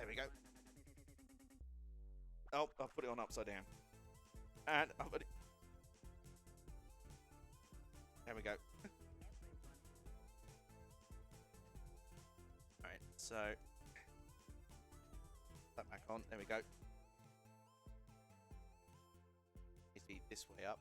There we go. Oh, I'll put it on upside down. And I'll put it... There we go. Alright, so... That back on. There we go. His feet this way up.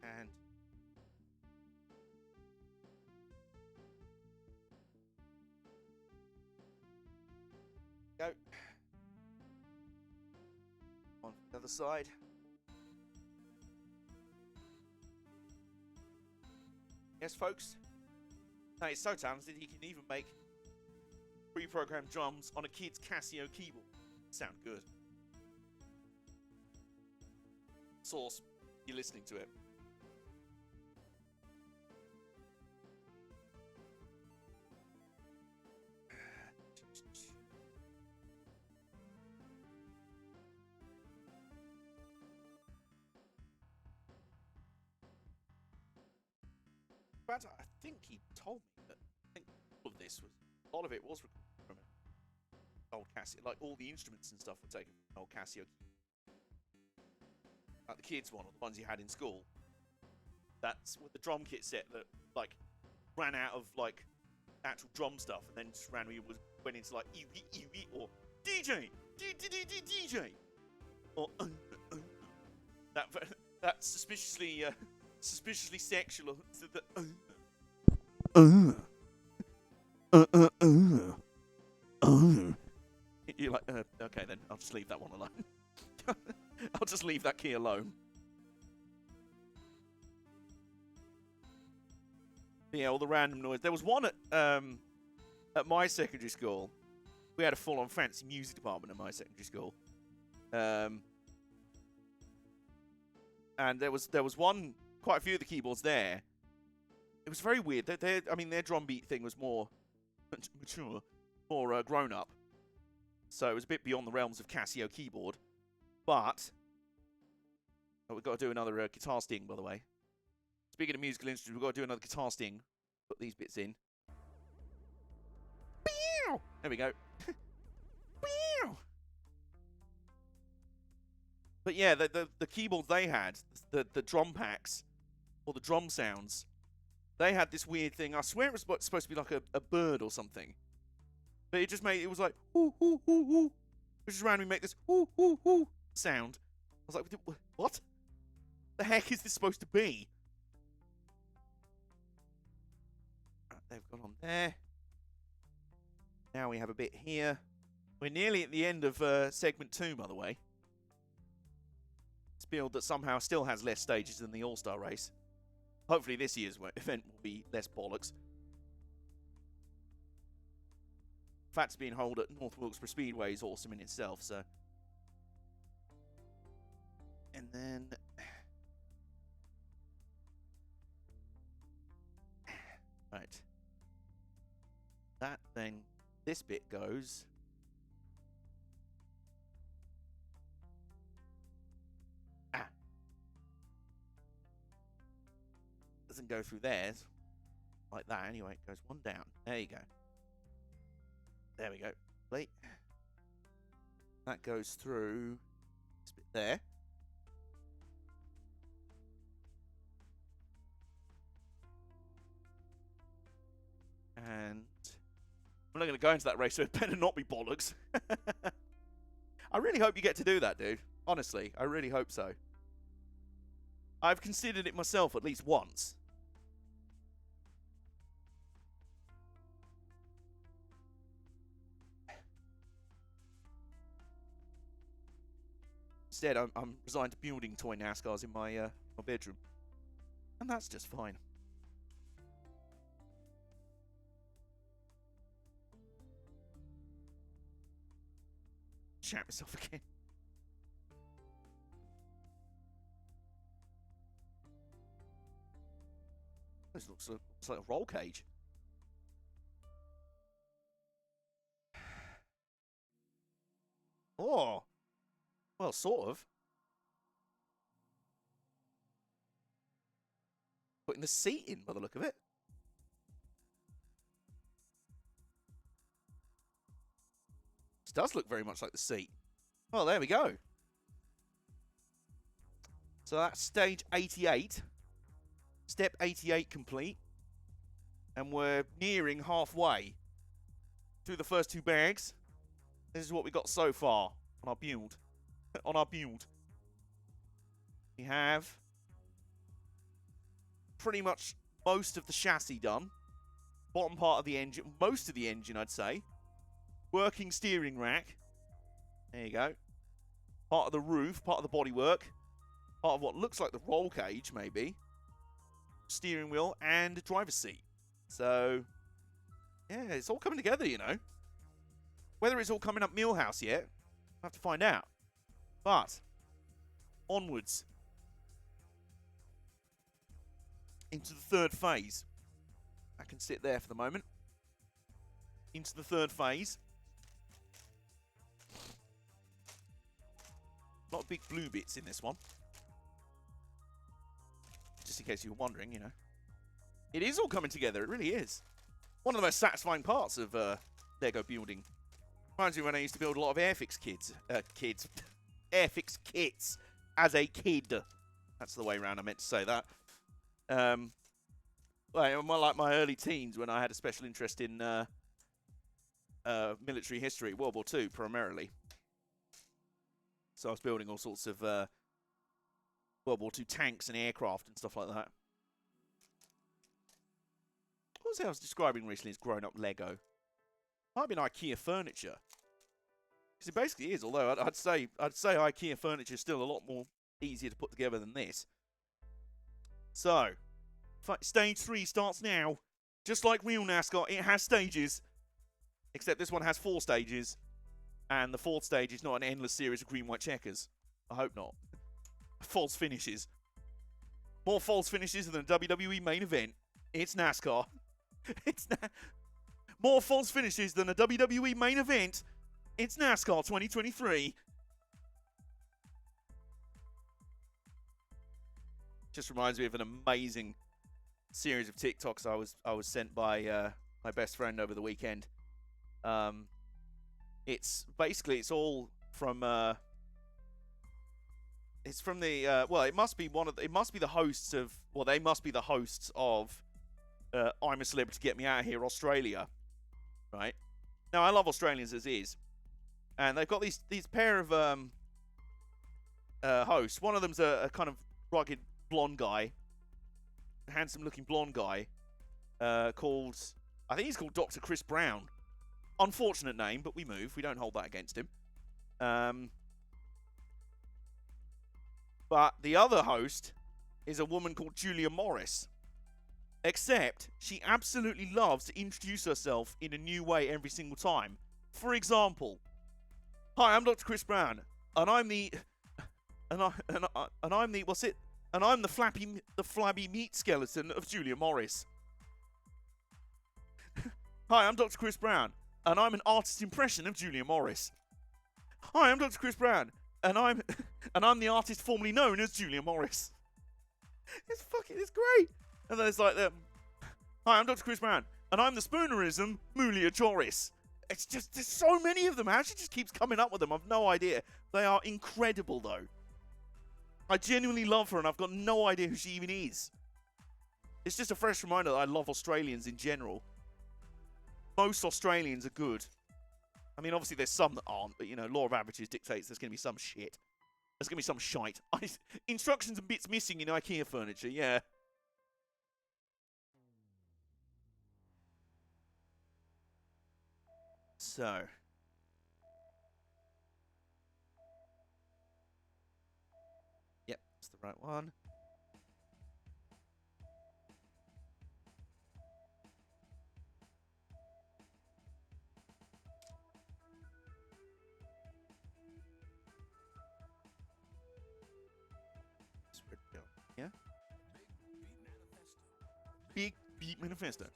And go on the other side. Yes, folks. No, he's so talented he can even make pre-programmed drums on a kid's Casio keyboard. Sound good. Source, you're listening to it. In fact, I think he told me that all of this was, a lot of it was recorded from an old Casio. Like all the instruments and stuff were taken from an old Casio. Like the kids one, or the ones you had in school. That's with the drum kit set that like ran out of like actual drum stuff and then just randomly went into like or DJ, DJ, or that suspiciously sexual. You're like, okay then, I'll just leave that one alone. I'll just leave that key alone. Yeah, all the random noise. There was one at my secondary school. We had a full-on fancy music department at my secondary school. And there was one, quite a few of the keyboards there. It was very weird. I mean, their drum beat thing was more mature, more grown up. So it was a bit beyond the realms of Casio keyboard. But we've got to do another guitar sting, by the way. Speaking of musical instruments, we've got to do another guitar sting. Put these bits in. There we go. But yeah, the keyboards they had, the drum packs, or the drum sounds, they had this weird thing. I swear it was supposed to be like a bird or something. But it just made, it was like, ooh, ooh, ooh, ooh. It just randomly make this ooh, ooh, ooh sound. I was like, what? The heck is this supposed to be? They've gone on there. Now we have a bit here. We're nearly at the end of segment 2, by the way. It's build that somehow still has less stages than the All-Star race. Hopefully this year's event will be less bollocks. The fact it's being held at North Wilkesboro Speedway is awesome in itself, so. And then right. That then this bit goes doesn't go through theirs like that anyway. It goes one down. There you go. There we go. Wait. That goes through this bit there. And I'm not going to go into that race, so it better not be bollocks. I really hope you get to do that, dude. Honestly, I really hope so. I've considered it myself at least once. Instead, I'm resigned to building toy NASCARs in my bedroom. And that's just fine. Shout myself again. This looks like a roll cage. Oh, well Well, sort of. Putting the seat in by the look of it. This does look very much like the seat. Well, there we go. So that's stage 88. Step 88 complete. And we're nearing halfway through the first 2 bags. This is what we got so far on our build. On our build. We have pretty much most of the chassis done. Bottom part of the engine, most of the engine, I'd say. Working steering rack. There you go. Part of the roof, part of the bodywork. Part of what looks like the roll cage, maybe. Steering wheel and a driver's seat. So, yeah, it's all coming together, you know. Whether it's all coming up Millhouse yet, I'll have to find out. But, onwards. Into the 3rd phase. I can sit there for the moment. Into the 3rd phase. A lot of big blue bits in this one. Just in case you were wondering, you know. It is all coming together, it really is. One of the most satisfying parts of Lego building. Reminds me when I used to build a lot of Airfix Airfix kits as a kid. That's the way around I meant to say that. Well, more like my early teens when I had a special interest in military history, World War II primarily. So I was building all sorts of World War II tanks and aircraft and stuff like that. What was it I was describing recently as grown-up Lego? Might have been IKEA furniture. Because it basically is, although I'd say IKEA furniture is still a lot more easier to put together than this. So, stage 3 starts now. Just like real NASCAR, it has stages. Except this one has 4 stages. And the 4th stage is not an endless series of green, white checkers. I hope not. False finishes. More false finishes than a WWE main event. It's NASCAR. More false finishes than a WWE main event. It's NASCAR 2023. Just reminds me of an amazing series of TikToks I was sent by my best friend over the weekend. It's all from it's from the well, it must be the hosts of, well, they must be the hosts of I'm a Celebrity, Get Me Out of Here Australia, right? Now I love Australians as is, and they've got these pair of hosts. One of them's a kind of rugged blonde guy, handsome looking blonde guy, called, I think he's called Dr. Chris Brown. Unfortunate name, but we move. We don't hold that against him. But the other host is a woman called Julia Morris. Except she absolutely loves to introduce herself in a new way every single time. For example, hi, I'm Dr. Chris Brown, and I'm the flabby meat skeleton of Julia Morris. Hi, I'm Dr. Chris Brown, and I'm an artist impression of Julia Morris. Hi, I'm Dr. Chris Brown, and I'm the artist formerly known as Julia Morris. It's great. And then it's like, hi, I'm Dr. Chris Brown, and I'm the spoonerism Mulia Joris. It's just, there's so many of them. How she just keeps coming up with them, I've no idea. They are incredible, though. I genuinely love her, and I've got no idea who she even is. It's just a fresh reminder that I love Australians in general. Most Australians are good. I mean, obviously there's some that aren't, but, you know, law of averages dictates there's going to be some shit. There's going to be some shite. Instructions and bits missing in IKEA furniture, yeah. So. Yep, that's the right one. Yeah? Big Beat Manifesto.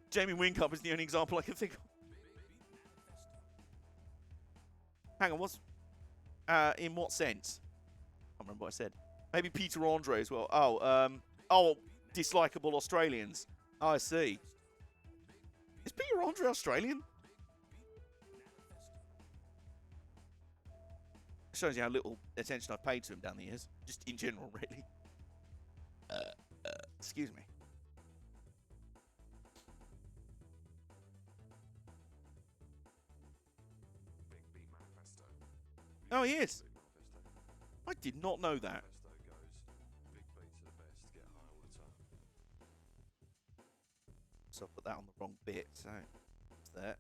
Jamie Whincup is the only example I can think of. Hang on, In what sense? I can't remember what I said. Maybe Peter Andre as well. Dislikable Australians. Oh, I see. Is Peter Andre Australian? Shows you how little attention I've paid to him down the years. Just in general, really. Excuse me. Big beat manifesto. Oh, he is. Big manifesto. I did not know that. Manifesto goes, big beats are the best, get high all the time. So I put that on the wrong bit, so it's there.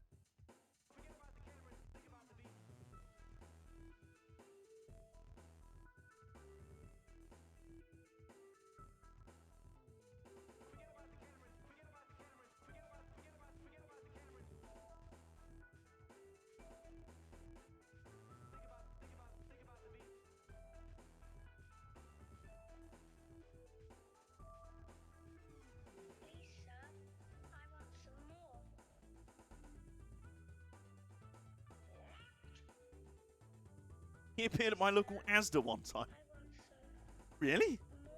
Lisa, I want some more. He appeared at my local Asda one time. I want some Really? more.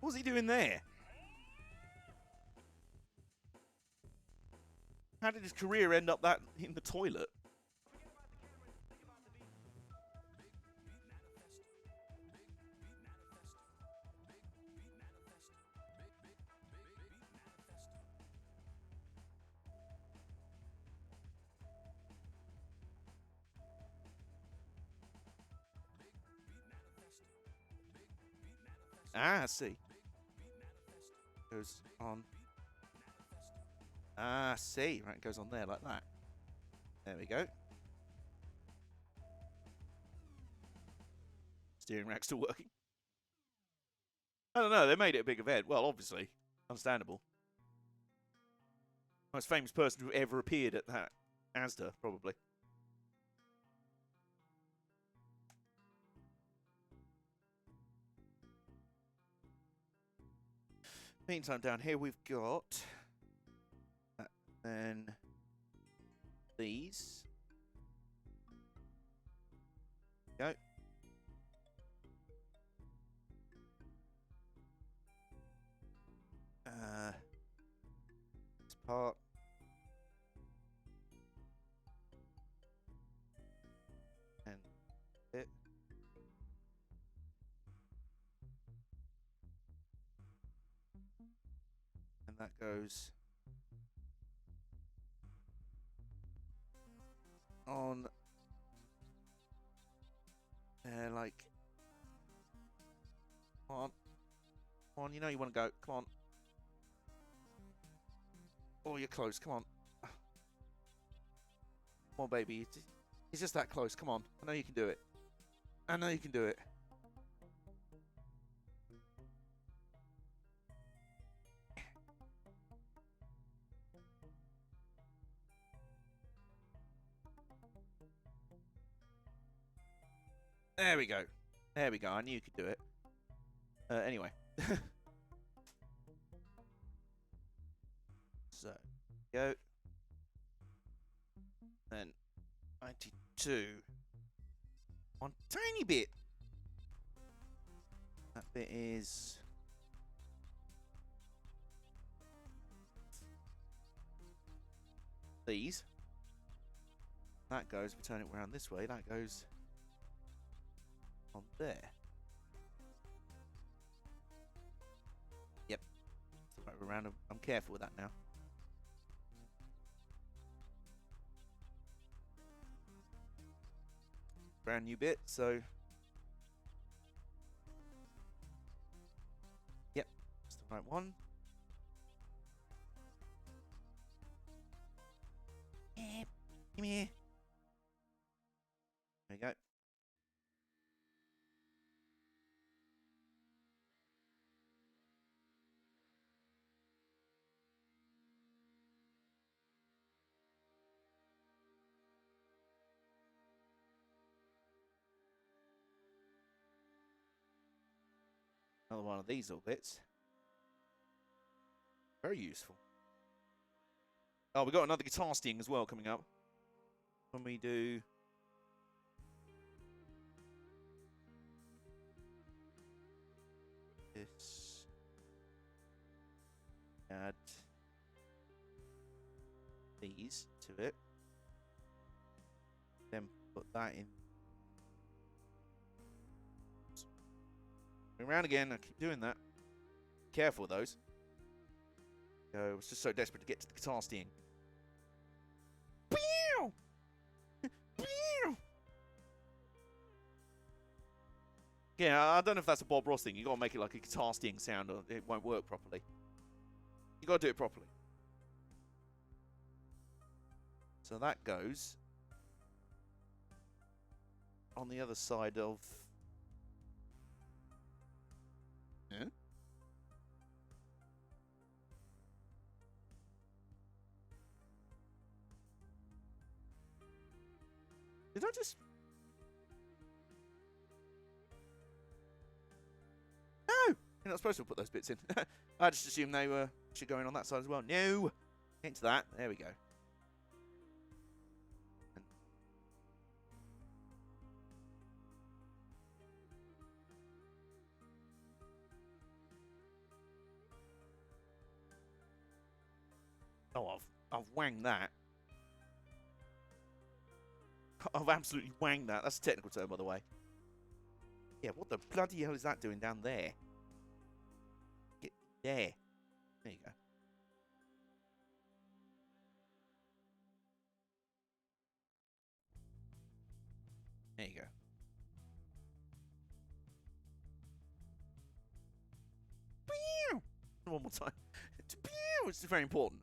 What was he doing there? How did his career end up that in the toilet? Ah, I see. Goes on. Ah, I see. Right, goes on there like that. There we go. Steering rack's still working. I don't know. They made it a big event. Well, obviously. Understandable. Most famous person who ever appeared at that Asda, probably. Meantime, down here we've got then these. Go. This part. And it. And that goes on there, like, come on, come on, you know you want to go, come on. Oh, you're close, come on. Come on, baby, it's just that close, come on. I know you can do it. I know you can do it. There we go. There we go. I knew you could do it. Anyway. So, go. Then 92. One tiny bit. That bit is these. That goes, we turn it around this way, that goes on there. Yep. Right around. I'm careful with that now. Brand new bit, so yep, it's the right one. Come here. There you go. Another one of these little bits. Very useful. Oh, we got another guitar sting as well coming up. When we do this. Add these to it. Then put that in. Going around again. I keep doing that. Careful with those. I was just so desperate to get to the guitar sting. Pew! Pew! Yeah, I don't know if that's a Bob Ross thing. You gotta make it like a guitar sting sound, or it won't work properly. You gotta do it properly. So that goes on the other side of. Yeah. Did I just? No! You're not supposed to put those bits in. I just assumed they were actually going on that side as well. No! Into that. There we go. Oh, I've wanged that. I've absolutely wanged that. That's a technical term, by the way. Yeah, what the bloody hell is that doing down there? Get there. There you go. There you go. Pew! One more time. Pew! It's very important.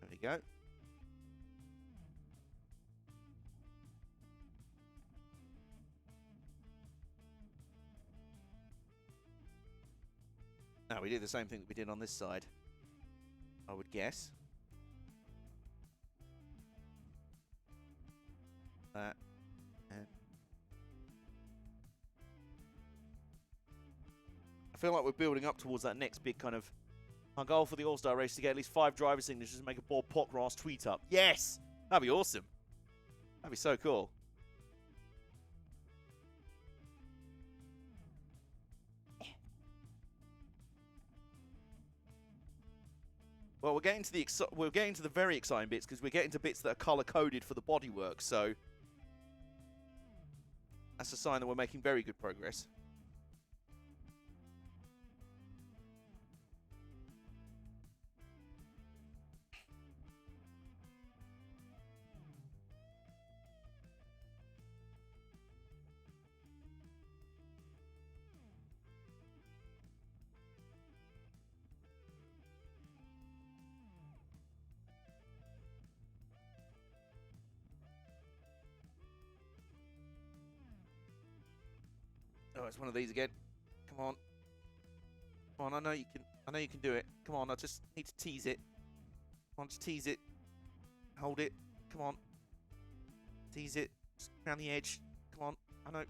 There we go. Now we do the same thing that we did on this side, I would guess. That and I feel like we're building up towards that next big kind of. Our goal for the All-Star race is to get at least 5 driver signatures and make a Bob Pockgrass tweet up. Yes! That'd be awesome. That'd be so cool. Well, we're getting to the very exciting bits because we're getting to bits that are color-coded for the bodywork, so that's a sign that we're making very good progress. Oh, it's one of these again. Come on. Come on, I know you can do it. Come on, I just need to tease it. Come on, just tease it. Hold it. Come on. Tease it. Just around the edge. Come on. I know.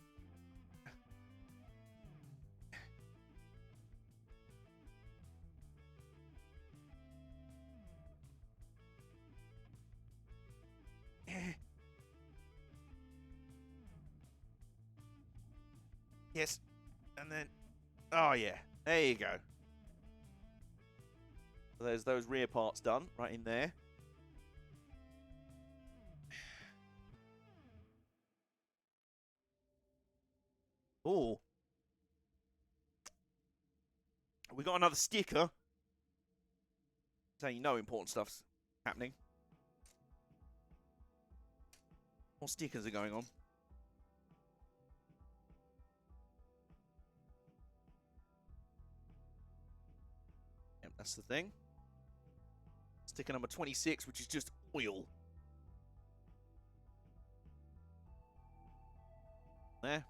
Yes. And then, oh yeah, there you go. So there's those rear parts done right in there. Oh. We got another sticker. So you know important stuff's happening. More stickers are going on. Yep, that's the thing. Sticker number 26, which is just oil. There.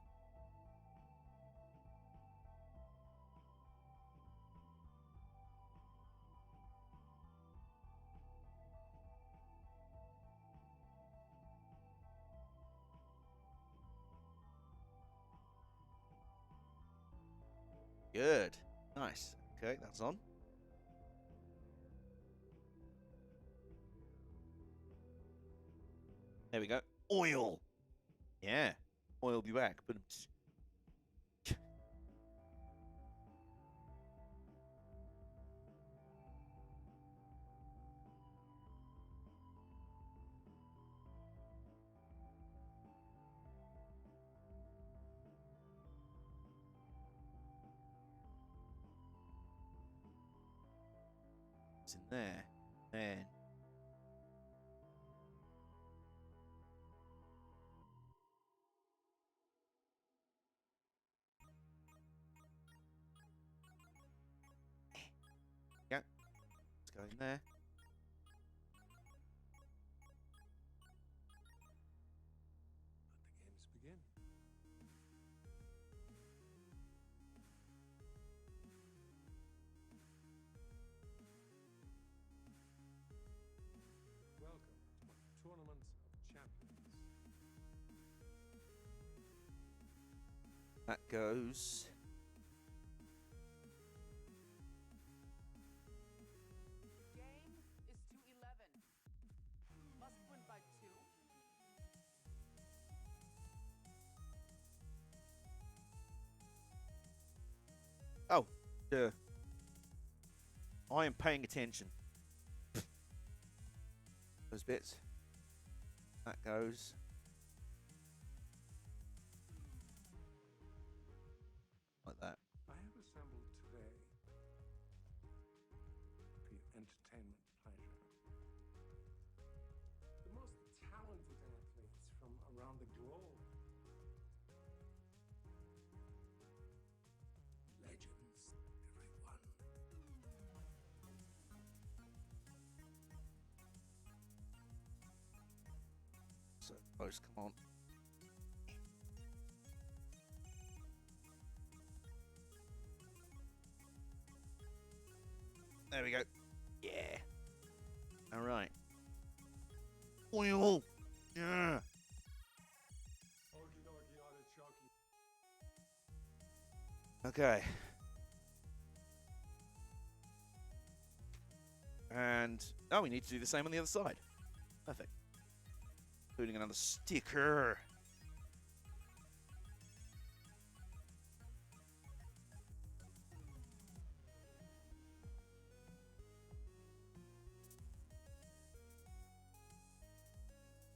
Good. Nice. Okay, that's on. There we go. Oil. Yeah. Oil be back. But it's in there. Then yeah. Let's go in there. Let the games begin. Welcome to my Tournament of Champions. That goes. Game is to 11. Must win by 2. Oh, I am paying attention. Those bits. That goes. Like that. I have assembled today for your entertainment pleasure the most talented athletes from around the globe. Legends, everyone. So close, come on. There we go. Yeah. All right. Oil. Yeah. Okie dokie, artichoke. Okay. And oh, we need to do the same on the other side. Perfect. Including another sticker.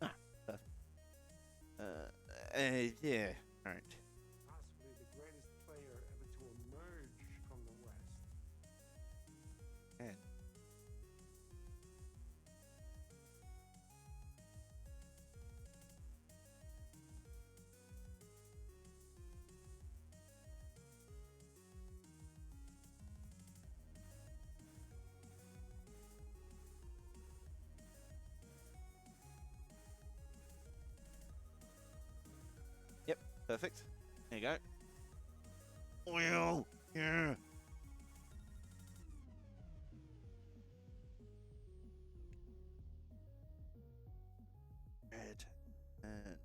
Ah, perfect. Yeah. All right. Possibly the greatest player ever to emerge from the West. And yep, perfect. There you go. Oil. Yeah. Red and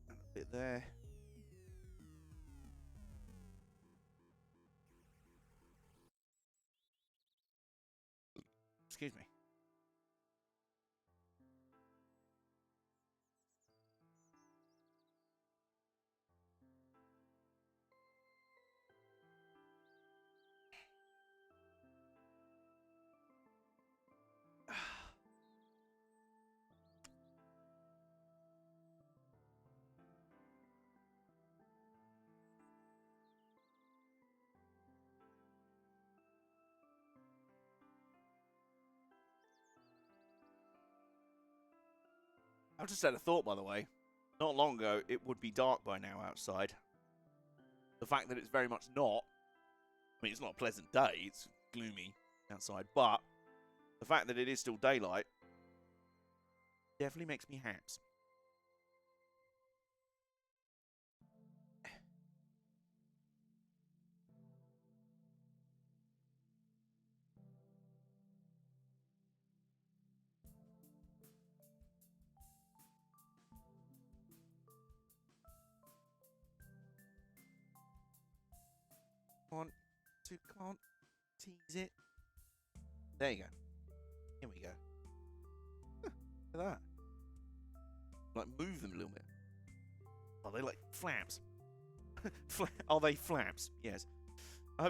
a bit there. Excuse me. I've just had a thought, by the way. Not long ago, it would be dark by now outside. The fact that it's very much not. I mean, it's not a pleasant day. It's gloomy outside. But the fact that it is still daylight definitely makes me happy. Come on, come on, tease it. There you go. Here we go. Huh, look at that. Like, move them a little bit. Are they like flaps? Are they flaps? Yes.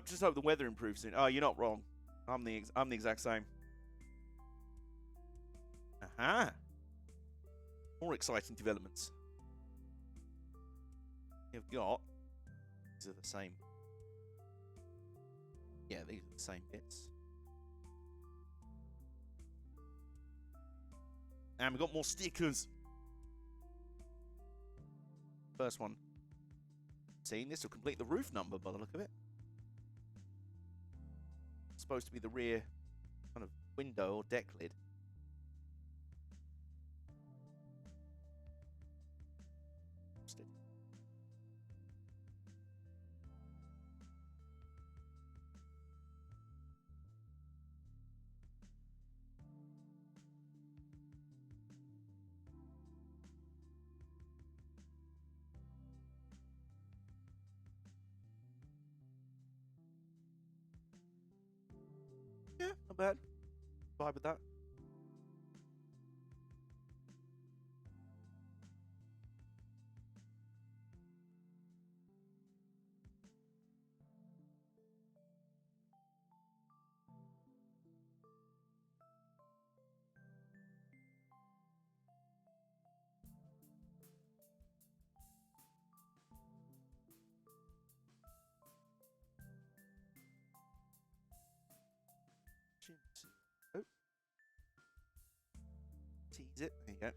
Just hope the weather improves soon. Oh, you're not wrong. I'm the exact same. Aha. More exciting developments. You've got. These are the same. Yeah, these are the same bits. And we've got more stickers. First one. Seen this will complete the roof number by the look of it. It's supposed to be the rear kind of window or deck lid. Yeah, not bad. Vibe with that. Oh. Tease it. There you go.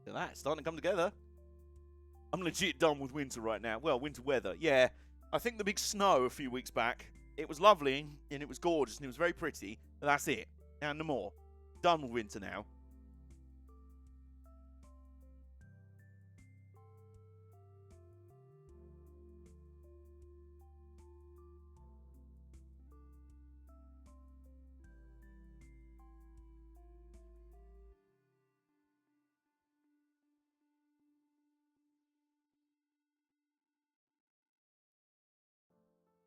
Look at that. It's starting to come together. I'm legit done with winter right now. Well, winter weather. Yeah. I think the big snow a few weeks back, it was lovely and it was gorgeous and it was very pretty. But that's it. And no more. Done with winter now.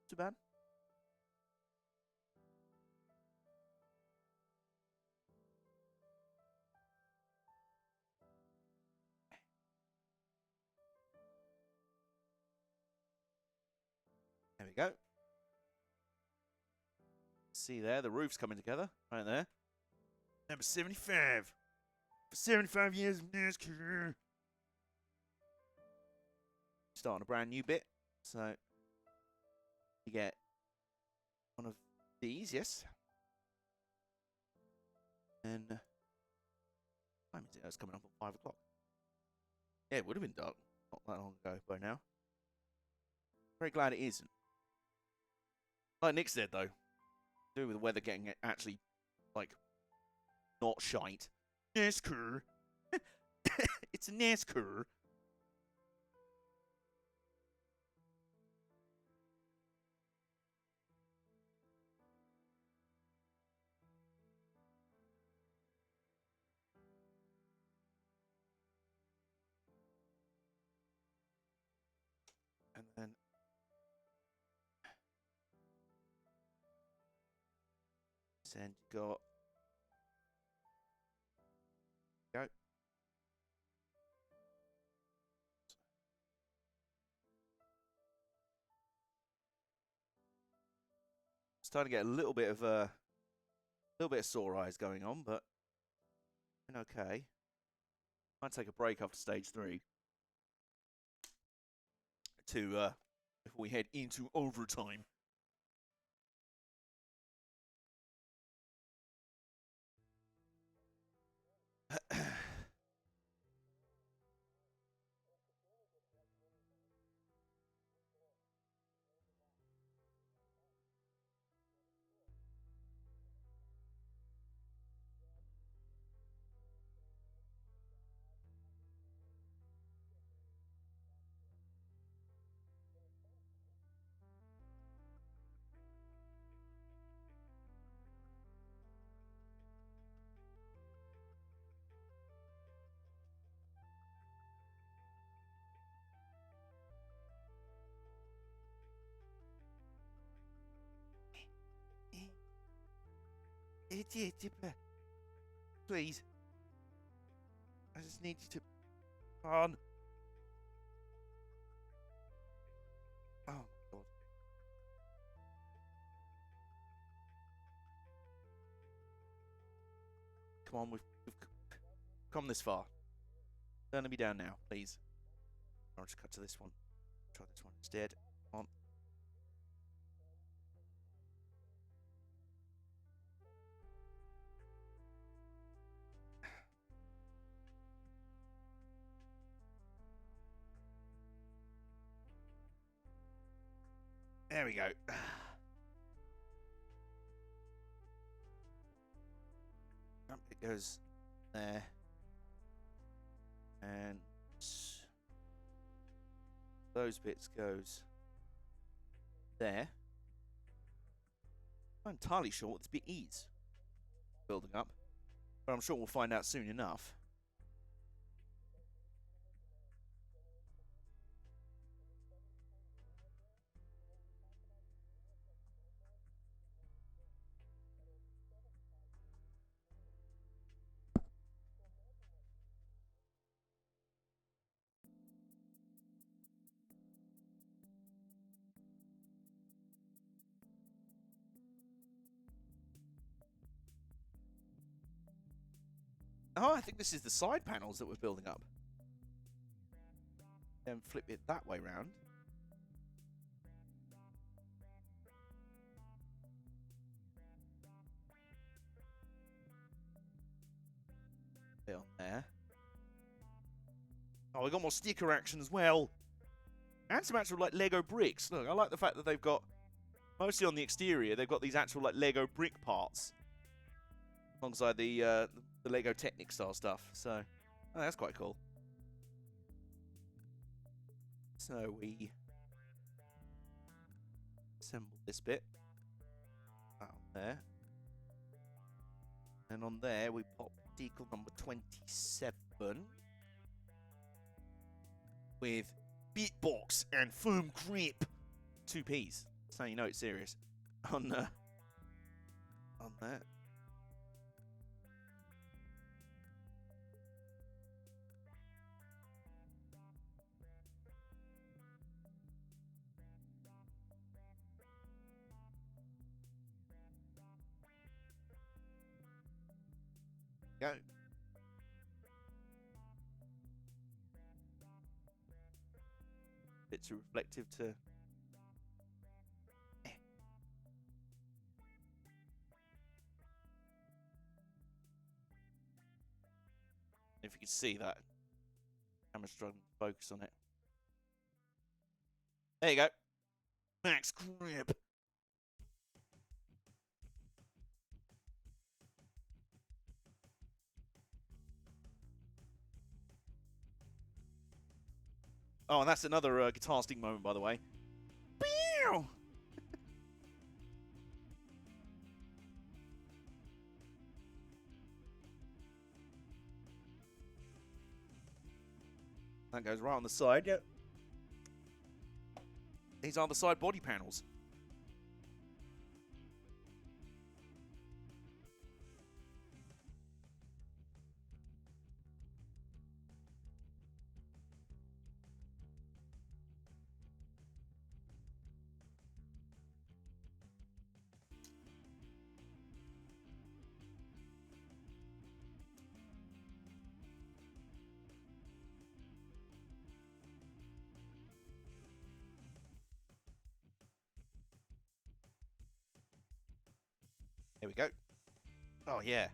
Too bad. There we go. See there, the roof's coming together right there. Number 75. For 75 years of NASCAR. Starting a brand new bit. So you get one of these, yes. And time is it? It's coming up at 5 o'clock. Yeah, it would have been dark not that long ago by now. Very glad it isn't. Like Nick said though, doing with the weather getting actually like not shite. NASCAR. It's a NASCAR. And then send got go. Starting to get a little bit of sore eyes going on, but okay. Might take a break after stage 3 to before we head into overtime. Please. I just need you to... on. Oh, my God. Come on, we've come this far. Turn me down now, please. I'll just cut to this one. Try this one instead. On. There we go. It goes there. And those bits goes there. I'm not entirely sure what this bit is building up, but I'm sure we'll find out soon enough. Oh, I think this is the side panels that we're building up. Then flip it that way round. Bit on there. Oh, we got more sticker action as well. And some actual, like, Lego bricks. Look, I like the fact that they've got, mostly on the exterior, they've got these actual, like, Lego brick parts. Alongside the Lego Technic style stuff. So, oh, that's quite cool. So we assemble this bit out there. And on there we pop decal number 27 with beatbox and firm grip. 2 P's. So you know it's serious. On that. Go. Bit too reflective to... If you can see that, camera's struggling to focus on it. There you go. Max grip. Oh, and that's another guitar sting moment, by the way. Pew! That goes right on the side, yep. These are the side body panels. There we go. Oh, yeah.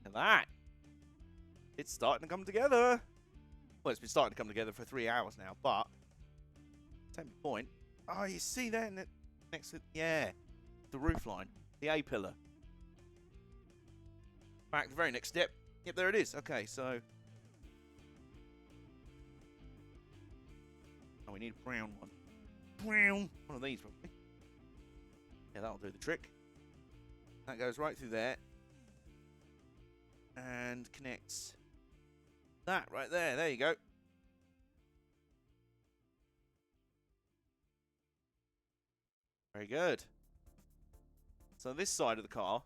And that. It's starting to come together. Well, it's been starting to come together for 3 hours now, but... Take my point. Oh, you see that next to... Yeah. The roof line. The A pillar. Back, the very next step. Yep, there it is. Okay, so... Oh, we need a brown one. Brown! One of these, probably. Yeah, that'll do the trick. That goes right through there. And connects that right there. There you go. Very good. So this side of the car.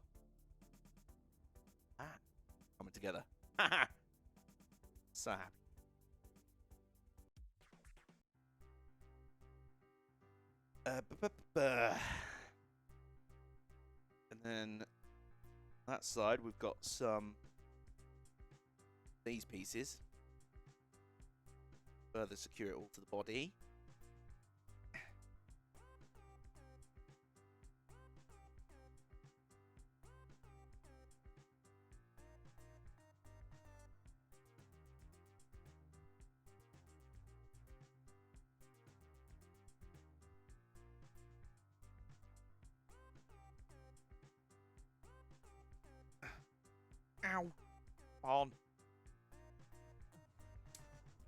Coming together. So happy. And then that side we've got some these pieces. Further secure it all to the body. Ow. On.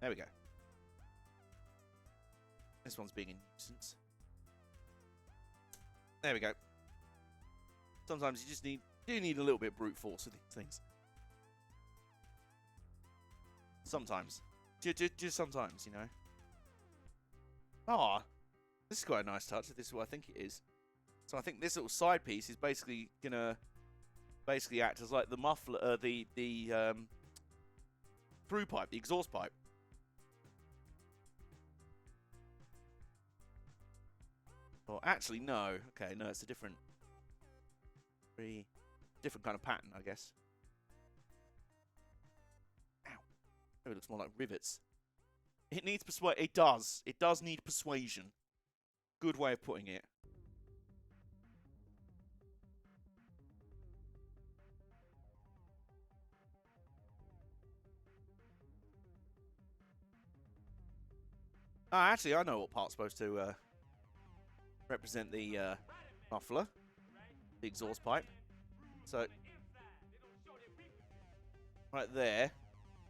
There we go. This one's being a nuisance. There we go. Sometimes you just need a little bit of brute force with these things. Sometimes. Just sometimes, you know. Ah, this is quite a nice touch. This is what I think it is. So I think this little side piece is basically gonna act as like the muffler, the through pipe, the exhaust pipe. Or actually, no. Okay, no, it's a different kind of pattern, I guess. Ow. Oh, it looks more like rivets. It needs persuasion. It does. It does need persuasion. Good way of putting it. Actually, I know what part's supposed to represent the muffler, the exhaust pipe. So, right there,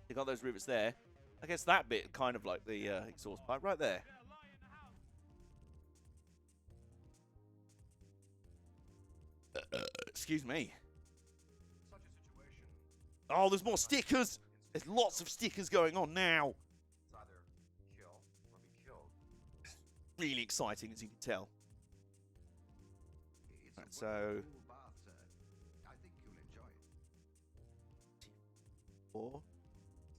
you got those rivets there. I guess that bit kind of like the exhaust pipe right there. Excuse me. Oh, there's more stickers. There's lots of stickers going on now. Really exciting, as you can tell. Right, so I think you'll enjoy it. 4.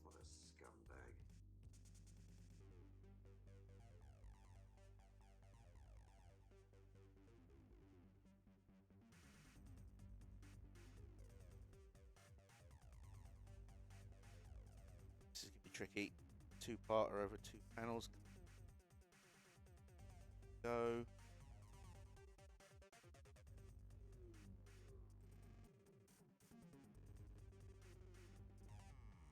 What a scumbag. This is gonna be tricky. 2-parter over 2 panels. Go.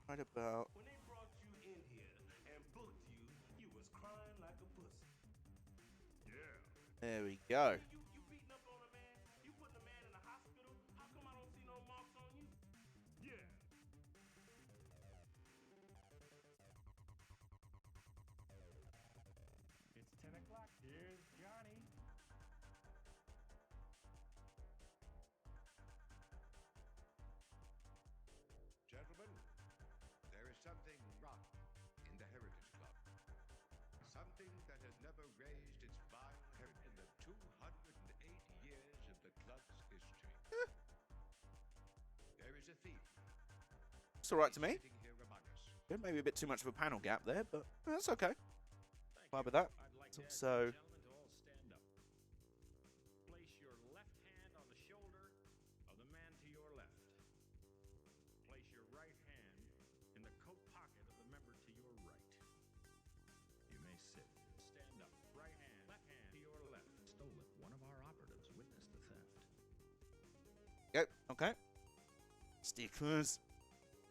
Right about. When they brought you in here and booked you, you was crying like a pussy. Yeah. There we go. You beating up on a man, you putting a man in a hospital. How come I don't see no marks on you? Yeah. It's 10 o'clock. Here's Johnny. Gentlemen, there is something wrong in the Heritage Club. Something that has never raised its vile head in the 208 years of the club's history. There is a thief It's alright to me. sitting here among us. Yeah, maybe a bit too much of a panel gap there, but that's okay. Fine with that. So, Gentlemen, to all stand up. Place your left hand on the shoulder of the man to your left. Place your right hand in the coat pocket of the member to your right. You may sit. Stand up. Right hand, left hand to your left. Stole it. One of our operatives witnessed the theft. yep, okay. Stickers.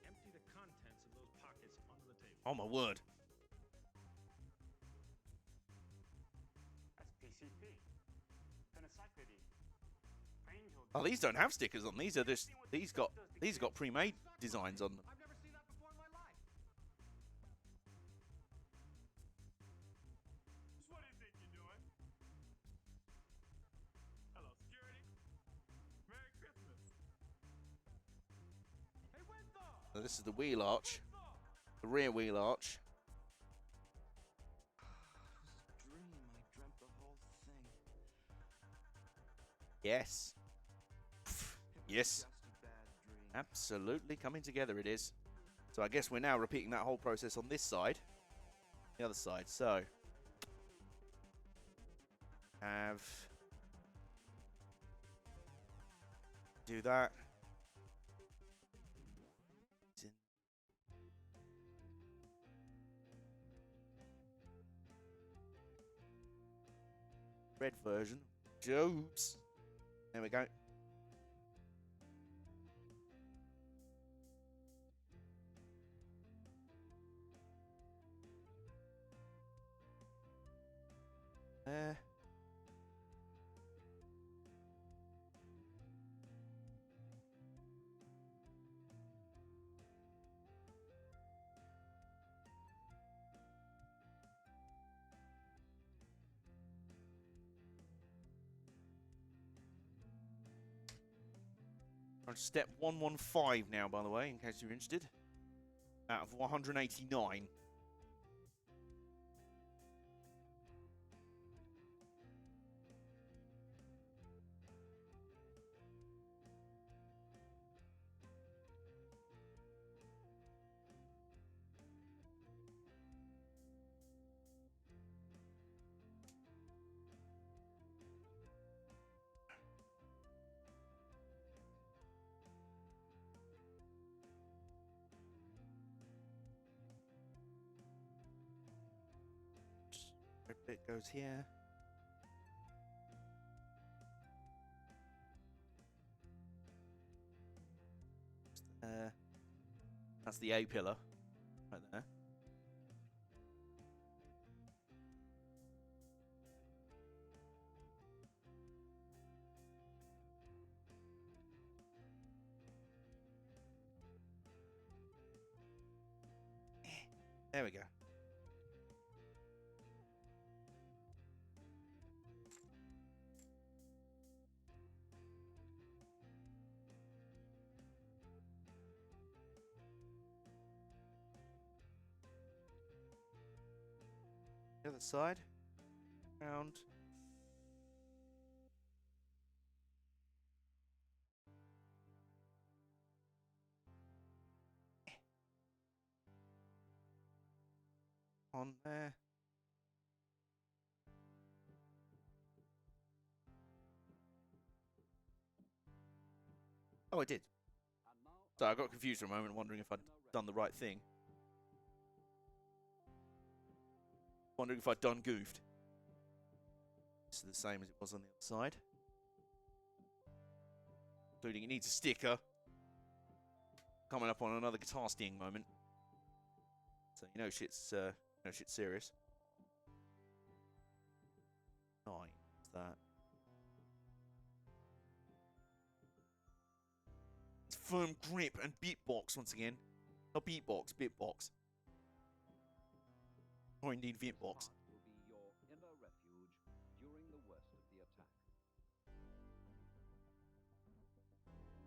Empty the contents of those pockets onto the table. Oh my word. That's PCP. Phencyclidine. Angel. Oh, these don't have stickers on. These are just these got pre-made designs on them. I've never seen that before in my life. What do you think you're doing? Hello, security. Merry Christmas. Hey, Winthrop! So this is the wheel arch, the rear wheel arch. Dream. I dreamt the whole thing. Yes. Yes. Absolutely coming together it is. So I guess we're now repeating that whole process on this side. The other side. So have do that. Red version. Jobs. There we go. On step 115 now, by the way, in case you're interested. Out of 189. Red bit goes here. That's the A pillar right there. There we go. The other side. Round. On there. Oh, I did. So I got confused for a moment, wondering if I'd done the right thing. Wondering if I'd done goofed. This is the same as it was on the other side. Including it needs a sticker. Coming up on another guitar sting moment. So you know shit's serious. Nice. That. It's firm grip and beatbox once again. Not beatbox, bitbox. Or indeed beatbox. Will be your inner refuge during the worst of the attack.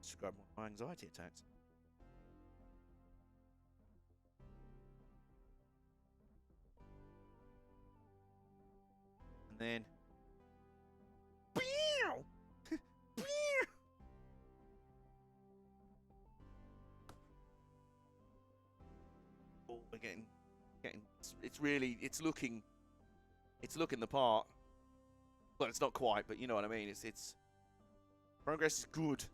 Describe one of my anxiety attacks. And then oh, we're getting it's looking the part. Well, it's not quite, but you know what I mean. It's progress is good.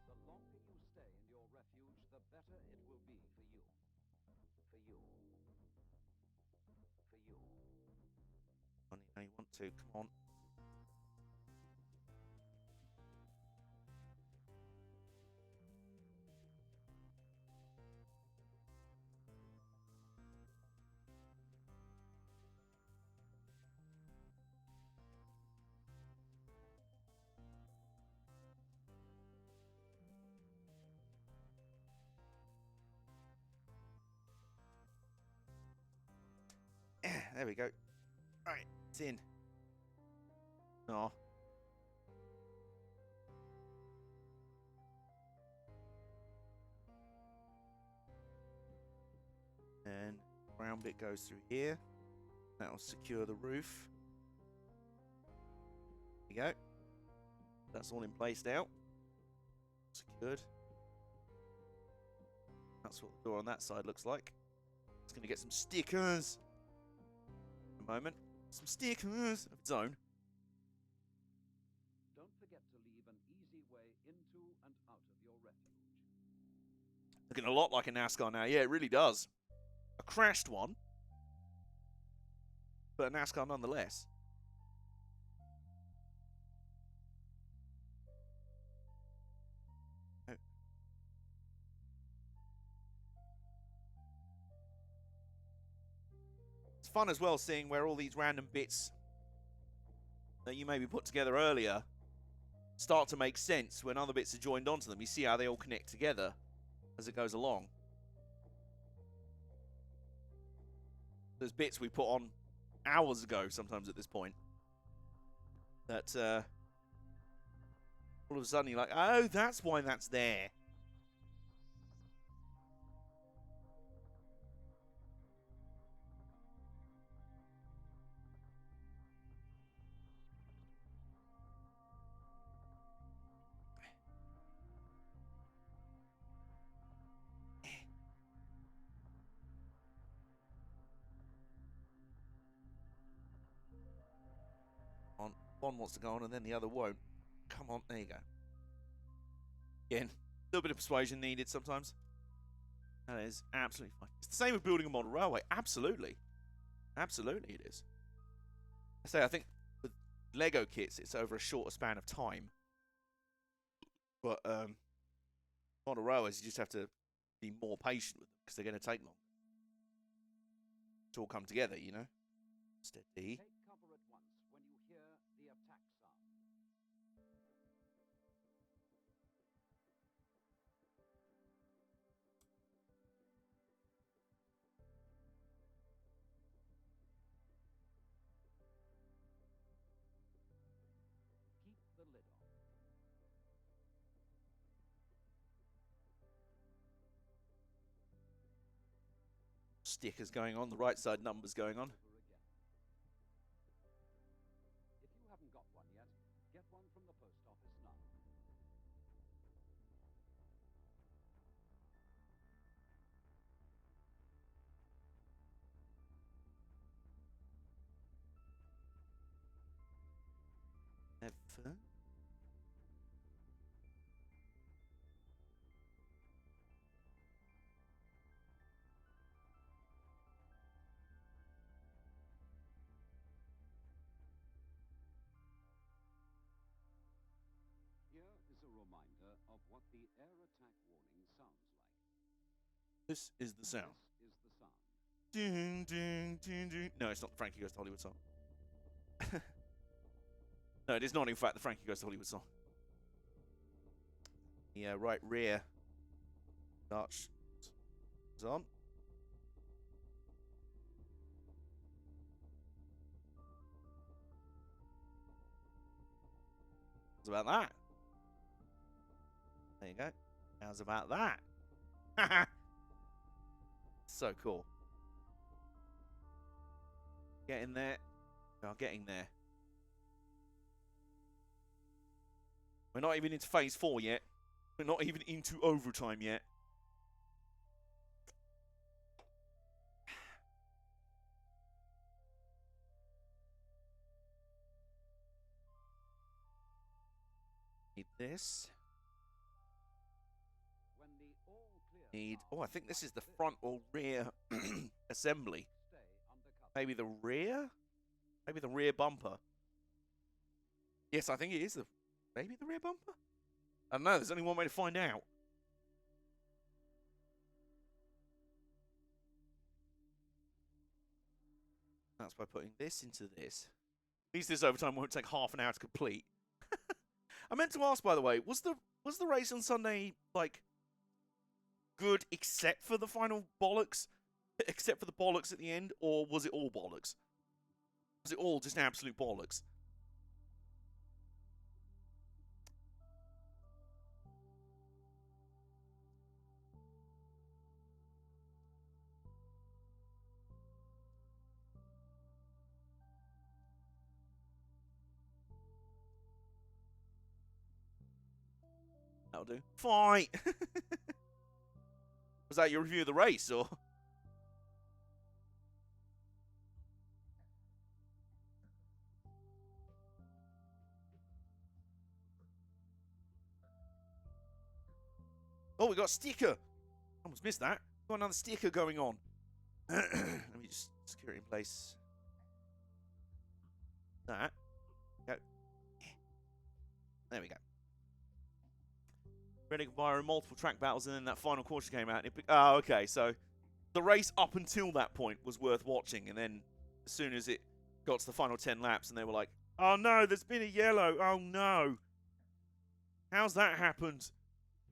The longer you stay in your refuge, the better it will be for you. For you. For you. Honey, now you want to. Come on. There we go. Right, it's in. Oh. And brown bit goes through here. That'll secure the roof. There you go. That's all in place now. Secured. That's what the door on that side looks like. It's going to get some stickers. In a moment. Some stickers of its own. Don't forget to leave an easy way into and out of your refuge. Looking a lot like a NASCAR now. Yeah, it really does. A crashed one. But a NASCAR nonetheless. It's fun as well seeing where all these random bits that you maybe put together earlier start to make sense when other bits are joined onto them. You see how they all connect together as it goes along. There's bits we put on hours ago sometimes at this point that all of a sudden you're like, oh, that's why that's there. One wants to go on and then the other won't. Come on, there you go. Again, a little bit of persuasion needed sometimes. That is absolutely fine. It's the same with building a model railway. Absolutely. Absolutely it is. I think with Lego kits, it's over a shorter span of time. But model railways, you just have to be more patient with them because they're going to take long to all come together, you know? Steady. Take cover at once when you hear the attack sound. Keep the lid on. Stickers going on, the right side numbers going on. If you haven't got one yet, get one from the post office now. Never. Here is a reminder of what the air attack warning sounds like. This is the sound. This is the sound. Ding, ding, ding, ding. No, it's not the Frankie Goes to Hollywood song. No, it is not, in fact, the Frankie Goes to Hollywood song. Yeah, right rear. Dutch is on. How's about that? There you go. How's about that? So cool. Getting there. We are getting there. We're not even into phase 4 yet. We're not even into overtime yet. Need this. When the all clear Need. sound Oh, I think this is the sounds front or rear assembly. stay undercover. Maybe the rear? Maybe the rear bumper. Yes, I think it is. Maybe the rear bumper? I don't know. There's only one way to find out. That's by putting this into this. At least this overtime won't take half an hour to complete. I meant to ask, by the way, was the race on Sunday, like, good except for the final bollocks? Except for the bollocks at the end? Or was it all bollocks? Was it all just absolute bollocks? That'll do. Fight! Was that your review of the race, or? Oh, we got a sticker! Almost missed that. Got another sticker going on. Let me just secure it in place. That. Go. There we go. Reading via multiple track battles, and then that final quarter came out. Oh, okay. So the race up until that point was worth watching, and then as soon as it got to the final 10 laps, and they were like, "Oh no, there's been a yellow. Oh no, how's that happened?"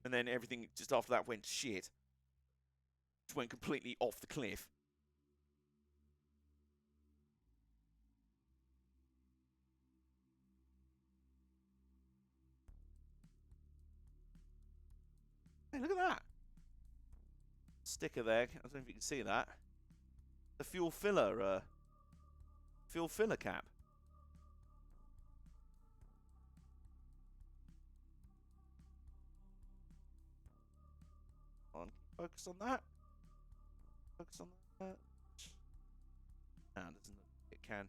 And then everything just after that went shit. Just went completely off the cliff. Hey, look at that. Sticker there. I don't know if you can see that. The fuel filler cap. On, focus on that. Focus on that. No, it doesn't. It can.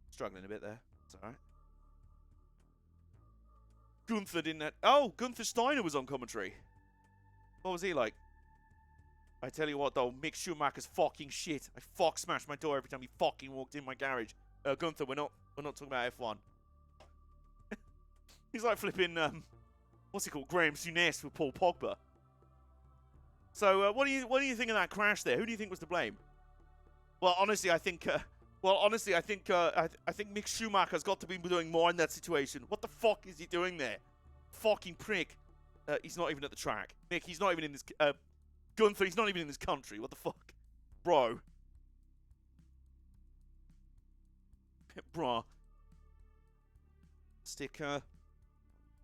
Struggling a bit there. It's alright. Gunther didn't have... Oh, Gunther Steiner was on commentary. What was he like? I tell you what, though, Mick Schumacher's fucking shit. I fuck smashed my door every time he fucking walked in my garage. Gunther, we're not talking about F1. He's like flipping, what's he called? Graham Souness with Paul Pogba. So, what do you think of that crash there? Who do you think was to blame? Well, honestly, I think Mick Schumacher's got to be doing more in that situation. What the fuck is he doing there? Fucking prick. He's not even at the track. Nick, he's not even in this... Gunther, he's not even in this country. What the fuck? Bro. Bruh. Sticker.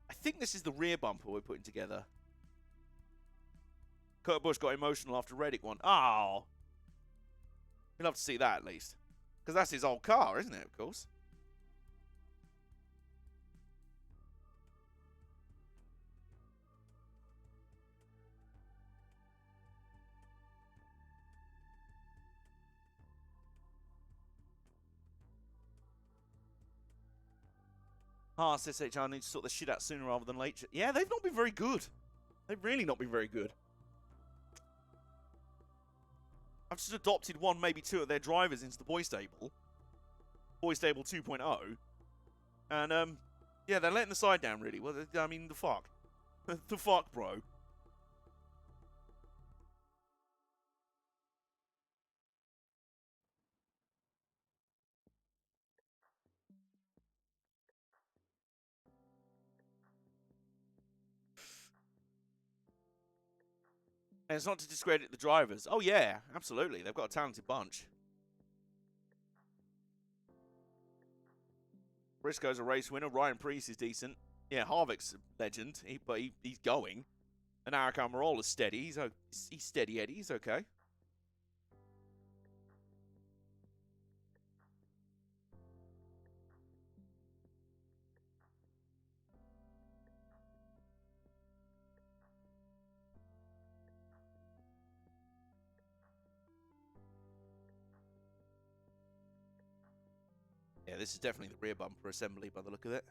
I think this is the rear bumper we're putting together. Kurt Busch got emotional after Reddick won. Oh. We'd love to see that, at least. Because that's his old car, isn't it, of course? Haas SHR needs to sort the shit out sooner rather than later. Yeah, they've not been very good. They've really not been very good. I've just adopted one, maybe two of their drivers into the boy stable. Boy stable 2.0. And, yeah, they're letting the side down, really. Well, I mean, the fuck. The fuck, bro. And it's not to discredit the drivers. Oh, yeah, absolutely. They've got a talented bunch. Briscoe's a race winner. Ryan Preece is decent. Yeah, Harvick's a legend, but he's going. And Eric Almirola's steady. He's steady Eddie. He's okay. Yeah, this is definitely the rear bumper assembly by the look of it.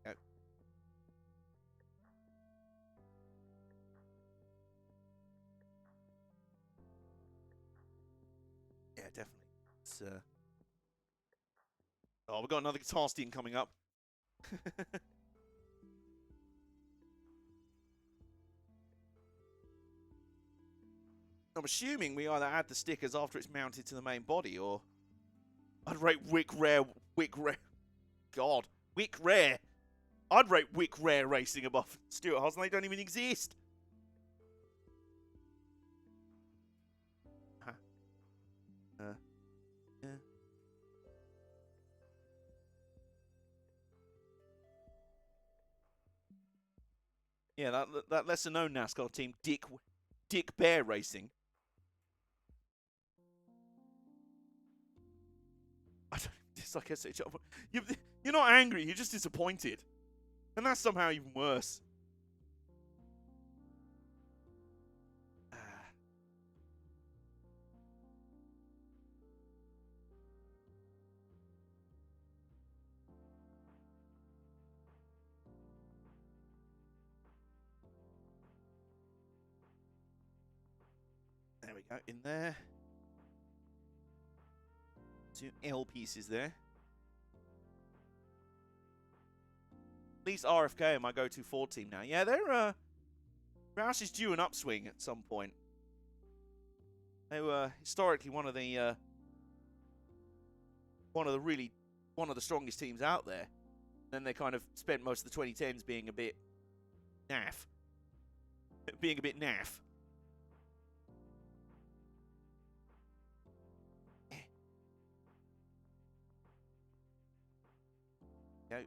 Okay. Yeah, definitely. It's, oh, we've got another guitar steam coming up. I'm assuming we either add the stickers after it's mounted to the main body, or I'd rate Wick Rare. God, Wick Rare. I'd rate Wick Rare Racing above Stuart Haas, and they don't even exist. Huh. Yeah. Yeah, that lesser known NASCAR team, Dick Bear Racing. Just like I said, you're not angry, you're just disappointed. And that's somehow even worse. There we go, in there. 2 L pieces there. At least RFK are my go-to Ford team now. Yeah, they're Roush is due an upswing at some point. They were historically one of the strongest teams out there. Then they kind of spent most of the 2010s being a bit naff. Go.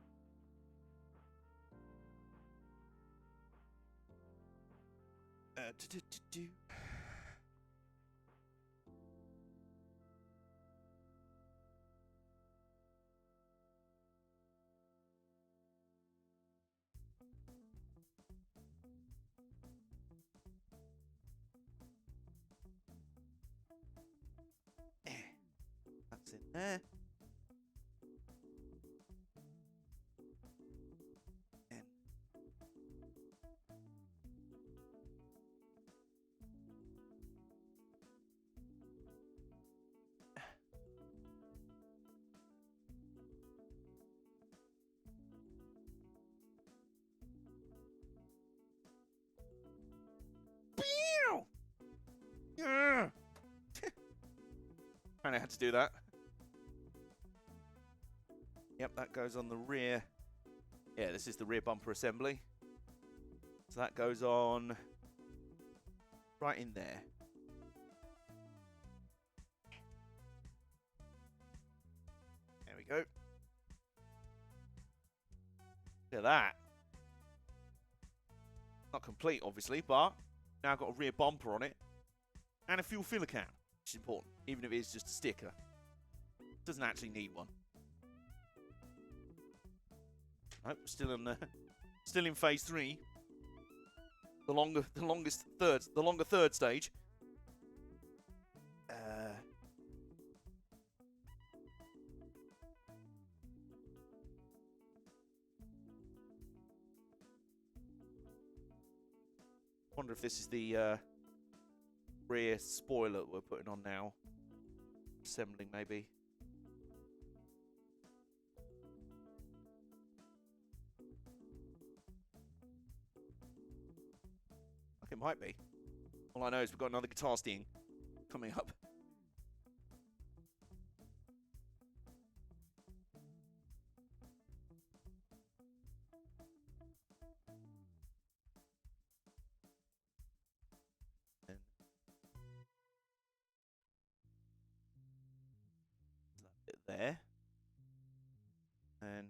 That's in there. Yeah. Kind of had to do that. Yep, that goes on the rear. Yeah, this is the rear bumper assembly. So that goes on right in there. There we go. Look at that. Not complete, obviously, but now I've got a rear bumper on it. And a fuel filler can, which is important, even if it is just a sticker. Doesn't actually need one. Nope, still in phase 3. The longer third stage. Wonder if this is the rear spoiler that we're putting on now. Assembling, maybe. I think it might be. All I know is we've got another guitar sting coming up. There. And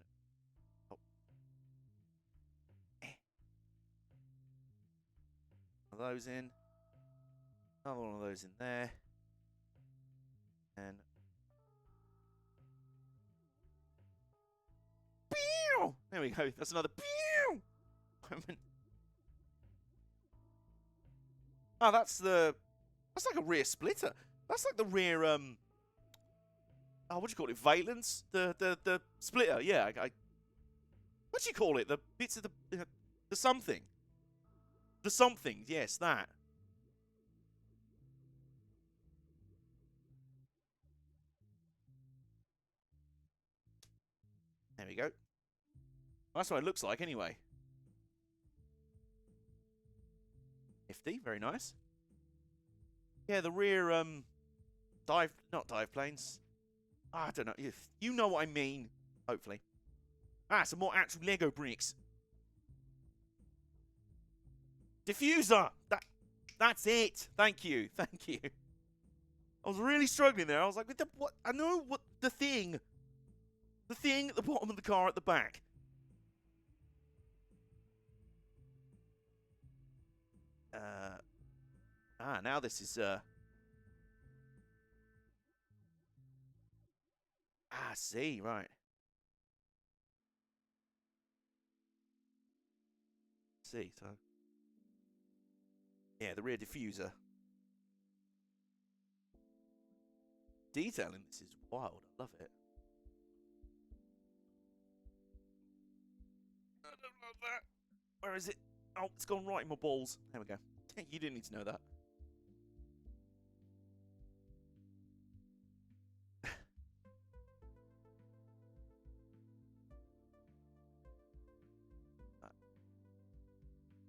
oh. One of those in. Another one of those in there. And pew! There we go. That's another pew! Oh, that's like a rear splitter. That's like the rear oh, what do you call it? Valence? The splitter, yeah. What do you call it? The bits of the something. The something, yes, that. There we go. That's what it looks like, anyway. Nifty, very nice. Yeah, the rear not dive planes. I don't know. You know what I mean, hopefully. Ah, some more actual Lego bricks. Diffuser! That's it. Thank you. Thank you. I was really struggling there. I was like, what? I know what the thing at the bottom of the car at the back. Now this is see, right. See, so yeah, the rear diffuser. Detail in this is wild. I love it. I don't love that. Where is it? Oh, it's gone right in my balls. There we go. You didn't need to know that.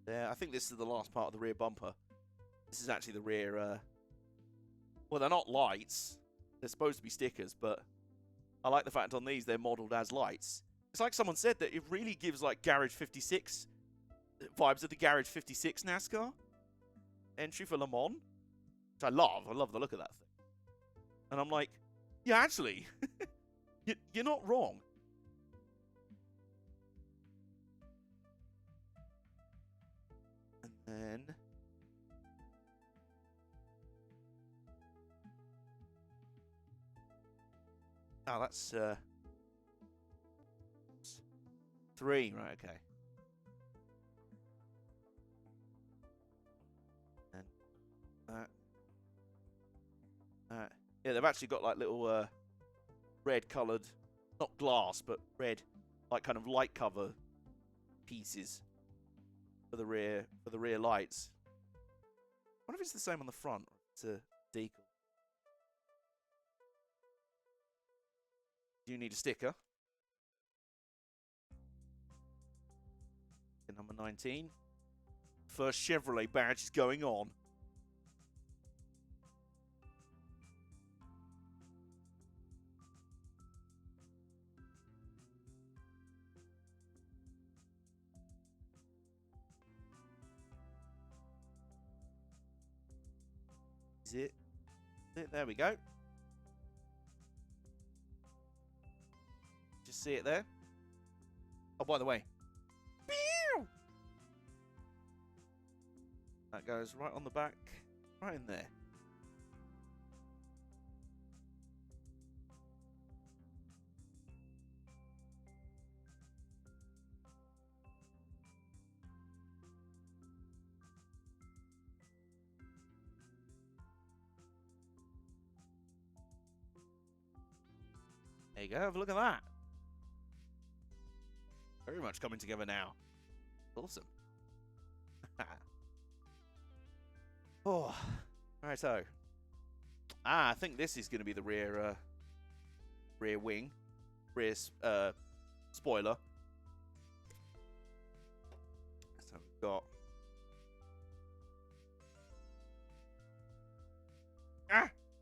There, I think this is the last part of the rear bumper. This is actually the rear. Well, they're not lights. They're supposed to be stickers, but I like the fact on these they're modelled as lights. It's like someone said that it really gives like Garage 56 vibes of the Garage 56 NASCAR entry for Le Mans, which I love. I love the look of that thing. And I'm like, yeah, actually, you're not wrong. And then oh, that's 3, right? Okay. And yeah, they've actually got like little red coloured, not glass, but red, like kind of light cover pieces for the rear lights. I wonder if it's the same on the front. It's a decal. Do you need a sticker? Number 19. First Chevrolet badge is going on. Is it? There we go. Just see it there. Oh, by the way. That goes right on the back, right in there. There you go, have a look at that. Very much coming together now. Awesome. Oh, right. So, I think this is going to be the rear wing, rear spoiler. So we've got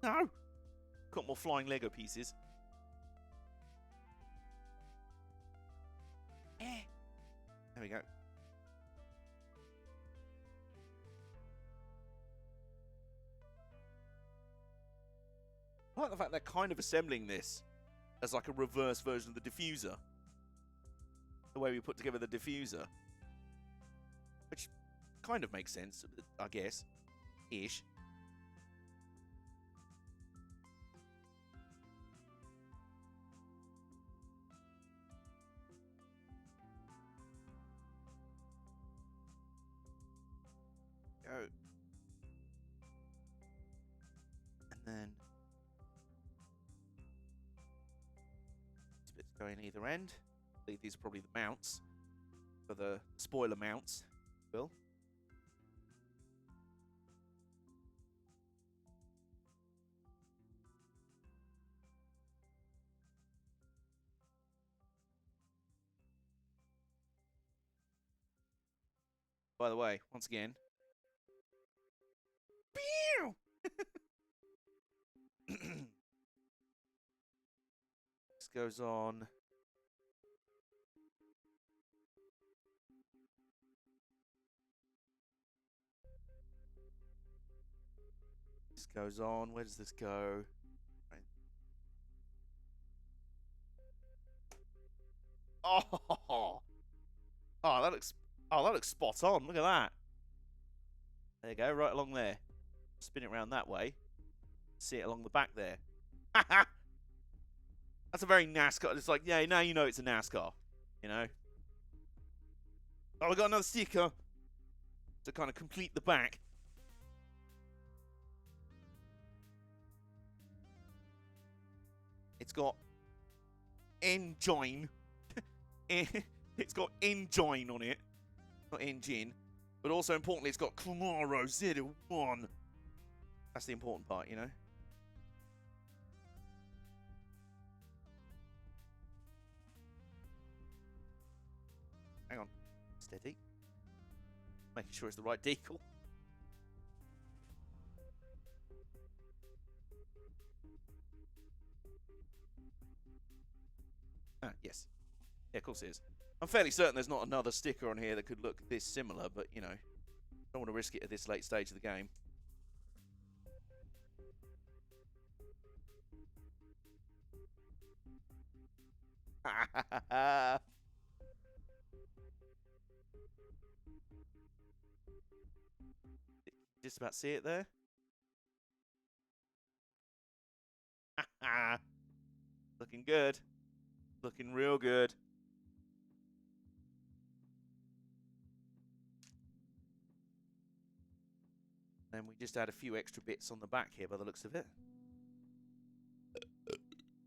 no, got more flying Lego pieces. There we go. I like the fact they're kind of assembling this as like a reverse version of the diffuser. The way we put together the diffuser. Which kind of makes sense, I guess. Ish. Go. And then go in either end. I believe these are probably the mounts for the spoiler mounts. Will. By the way, once again. This goes on. This goes on. Where does this go? Right. Oh, that looks. Oh, that looks spot on. Look at that. There you go, right along there. Spin it around that way. See it along the back there. That's That's a very NASCAR. It's like, yeah, now you know it's a NASCAR. You know? Oh, I got another sticker to kind of complete the back. It's got engine. It's got engine on it. Not engine. But also importantly, it's got Camaro 01. That's the important part, you know? Hang on. Steady. Making sure it's the right decal. Ah, yes. Yeah, of course it is. I'm fairly certain there's not another sticker on here that could look this similar, but, you know, don't want to risk it at this late stage of the game. Just about see it there. Looking good. Looking real good. And we just add a few extra bits on the back here by the looks of it.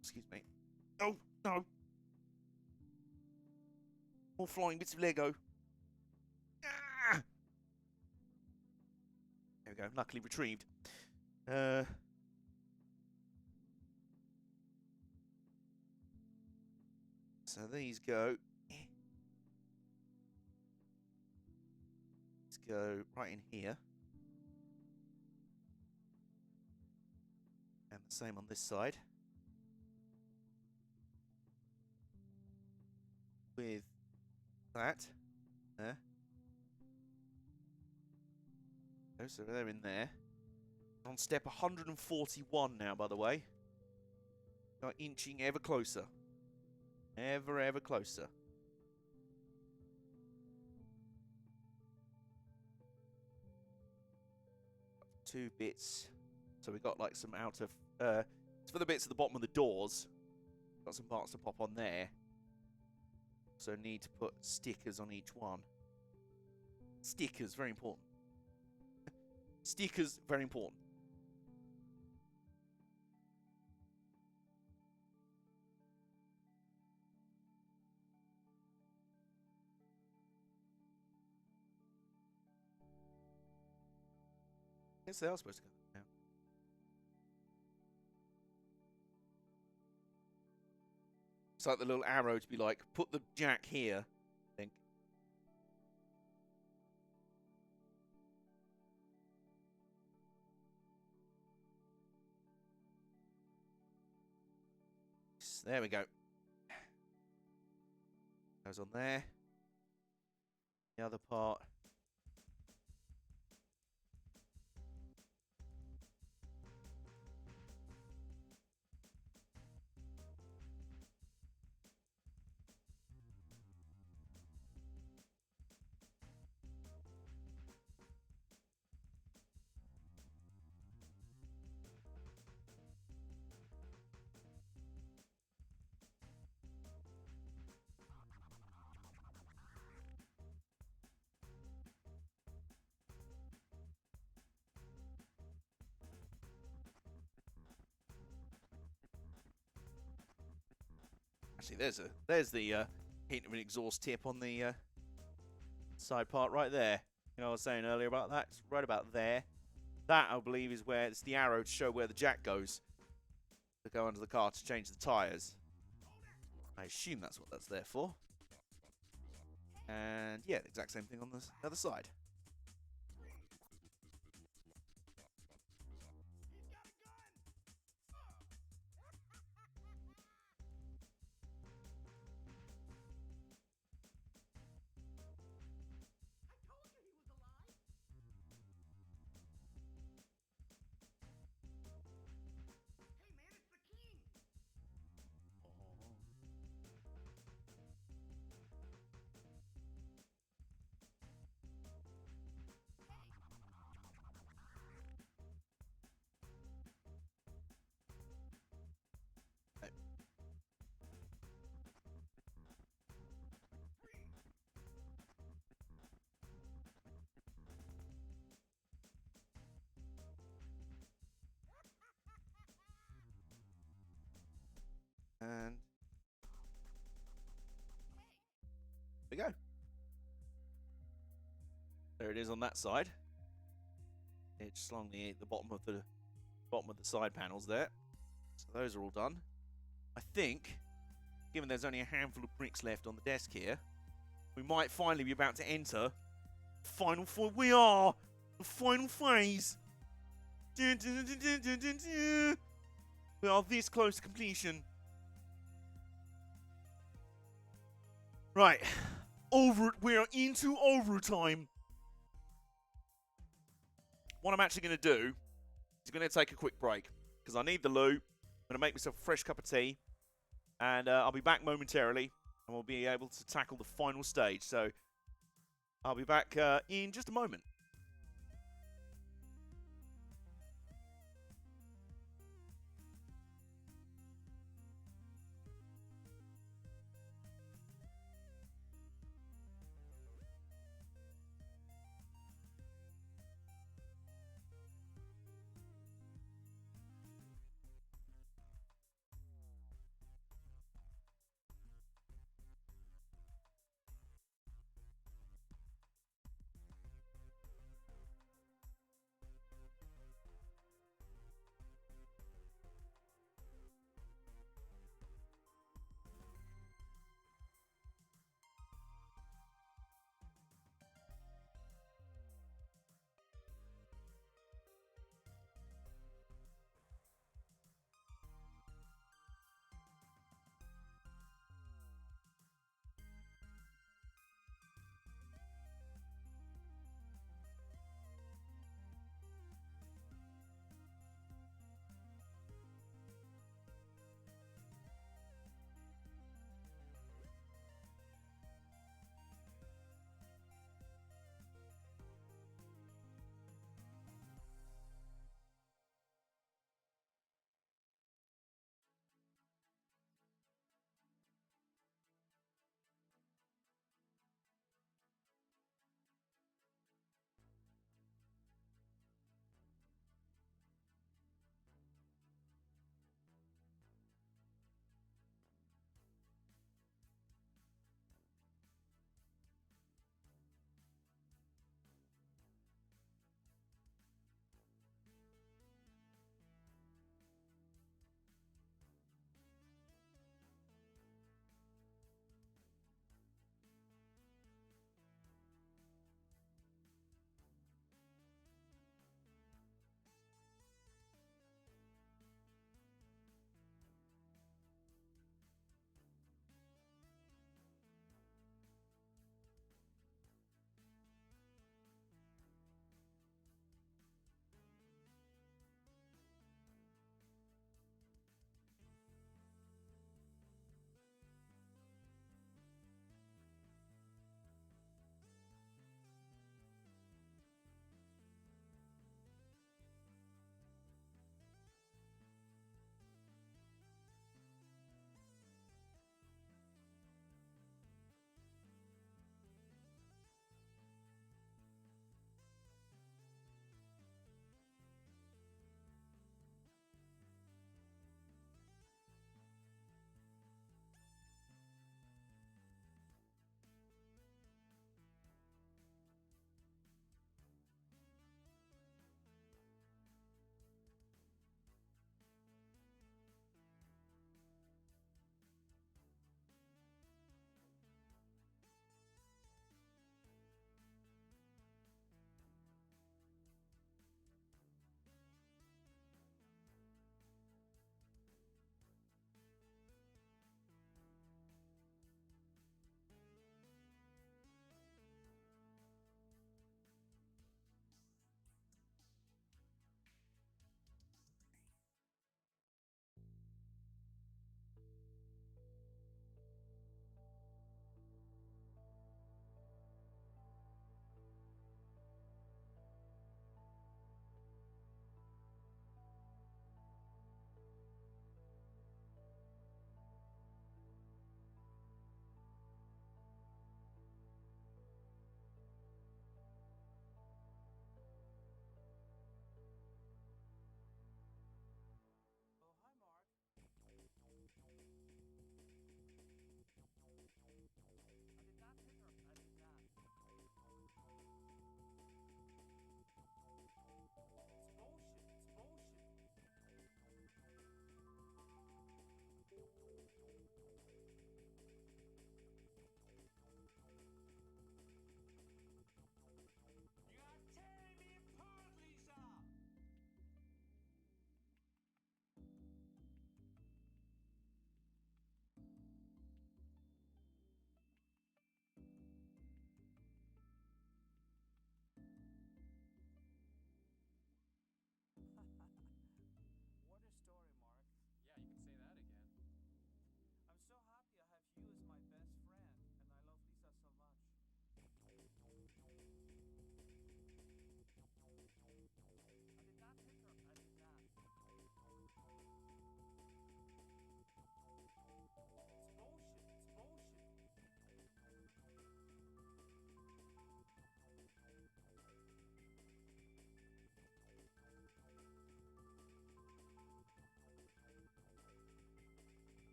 Excuse me. Oh, no. More flying bits of Lego. Ah! There we go. Luckily retrieved. So these go. Let's go right in here. And the same on this side. With that. There. So they're in there. On step 141 now, by the way. Are inching ever closer. Ever closer. Two bits. So we got like some outer. It's for the bits at the bottom of the doors. Got some parts to pop on there. So need to put stickers on each one. Stickers, very important. Stickers, very important. I guess they are supposed to go now. It's like the little arrow to be like, put the jack here, I think. There we go. Goes on there. The other part. Actually, there's the hint of an exhaust tip on the side part right there. You know what I was saying earlier about that? It's right about there. That, I believe, is where it's the arrow to show where the jack goes to go under the car to change the tyres. I assume that's what that's there for. And yeah, the exact same thing on the other side. it is on that side. It's just along the bottom of the side panels there. So those are all done. I think, given there's only a handful of bricks left on the desk here, we might finally be about to enter the final four. We are the final phase. Dun, dun, dun, dun, dun, dun, dun. We are this close to completion. Right, we are into overtime. What I'm actually going to do is going to take a quick break because I need the loo. I'm going to make myself a fresh cup of tea, and I'll be back momentarily, and we'll be able to tackle the final stage. So I'll be back in just a moment.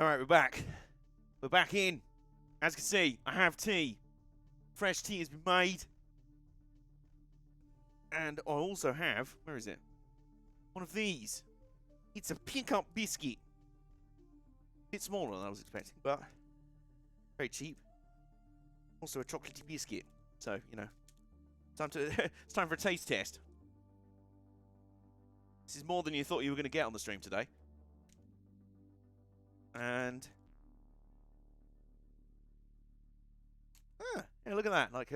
All right, we're back. We're back in. As you can see, I have tea. Fresh tea has been made. And I also have, where is it? One of these. It's a pickup biscuit. Bit smaller than I was expecting, but very cheap. Also a chocolatey biscuit. So, you know, it's time for a taste test. This is more than you thought you were going to get on the stream today. And yeah, look at that, like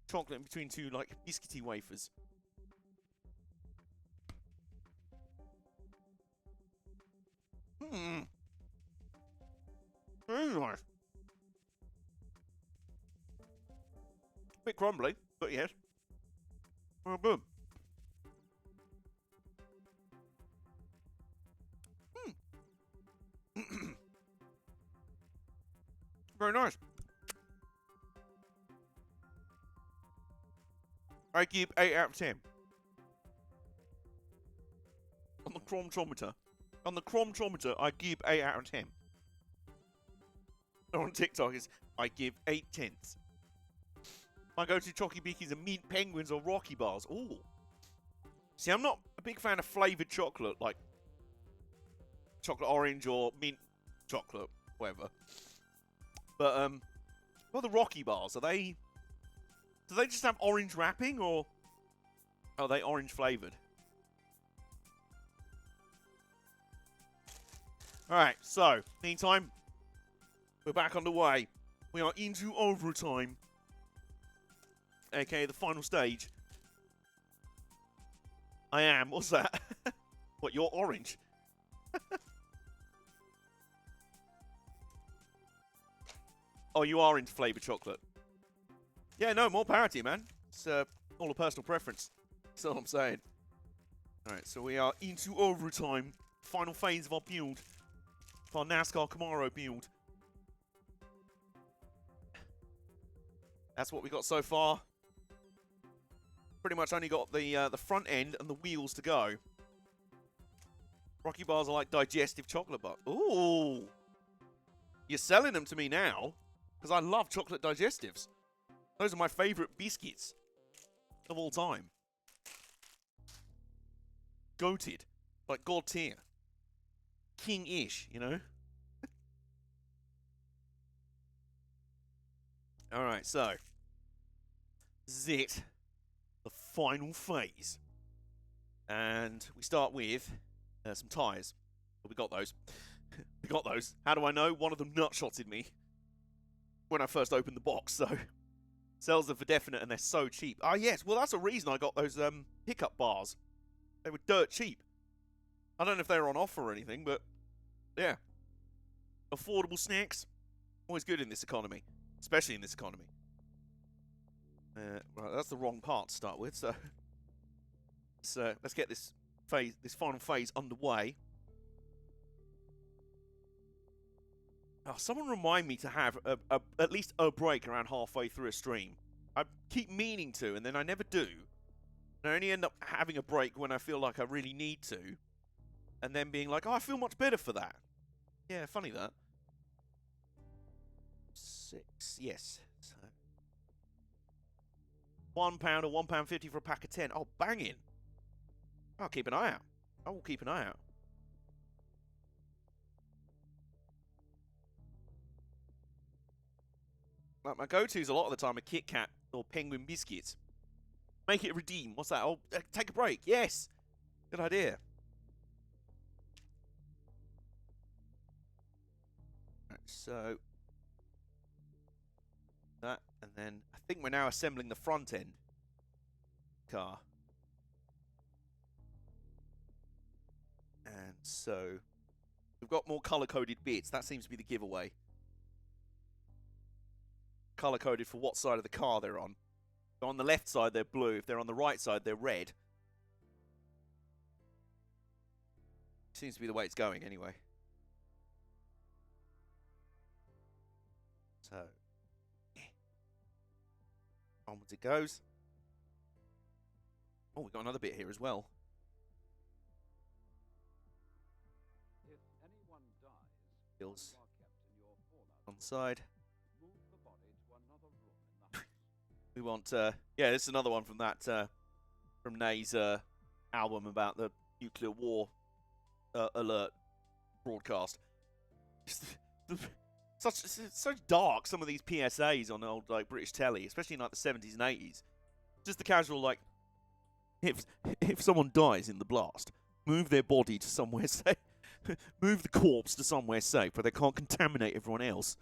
chocolate in between two like biscuity wafers. Very nice. Bit crumbly, but yes. Well, boom. Very nice. I give 8 out of 10. On the chronometer. On the chronometer, I give 8 out of 10. On TikTok, I give 8 tenths. My go-to Chocky Bickies are mint penguins or Rocky bars. Ooh. See, I'm not a big fan of flavoured chocolate, like chocolate orange or mint chocolate, whatever. But, well, the Rocky bars, do they just have orange wrapping, or are they orange flavoured? Alright, so, meantime, we're back underway. We are into overtime, aka the final stage. I am, what's that? What, you're orange? Oh, you are into flavoured chocolate. Yeah, no, more parity, man. It's all a personal preference. That's all I'm saying. Alright, so we are into overtime. Final phase of our build. Of our NASCAR Camaro build. That's what we got so far. Pretty much only got the front end and the wheels to go. Rocky bars are like digestive chocolate bars. Ooh! You're selling them to me now. Because I love chocolate digestives. Those are my favourite biscuits of all time. Goated. Like God tier. King-ish, you know? Alright, so. This is it. The final phase. And we start with some tyres. Well, we got those. We got those. How do I know? One of them nutshotted me when I first opened the box, so sells them for definite, and they're so cheap. Ah, yes, well, that's a reason I got those pickup bars. They were dirt cheap. I don't know if they were on offer or anything, but yeah. Affordable snacks, always good in this economy, especially in this economy. Right, that's the wrong part to start with, so let's get this final phase underway. Oh, someone remind me to have at least a break around halfway through a stream. I keep meaning to, and then I never do. And I only end up having a break when I feel like I really need to. And then being like, oh, I feel much better for that. Yeah, funny that. 6, yes. So £1 or £1.50 for a pack of 10. Oh, banging. I'll keep an eye out. I will keep an eye out. Like my go-tos a lot of the time are Kit Kat or Penguin biscuits. Make it redeem. What's that? Oh, take a break. Yes. Good idea. Right, so that, and then I think we're now assembling the front end car. And so we've got more color-coded bits. That seems to be the giveaway. Color-coded for what side of the car they're on. If they're on the left side, they're blue. If they're on the right side, they're red. Seems to be the way it's going anyway. So, yeah. Onwards it goes. Oh, we've got another bit here as well. If anyone dies, Feels on the side. We want, yeah, this is another one from that, from Nay's album about the nuclear war alert broadcast. It's so dark, some of these PSAs on old like British telly, especially in like the 70s and 80s. Just the casual like, if someone dies in the blast, move their body to somewhere safe. Move the corpse to somewhere safe where they can't contaminate everyone else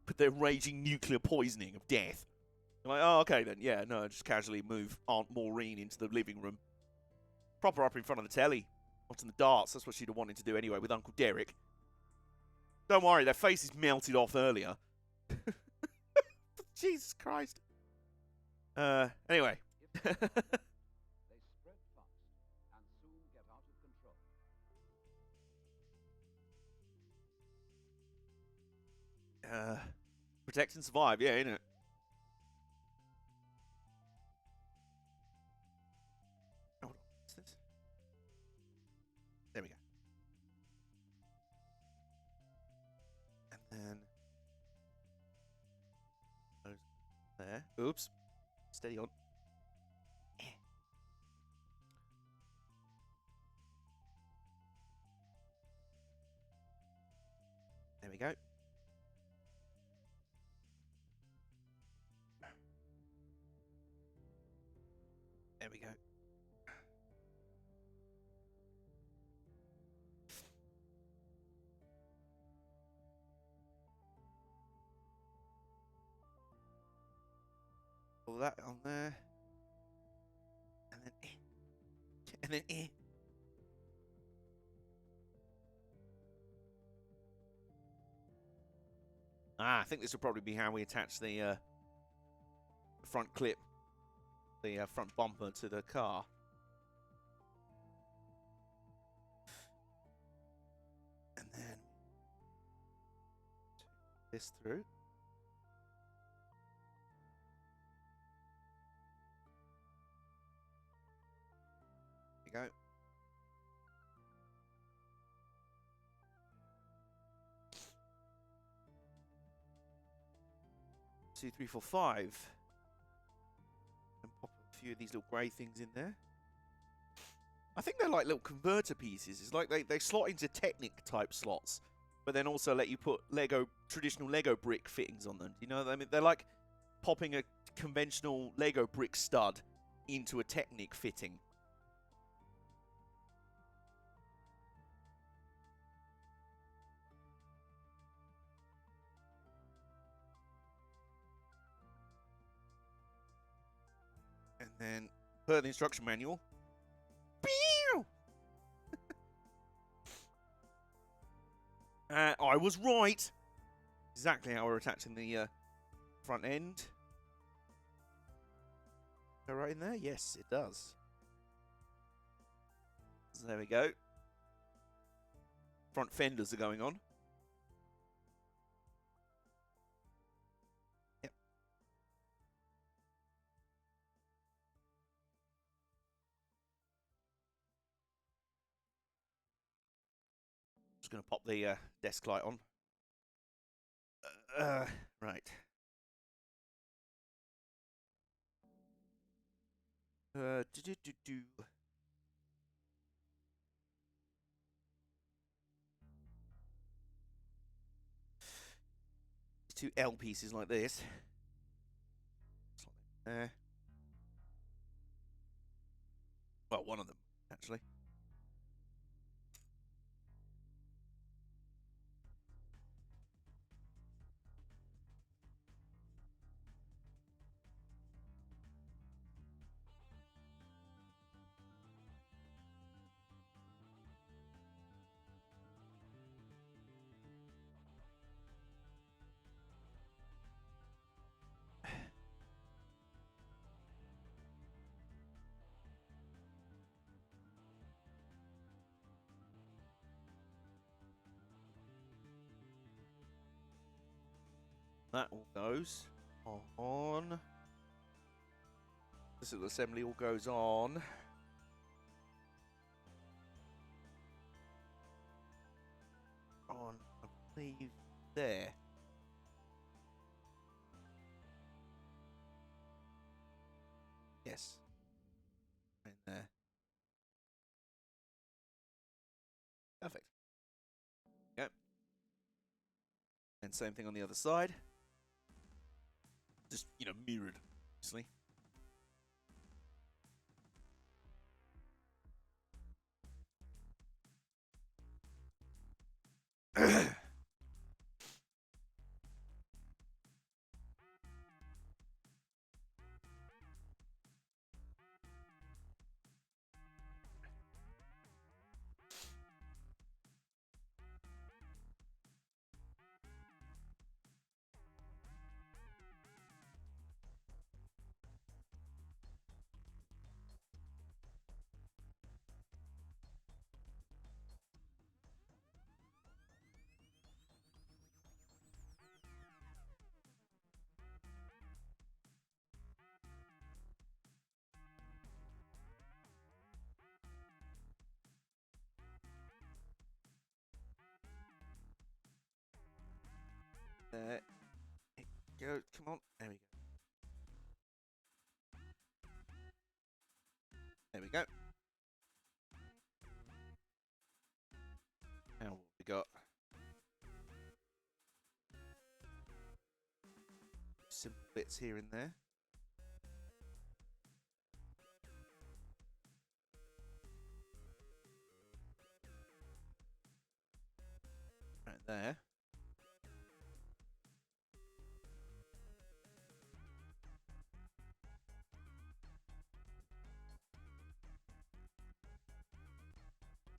with their raging nuclear poisoning of death. I'm like, oh, okay then, yeah, no, just casually move Aunt Maureen into the living room. Prop her up in front of the telly, watching the darts. That's what she'd have wanted to do anyway with Uncle Derek. Don't worry, their faces melted off earlier. Jesus Christ. Anyway. Protect and survive, yeah, innit? Hold on, what's this? There we go. And then there. Oops. Steady on. There we go. There we go. All that on there. And then and then I think this will probably be how we attach the front clip, the front bumper to the car. And then this through. There we go. 2, 3, 4, 5. And pop a few of these little grey things in there. I think they're like little converter pieces. It's like they slot into Technic type slots, but then also let you put traditional Lego brick fittings on them. Do you know what I mean? They're like popping a conventional Lego brick stud into a Technic fitting. And then, per the instruction manual, I was right. Exactly how we're attaching the front end. Go right in there? Yes, it does. So there we go. Front fenders are going on. Yep. Just going to pop the desk light on. Right. 2 L pieces like this. There. Well, one of them, actually. That all goes on. This little assembly all goes on. On believe there. Yes. Right there. Perfect. Yep. And same thing on the other side. Just, you know, mirrored, obviously. There it go. Come on. There we go. There we go. Now what we got? Simple bits here and there. Right there.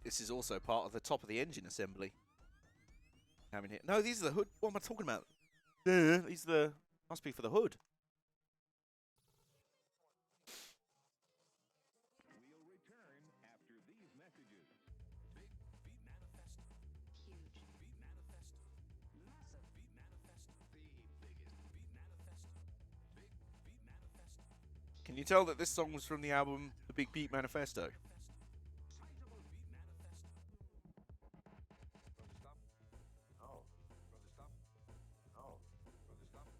This is also part of the top of the engine assembly. Having here. No, these are the hood. What am I talking about? These are the. Must be for the hood. We'll return after these messages. Big Beat Manifesto. Huge. Beat Manifesto. Massive. Beat Manifesto. The biggest. Beat Manifesto. Big Beat Manifesto. Can you tell that this song was from the album The Big Beat Manifesto? Sizable Beat Manifesto. Brother, stop. No. Brother, stop. No. Brother, stop.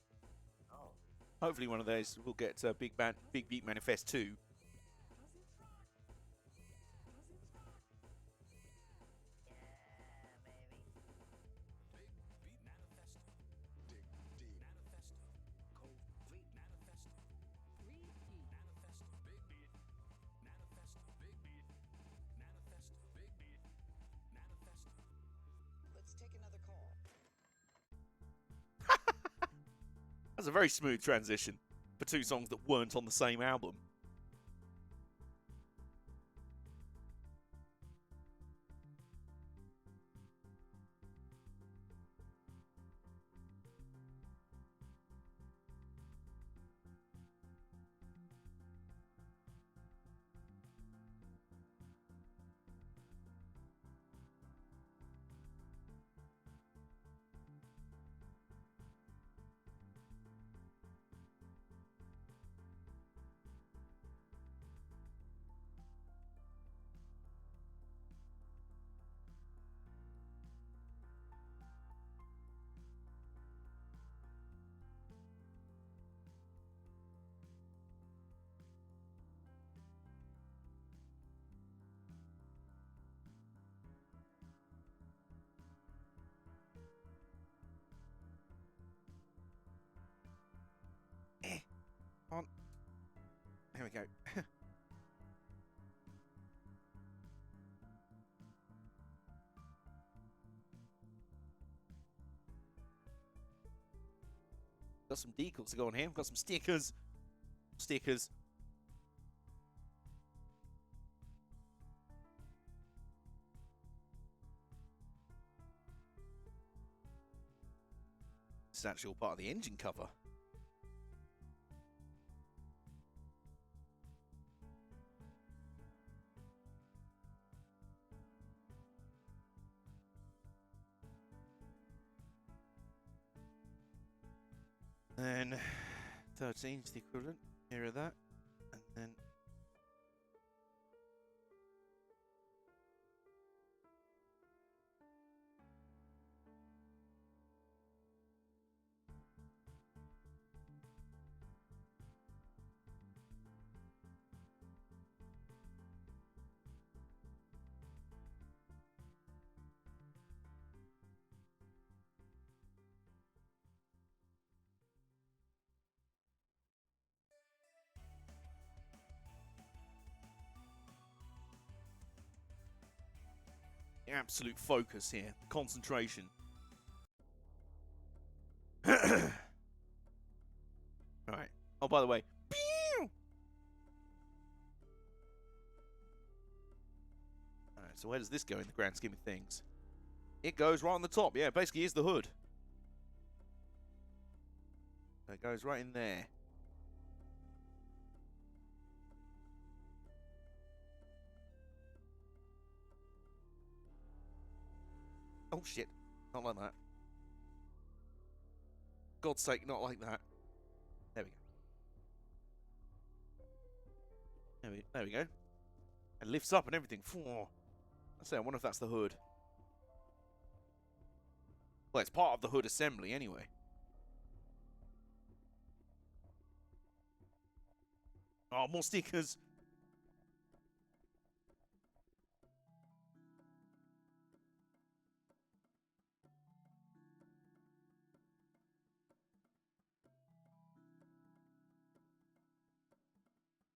No. Hopefully one of those will get Big Beat Manifest 2. Big Beat Manifesto. Dig deep. Manifesto. Complete Manifesto. Repeat. Manifesto. Big Beat. Manifesto. Big Beat. Manifesto. Big Beat. Manifesto. Let's take another call. That's a very smooth transition for two songs that weren't on the same album. On. Here we go. Got some decals to go on here. Got some stickers. Stickers. This is actually all part of the engine cover. Then 13 is the equivalent. Mirror that. And then absolute focus here, concentration. Alright. Oh, by the way. Alright, so where does this go in the grand scheme of things? It goes right on the top. Yeah, basically is the hood. It goes right in there. Oh, shit. Not like that. God's sake, not like that. There we go. There we go. It lifts up and everything. I say, I wonder if that's the hood. Well, it's part of the hood assembly anyway. Oh, more stickers.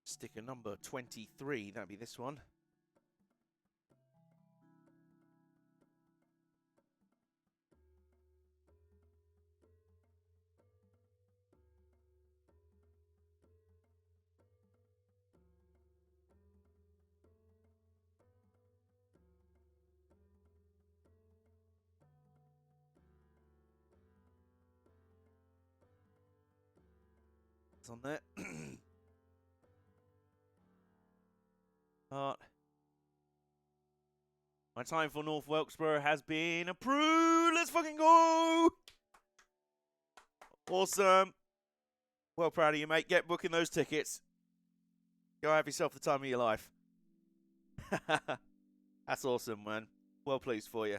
Sticker number 23, that'd be this one. It's on there. My time for North Wilkesboro has been approved. Let's fucking go! Awesome. Well proud of you, mate. Get booking those tickets. Go have yourself the time of your life. That's awesome, man. Well pleased for you.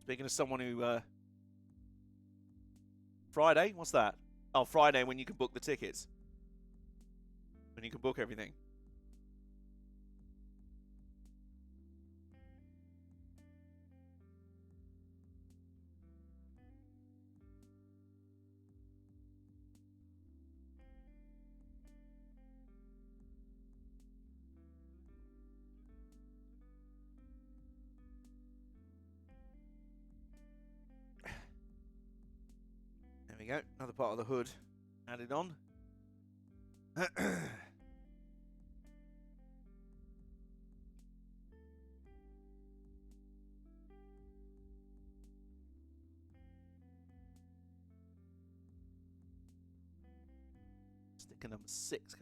Speaking of someone who, Friday? What's that? Oh, Friday when you can book the tickets. When you can book everything. There we go. Another part of the hood added on. Sticker number 6.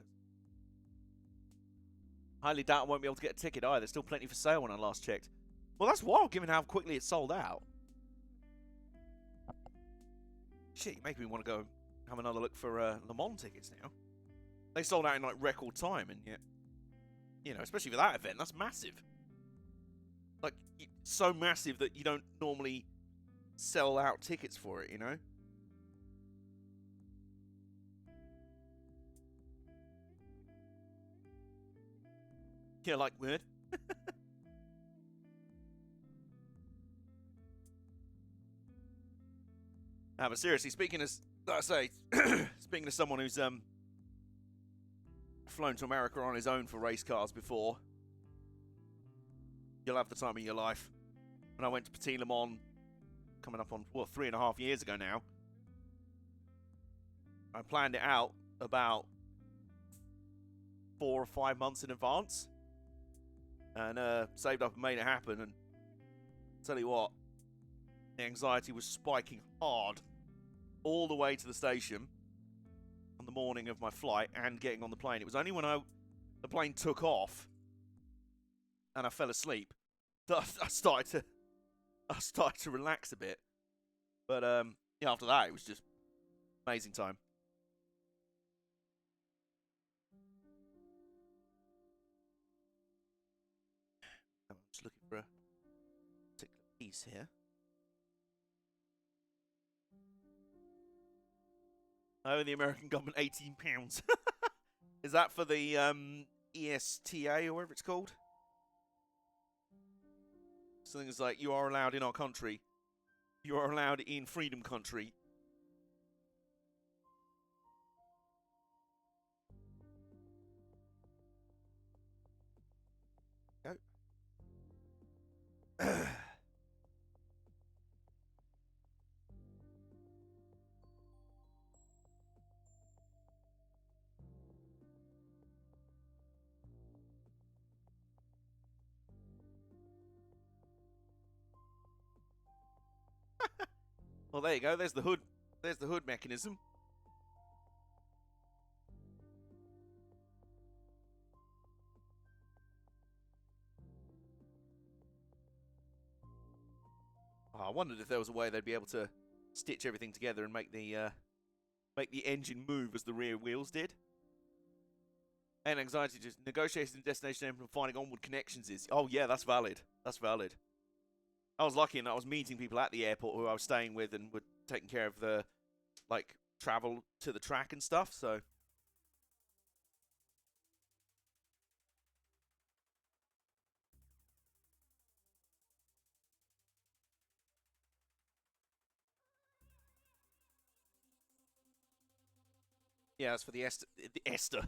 Highly doubt I won't be able to get a ticket either. There's still plenty for sale when I last checked. Well, that's wild given how quickly it sold out. Shit, you make me want to go have another look for Le Mans tickets now. They sold out in like record time, and yet, you know, especially for that event, that's massive. Like, so massive that you don't normally sell out tickets for it, you know? Yeah, like weird. Ah, but seriously, speaking as like I say, speaking of someone who's flown to America on his own for race cars before, you'll have the time of your life. When I went to Petit Le Mans, coming up on 3.5 years ago now, I planned it out about 4 or 5 months in advance, and saved up and made it happen. And tell you what, the anxiety was spiking hard all the way to the station on the morning of my flight and getting on the plane. It was only when the plane took off and I fell asleep that I started to relax a bit. But yeah, after that, it was just amazing time. I'm just looking for a particular piece here. Oh, the American government, £18. Is that for the ESTA or whatever it's called? Something that's like, you are allowed in our country You are allowed in Freedom Country. Go. Well, there you go. There's the hood. There's the hood mechanism. Oh, I wondered if there was a way they'd be able to stitch everything together and make the engine move as the rear wheels did. And anxiety just negotiating destination and finding onward connections is. Oh yeah, that's valid. That's valid. I was lucky and I was meeting people at the airport who I was staying with and were taking care of the like travel to the track and stuff. So. Yeah, that's for the Esther.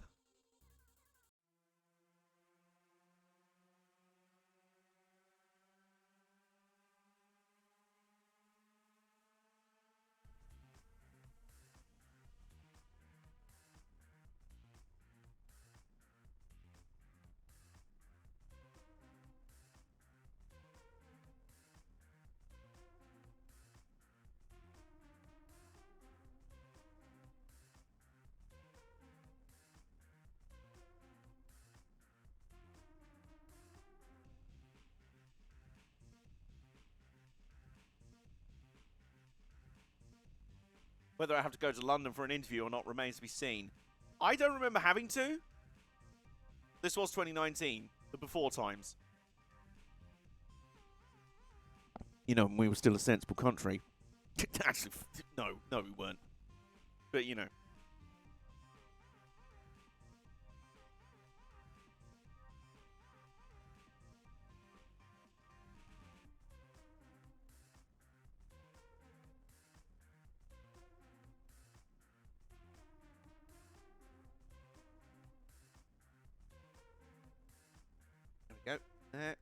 Whether I have to go to London for an interview or not remains to be seen. I don't remember having to. This was 2019, the before times. You know, we were still a sensible country. Actually, no, we weren't. But, you know. There we go.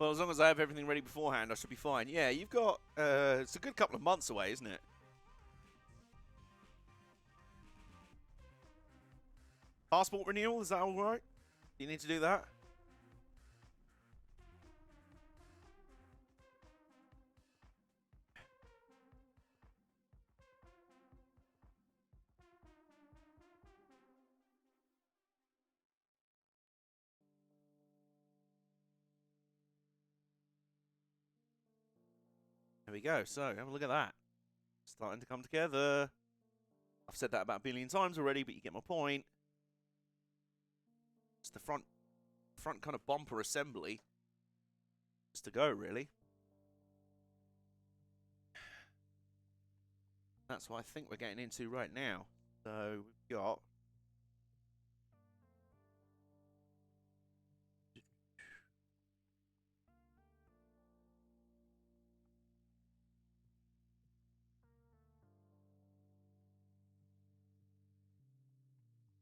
Well, as long as I have everything ready beforehand, I should be fine. Yeah, you've got... it's a good couple of months away, isn't it? Passport renewal, is that all right? Do you need to do that? There we go. So, have a look at that. Starting to come together. I've said that about a billion times already, but you get my point. It's the front kind of bumper assembly. Just to go, really. That's what I think we're getting into right now. So, we've got...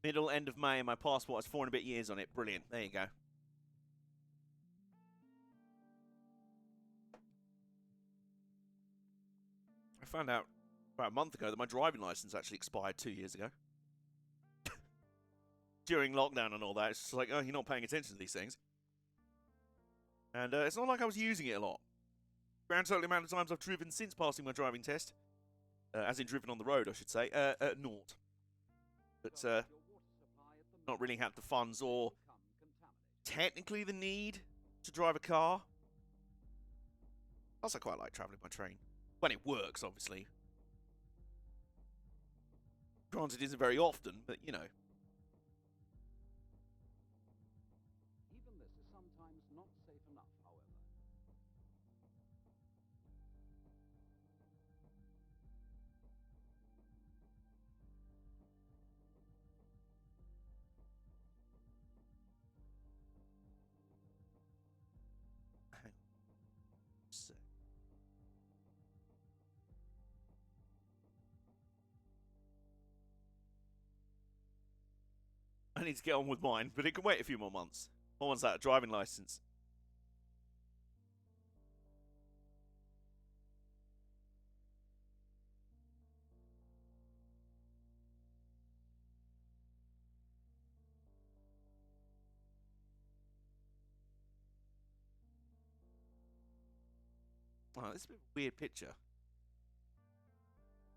middle, end of May, and my passport has 4 and a bit years on it. Brilliant. There you go. I found out about a month ago that my driving license actually expired 2 years ago. During lockdown and all that. It's just like, oh, you're not paying attention to these things. And it's not like I was using it a lot. Grand total amount of times I've driven since passing my driving test, as in driven on the road, I should say, naught. But not really had the funds or technically the need to drive a car. Plus, I quite like travelling by train. When it works, obviously. Granted, it isn't very often, but you know. Even this is sometimes not safe enough, however. Hang on. So. I need to get on with mine, but it can wait a few more months. What one's that? A driving license. Oh, this is a bit of a weird picture.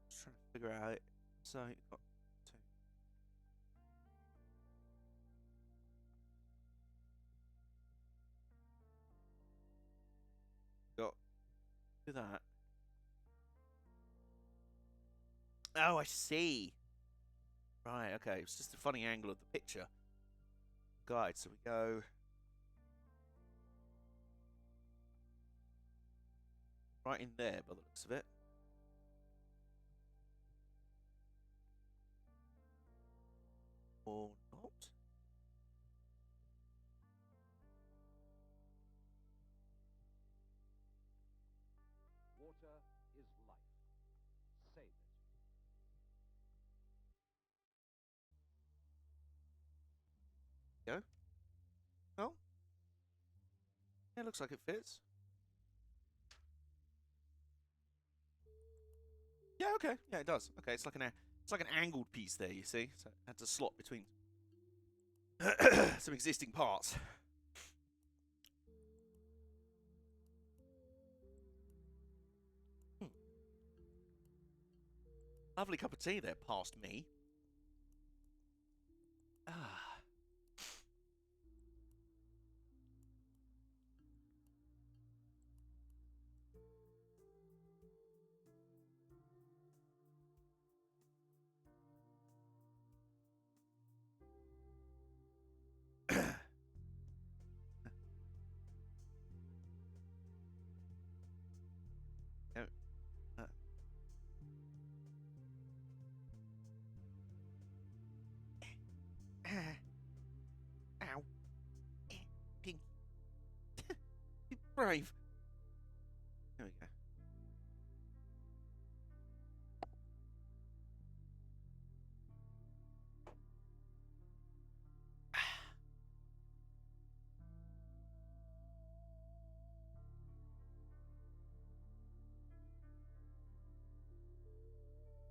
Just trying to figure out it. So, got two. Got do that. Oh, I see. Right, okay. It's just a funny angle of the picture. Guide, so we go. Right in there by the looks of it. Or not. Water is life. Save it. Go. Oh. Yeah, looks like it fits. Yeah, okay. Yeah, it does. Okay, it's like an angled piece there, you see. So it had to slot between some existing parts. Lovely cup of tea there, past me. Ah. Ow. Pink. Be brave. There we go.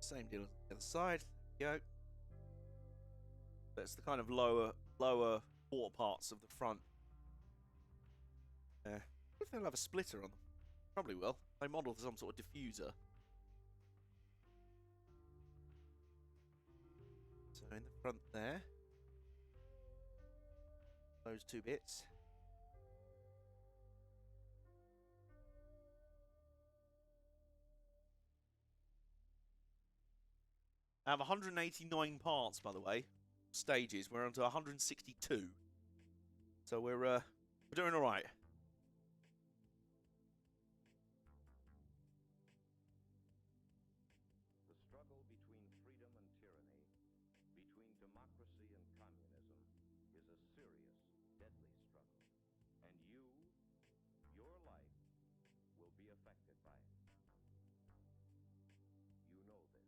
Same deal on the other side. There we go. That's the kind of lower four parts of the front. If they'll have a splitter on them. Probably will. They modelled some sort of diffuser. So in the front there. Those two bits. I have 189 parts, by the way. Stages. We're on to 162. So we're doing all right. The struggle between freedom and tyranny, between democracy and communism, is a serious, deadly struggle. And your life, will be affected by it. You know this.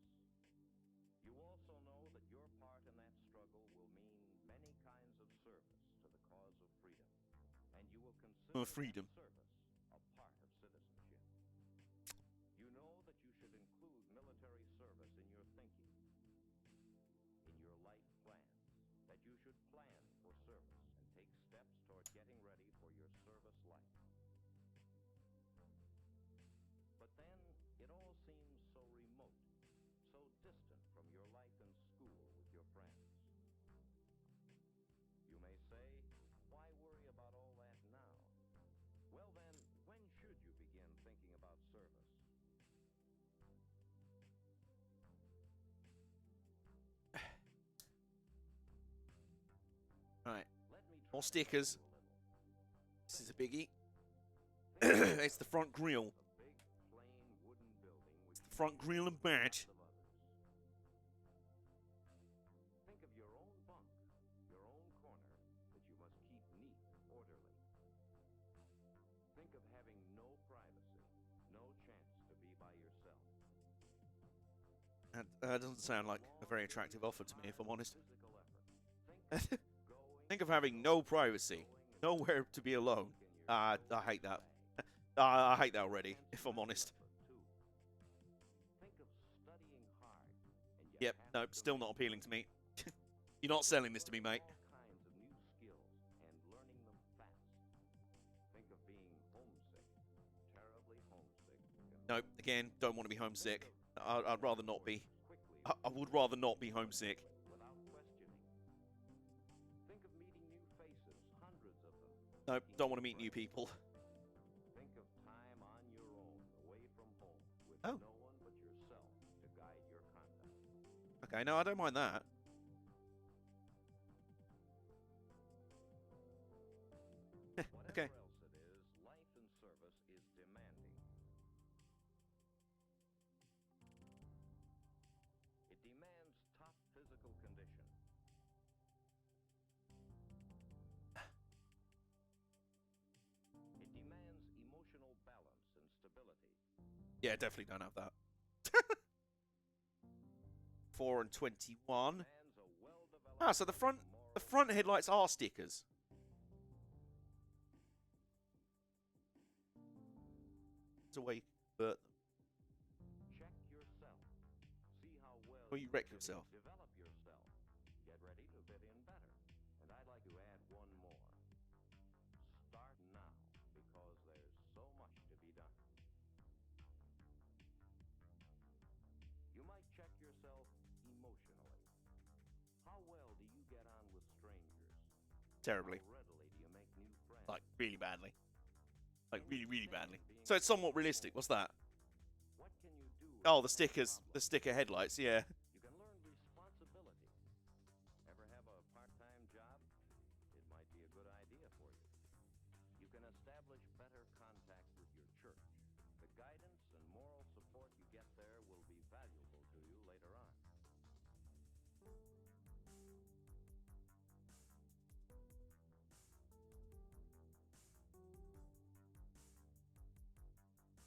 You also know that your part in that struggle will mean many kinds of service to the cause of freedom. And you will consider freedom. that service a part of citizenship. You know that you should include military service in your thinking, in your life plans, that you should plan for service and take steps toward getting ready for your service life. But then it all seems so remote, so distant from your life in school with your friends. You may say, why worry about all that now? Well then, when should you begin thinking about service? Right. More stickers. This is a biggie. It's the front grille. It's the front grille and badge. Think of your own bunk, your own corner that you must keep neat, orderly. Think of having no privacy, no chance to be by yourself. That doesn't sound like a very attractive offer to me, if I'm honest. Think of having no privacy, nowhere to be alone. I hate that. I hate that already, if I'm honest. Think of studying hard and Yep, nope, still not appealing to me. You're not selling this to me, mate. all kinds of new skills and learning them fast. Think of being homesick, terribly homesick. Nope, again, don't want to be homesick. I'd rather not be. I would rather not be homesick. Without questioning. Think of meeting new faces, hundreds of them. Nope, don't want to meet new people. Think of time on your own, away from home, with Oh. no one but yourself to guide your conduct. Okay, no, I don't mind that. Okay. Whatever else it is, life in service is demanding. It demands top physical condition. It demands emotional balance and stability. Yeah, definitely don't have that. 4 and 21. Demands a well-developed Ah, so the front headlights are stickers. It's a way you convert them. Check yourself. See how well Or you wreck can yourself. develop yourself. Get ready to fit in better. And I'd like to add one more. Start now, because there's so much to be done. You might check yourself emotionally. How well do you get on with strangers? Terribly. How readily do you make new friends? Like, really badly. Like, really, really badly. So it's somewhat realistic. What's that? What can you do? Oh, the stickers. The sticker headlights, yeah. You can learn responsibility. Ever have a part-time job? It might be a good idea for you. You can establish better contact with your church. The guidance and moral support you get there will be valuable to you later on.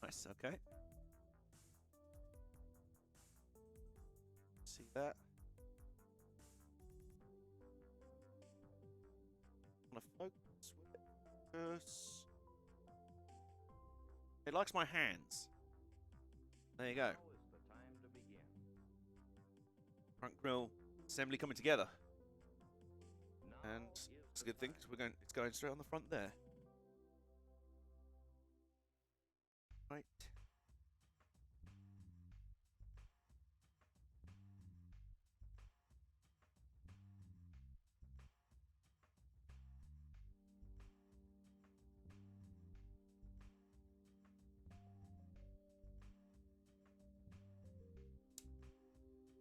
Nice, okay. See that? Want to focus with it? Focus. It likes my hands. There you go. Now is the time to begin. Front grille assembly coming together. Now And is it's a the good thing time. 'cause it's going straight on the front there. Right.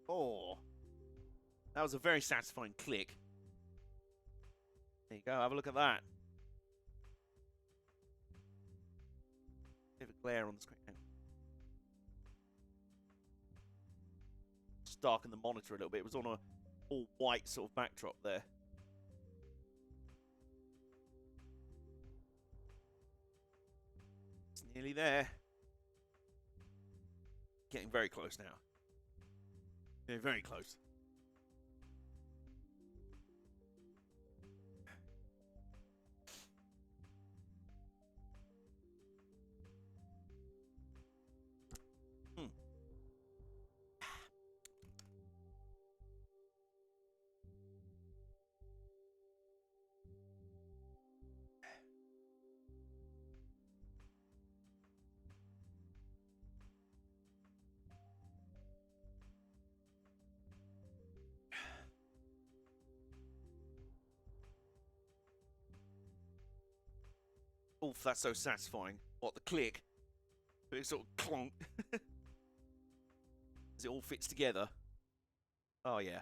Oh, that was a very satisfying click. There you go, have a look at that. Bit of a glare on the screen. Just darken the monitor a little bit. It was on a all white sort of backdrop there. It's nearly there. Getting very close now. Getting very close. Oof, that's so satisfying. What, the click? It sort of clonk. As it all fits together. Oh, yeah.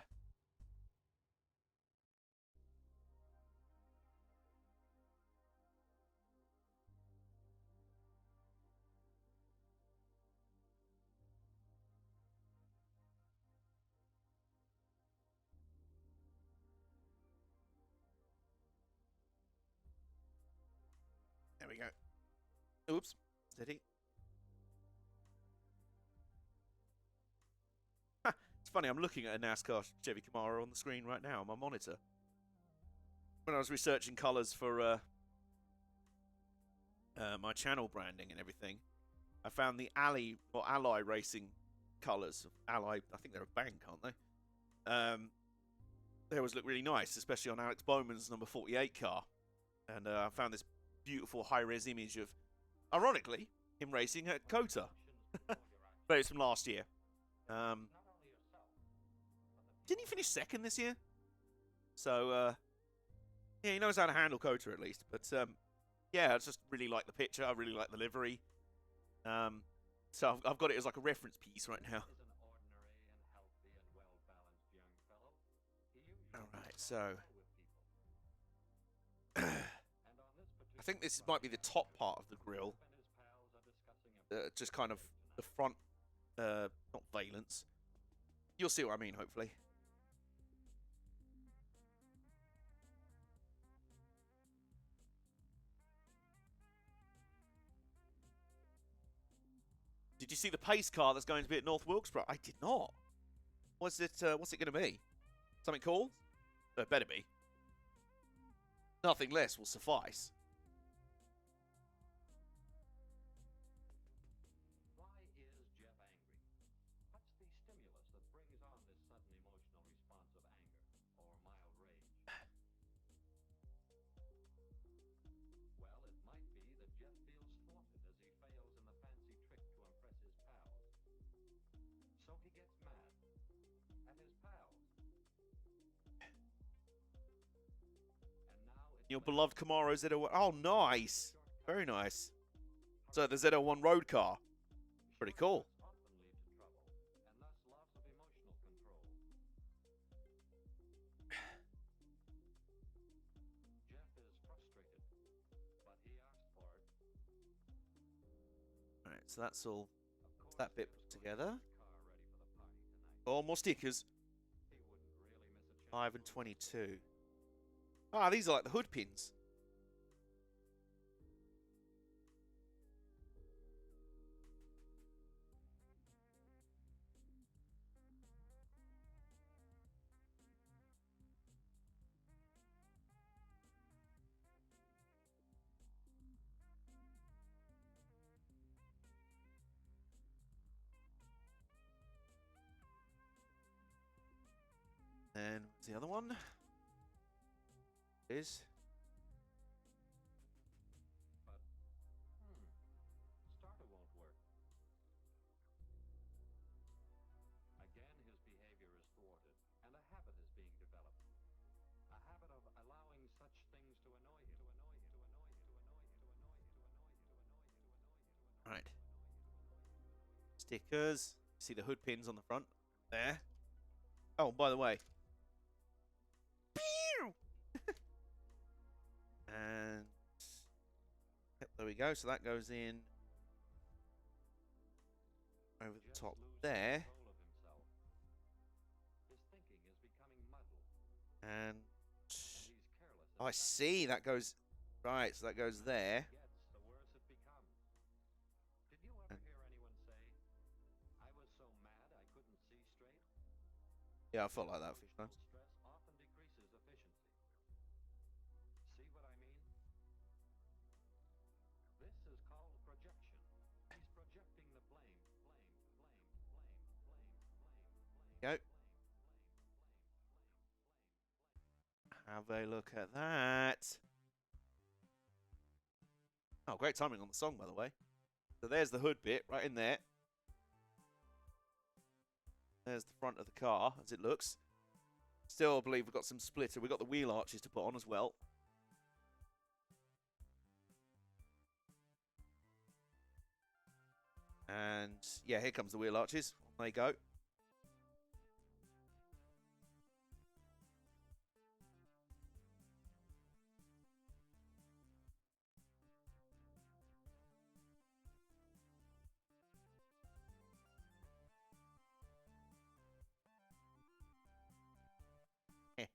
we go. Oops. Steady. It's funny, I'm looking at a NASCAR Chevy Camaro on the screen right now on my monitor. When I was researching colours for my channel branding and everything, I found the Ally Racing colours. Ally, I think they're a bank, aren't they? They always look really nice, especially on Alex Bowman's number 48 car. And I found this beautiful high-res image of, ironically, him racing at COTA. But it's from last year. Didn't he finish second this year? So, yeah, he knows how to handle COTA at least. But, yeah, I just really like the picture. I really like the livery. So I've got it as like a reference piece right now. Alright, so... I think this might be the top part of the grille. Just kind of the front, not valence. You'll see what I mean, hopefully. Did you see the pace car that's going to be at North Wilkesboro? I did not. What's it going to be? Something cool? It better be. Nothing less will suffice. Why is Jeff angry? What's the stimulus that brings on this sudden emotional response of anger or mild rage? Well, it might be that Jeff feels thwarted as he fails in the fancy trick to impress his pals. So he gets mad at his pals. Your beloved Camaro Z01. Oh, nice. Very nice. So the Z01 road car. Pretty cool. Alright, so that's all. That's that bit put together. Oh, more stickers. 5 and 22. Ah, these are like the hood pins. And what's the other one? Is Starter won't work. Again, his behavior is thwarted, and a habit is being developed. A habit of allowing such things to annoy him. right. Stickers. See the hood pins on the front there. Oh, by the way. And yep, there we go. So that goes in over the top there. And oh, I see. That goes right. So that goes there. Yeah, I felt like that a few times. Go. Have a look at that. Oh, great timing on the song, by the way. So there's the hood bit right in there. There's the front of the car as it looks. Still, I believe we've got some splitter. We've got the wheel arches to put on as well. And yeah, here comes the wheel arches. There you go.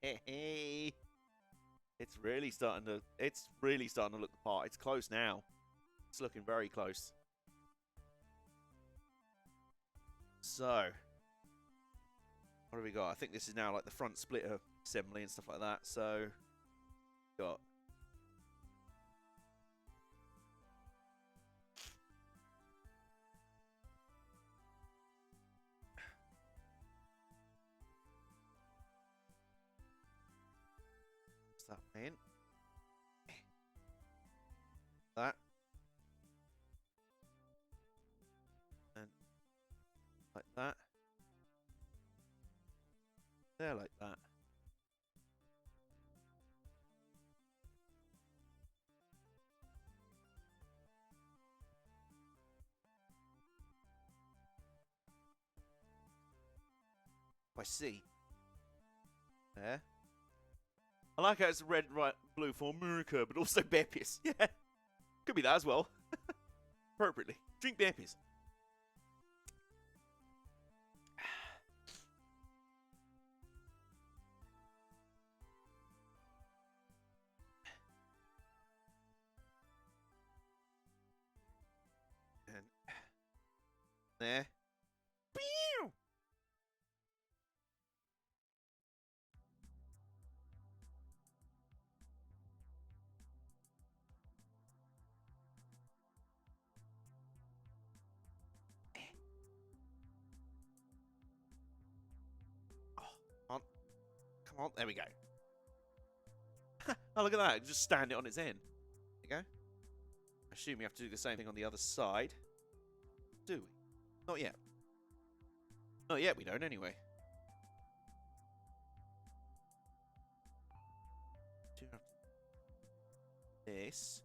Hey. It's really starting to. It's really starting to look the part. It's close now. It's looking very close. So, what do we got? I think this is now like the front splitter assembly and stuff like that. So, got. What's that in? That. And like that. There, like that. I see. There. I like how it's red, right, blue for America, but also beer piss. Yeah. Could be that as well. Appropriately. Drink beer piss. And there. Pew! Oh, come on. There we go. Oh, look at that. Just stand it on its end. There you go. I assume we have to do the same thing on the other side. Do we? Not yet. Not yet, we don't, anyway. Do have to this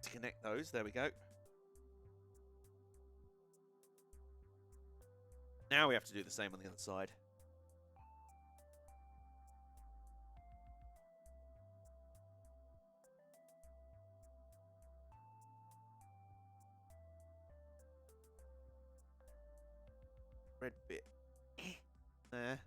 to connect those. There we go. Now we have to do the same on the other side. Red bit. There.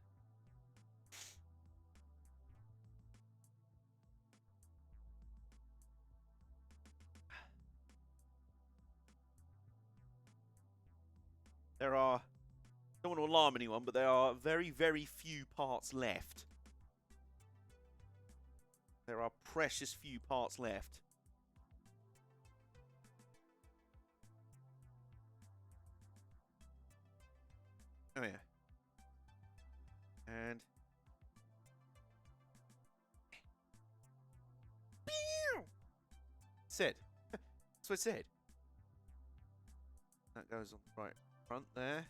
There are, don't want to alarm anyone, but there are very, very few parts left. There are precious few parts left. Oh yeah. And said. That's what it said. That goes on the right front there.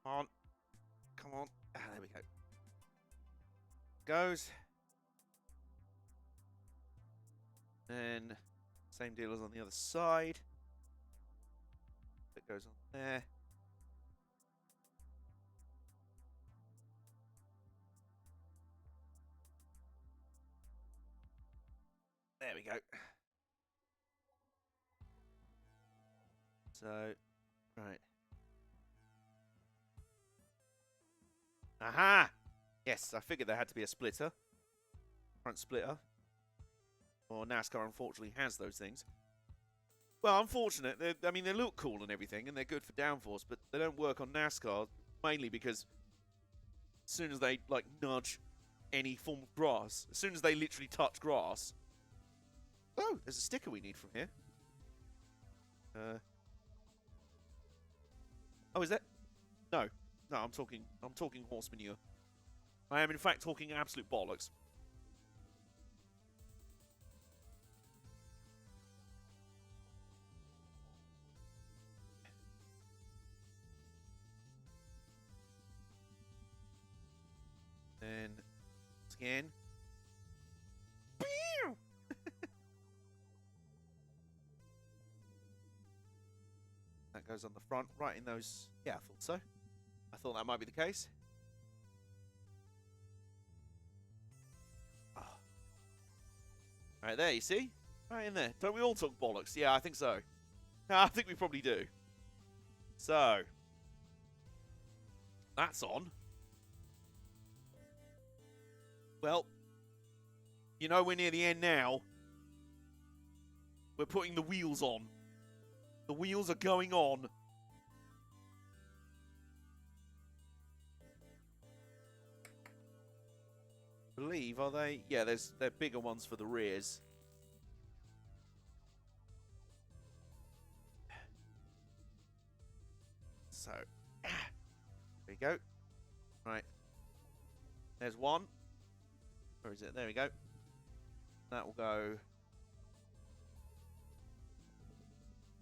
Come on. Come on. Ah, there we go. Goes. Then same deal as on the other side. That goes on there. There we go. So, right. Aha! Yes, I figured there had to be a splitter. Front splitter. Well, NASCAR unfortunately has those things. Well, unfortunate. I mean, they look cool and everything, and they're good for downforce, but they don't work on NASCAR, mainly because as soon as they, like, nudge any form of grass, as soon as they literally touch grass... Oh, there's a sticker we need from here. Oh, is that? No. No, I'm talking horse manure. I am, in fact, talking absolute bollocks. Then, once again. That goes on the front, right in those... Yeah, I thought so. I thought that might be the case. Oh. Right there, you see? Right in there. Don't we all talk bollocks? Yeah, I think so. I think we probably do. So, that's on. Well, you know we're near the end now. We're putting the wheels on. The wheels are going on. I believe, are they? Yeah, they're bigger ones for the rears. So, there we go. Right. There's one. Where is it? There we go. That will go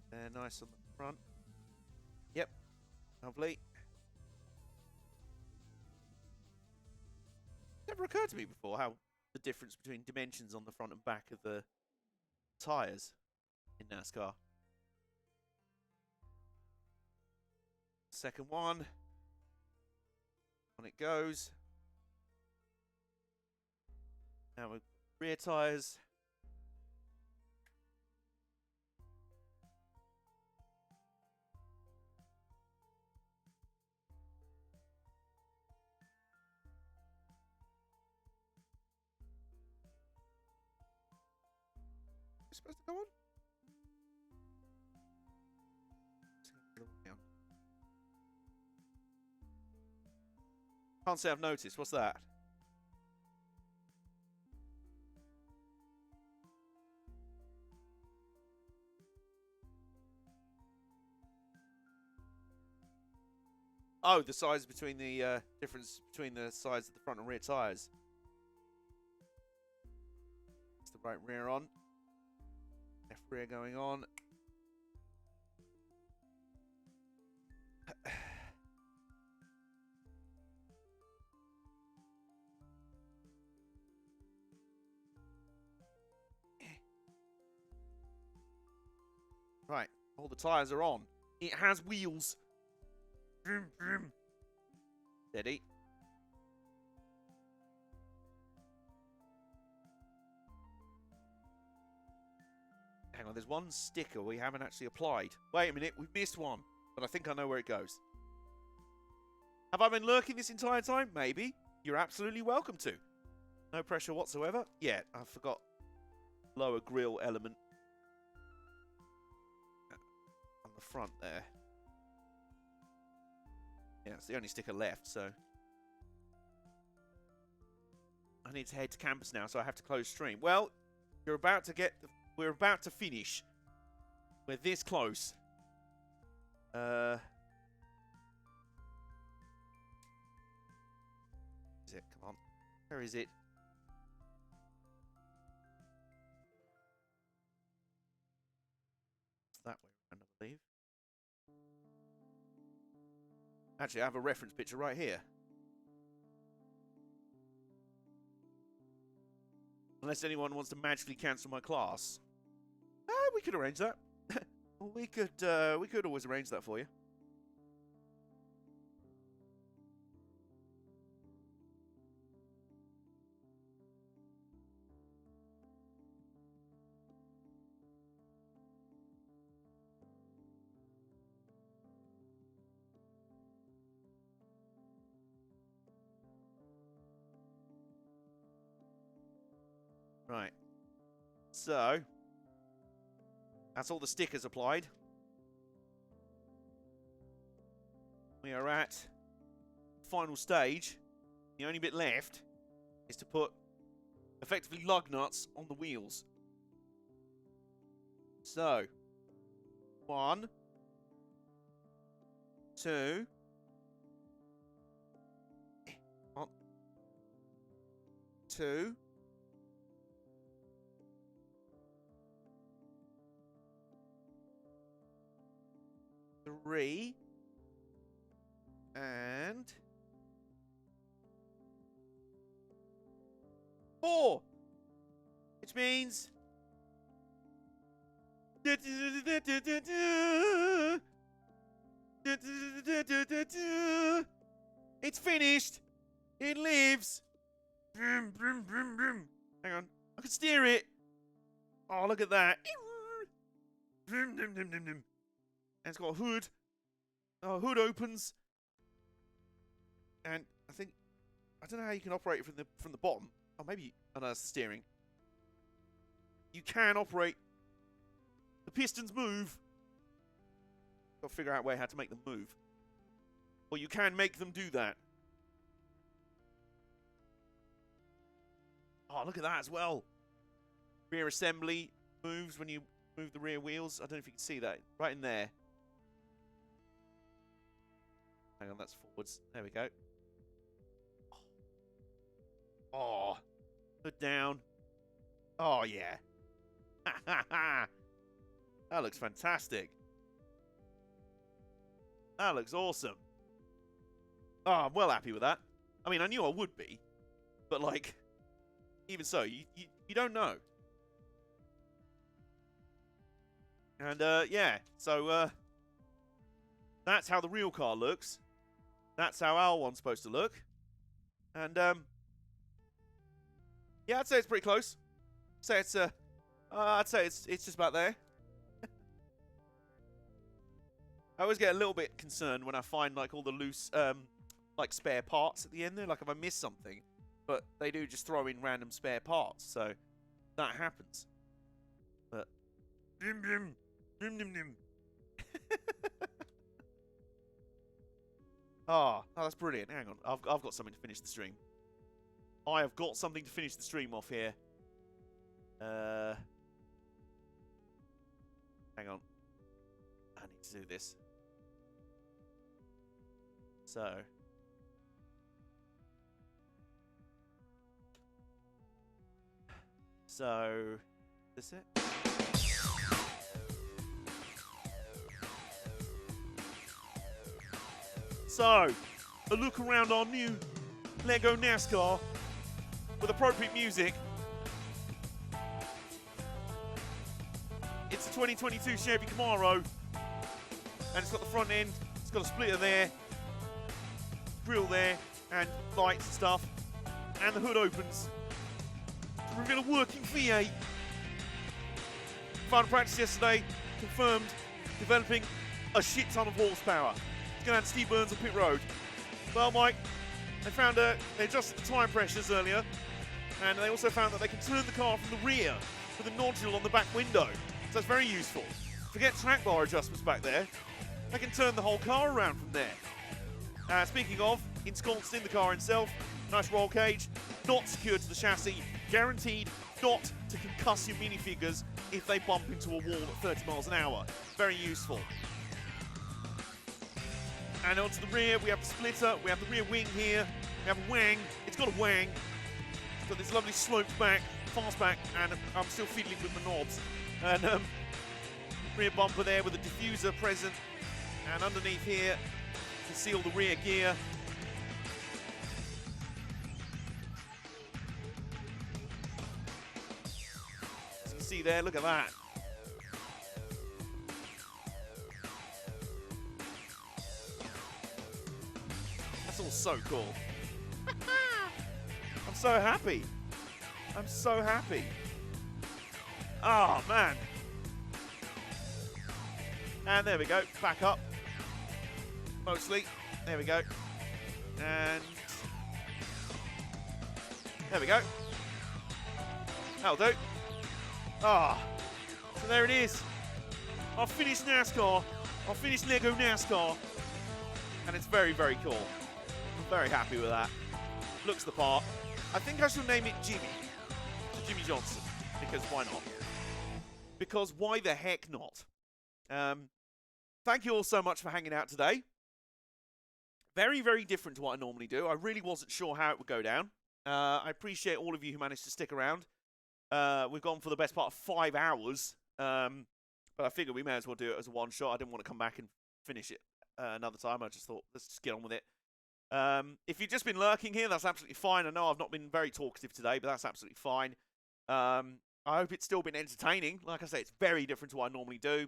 there, nice on the front. Yep. Lovely. Never occurred to me before how the difference between dimensions on the front and back of the tyres in NASCAR. Second one. On it goes. Now with rear tyres. Supposed to go on? Can't say I've noticed. What's that? Oh, the size between the difference between the size of the front and rear tyres. It's the right rear on. Left rear going on. Right, all the tyres are on. It has wheels. Vroom, vroom. Steady. Hang on, there's one sticker we haven't actually applied. Wait a minute, we've missed one. But I think I know where it goes. Have I been lurking this entire time? Maybe. You're absolutely welcome to. No pressure whatsoever. Yeah, I forgot. Lower grille element. On the front there. Yeah, it's the only sticker left, so. I need to head to campus now, so I have to close stream. Well, you're about to get... We're about to finish. We're this close. Is it? Come on. Where is it? It's that way around, I believe. Actually, I have a reference picture right here. Unless anyone wants to magically cancel my class. We could arrange that. we could always arrange that for you. Right. So, that's all the stickers applied. We are at the final stage. The only bit left is to put effectively lug nuts on the wheels. So, 1, 2, 1, 2. 3 and 4, which means it's finished. It lives. Hang on, I can steer it. Oh, look at that. And it's got a hood. Hood opens. And I don't know how you can operate it from the bottom. Oh, maybe, oh no, that's the steering. You can operate. The pistons move. Got to figure out how to make them move. Or you can make them do that. Oh, look at that as well. Rear assembly moves when you move the rear wheels. I don't know if you can see that. Right in there. Hang on, that's forwards. There we go. Oh. Hood down. Oh, yeah. That looks fantastic. That looks awesome. Oh, I'm well happy with that. I mean, I knew I would be. But, like, even so, you don't know. And, yeah. So, that's how the real car looks. That's how our one's supposed to look. And, yeah, I'd say it's pretty close. I'd say it's just about there. I always get a little bit concerned when I find, like, all the loose, like, spare parts at the end there. Like, if I miss something. But they do just throw in random spare parts. So, that happens. But, oh, that's brilliant. Hang on. I've got something to finish the stream. I have got something to finish the stream off here. Hang on. I need to do this. So, this it? So, a look around our new Lego NASCAR with appropriate music. It's a 2022 Chevy Camaro, and it's got the front end, it's got a splitter there, grill there, and lights and stuff, and the hood opens to reveal a working V8. Final practice yesterday, confirmed, developing a shit ton of horsepower. It's going to have Steve Burns on pit road. Well, Mike, they found they adjusted the tyre pressures earlier, and they also found that they can turn the car from the rear with a nodule on the back window. So that's very useful. Forget track bar adjustments back there. They can turn the whole car around from there. Speaking of, ensconced in the car itself, nice roll cage, not secured to the chassis, guaranteed not to concuss your minifigures if they bump into a wall at 30 miles an hour. Very useful. And onto the rear, we have the splitter, we have the rear wing here, we have a wang. It's got a wang. It's got this lovely sloped back, fast back, and I'm still fiddling with the knobs. And rear bumper there with a diffuser present. And underneath here, to seal the rear gear. As you can see there, look at that. That's all so cool. I'm so happy. I'm so happy. Oh, man. And there we go. Back up. Mostly. There we go. And there we go. That'll do. Ah. So there it is. Our finished NASCAR. Our finished Lego NASCAR. And it's very, very cool. I'm very happy with that. Looks the part. I think I shall name it Jimmy. To Jimmy Johnson. Because why not? Because why the heck not? Thank you all so much for hanging out today. Very, very different to what I normally do. I really wasn't sure how it would go down. I appreciate all of you who managed to stick around. We've gone for the best part of 5 hours. But I figured we may as well do it as a one-shot. I didn't want to come back and finish it another time. I just thought, let's just get on with it. If you've just been lurking here, that's absolutely fine. I know I've not been very talkative today, but that's absolutely fine. I hope it's still been entertaining. Like I say, it's very different to what I normally do.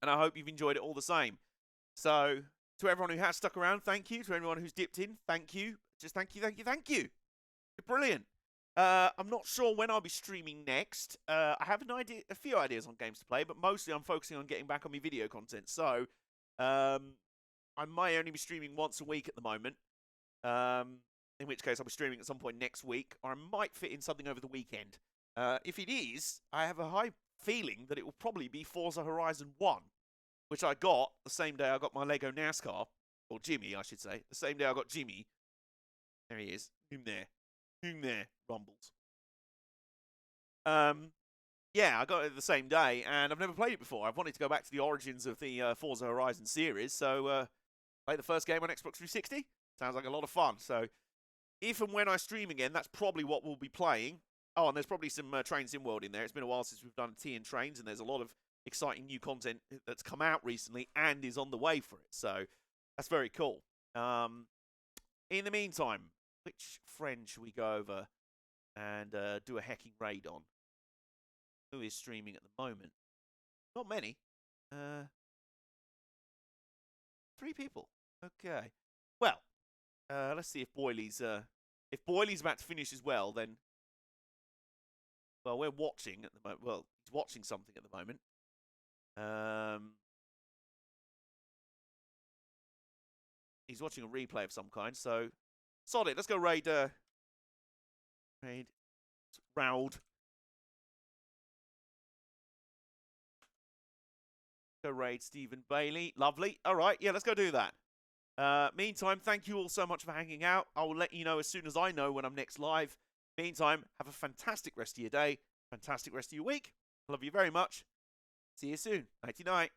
And I hope you've enjoyed it all the same. So, to everyone who has stuck around, thank you. To everyone who's dipped in, thank you. Just thank you, thank you, thank you. You're brilliant. I'm not sure when I'll be streaming next. I have a few ideas on games to play, but mostly I'm focusing on getting back on my video content. So, I might only be streaming once a week at the moment. In which case I'll be streaming at some point next week, or I might fit in something over the weekend. If it is, I have a high feeling that it will probably be Forza Horizon 1, which I got the same day I got my Lego NASCAR, or Jimmy, I should say. The same day I got Jimmy. There he is. Him there. Rumbles. Yeah, I got it the same day, and I've never played it before. I've wanted to go back to the origins of the Forza Horizon series, so play the first game on Xbox 360. Sounds like a lot of fun. So, if and when I stream again, that's probably what we'll be playing. Oh, and there's probably some Train Sim World in there. It's been a while since we've done T and Trains, and there's a lot of exciting new content that's come out recently and is on the way for it. So, that's very cool. In the meantime, which friend should we go over and do a hacking raid on? Who is streaming at the moment? Not many. 3 people. Okay. Well, let's see if Boyley's about to finish as well. Then, well, we're watching at the moment. Well, he's watching something at the moment. He's watching a replay of some kind. So, solid. Let's go raid. Raud. Go raid Stephen Bailey. Lovely. All right. Yeah, let's go do that. Meantime, thank you all so much for hanging out. I will let you know as soon as I know when I'm next live. Meantime, have a fantastic rest of your day. Fantastic rest of your week. I love you very much. See you soon. Nighty night.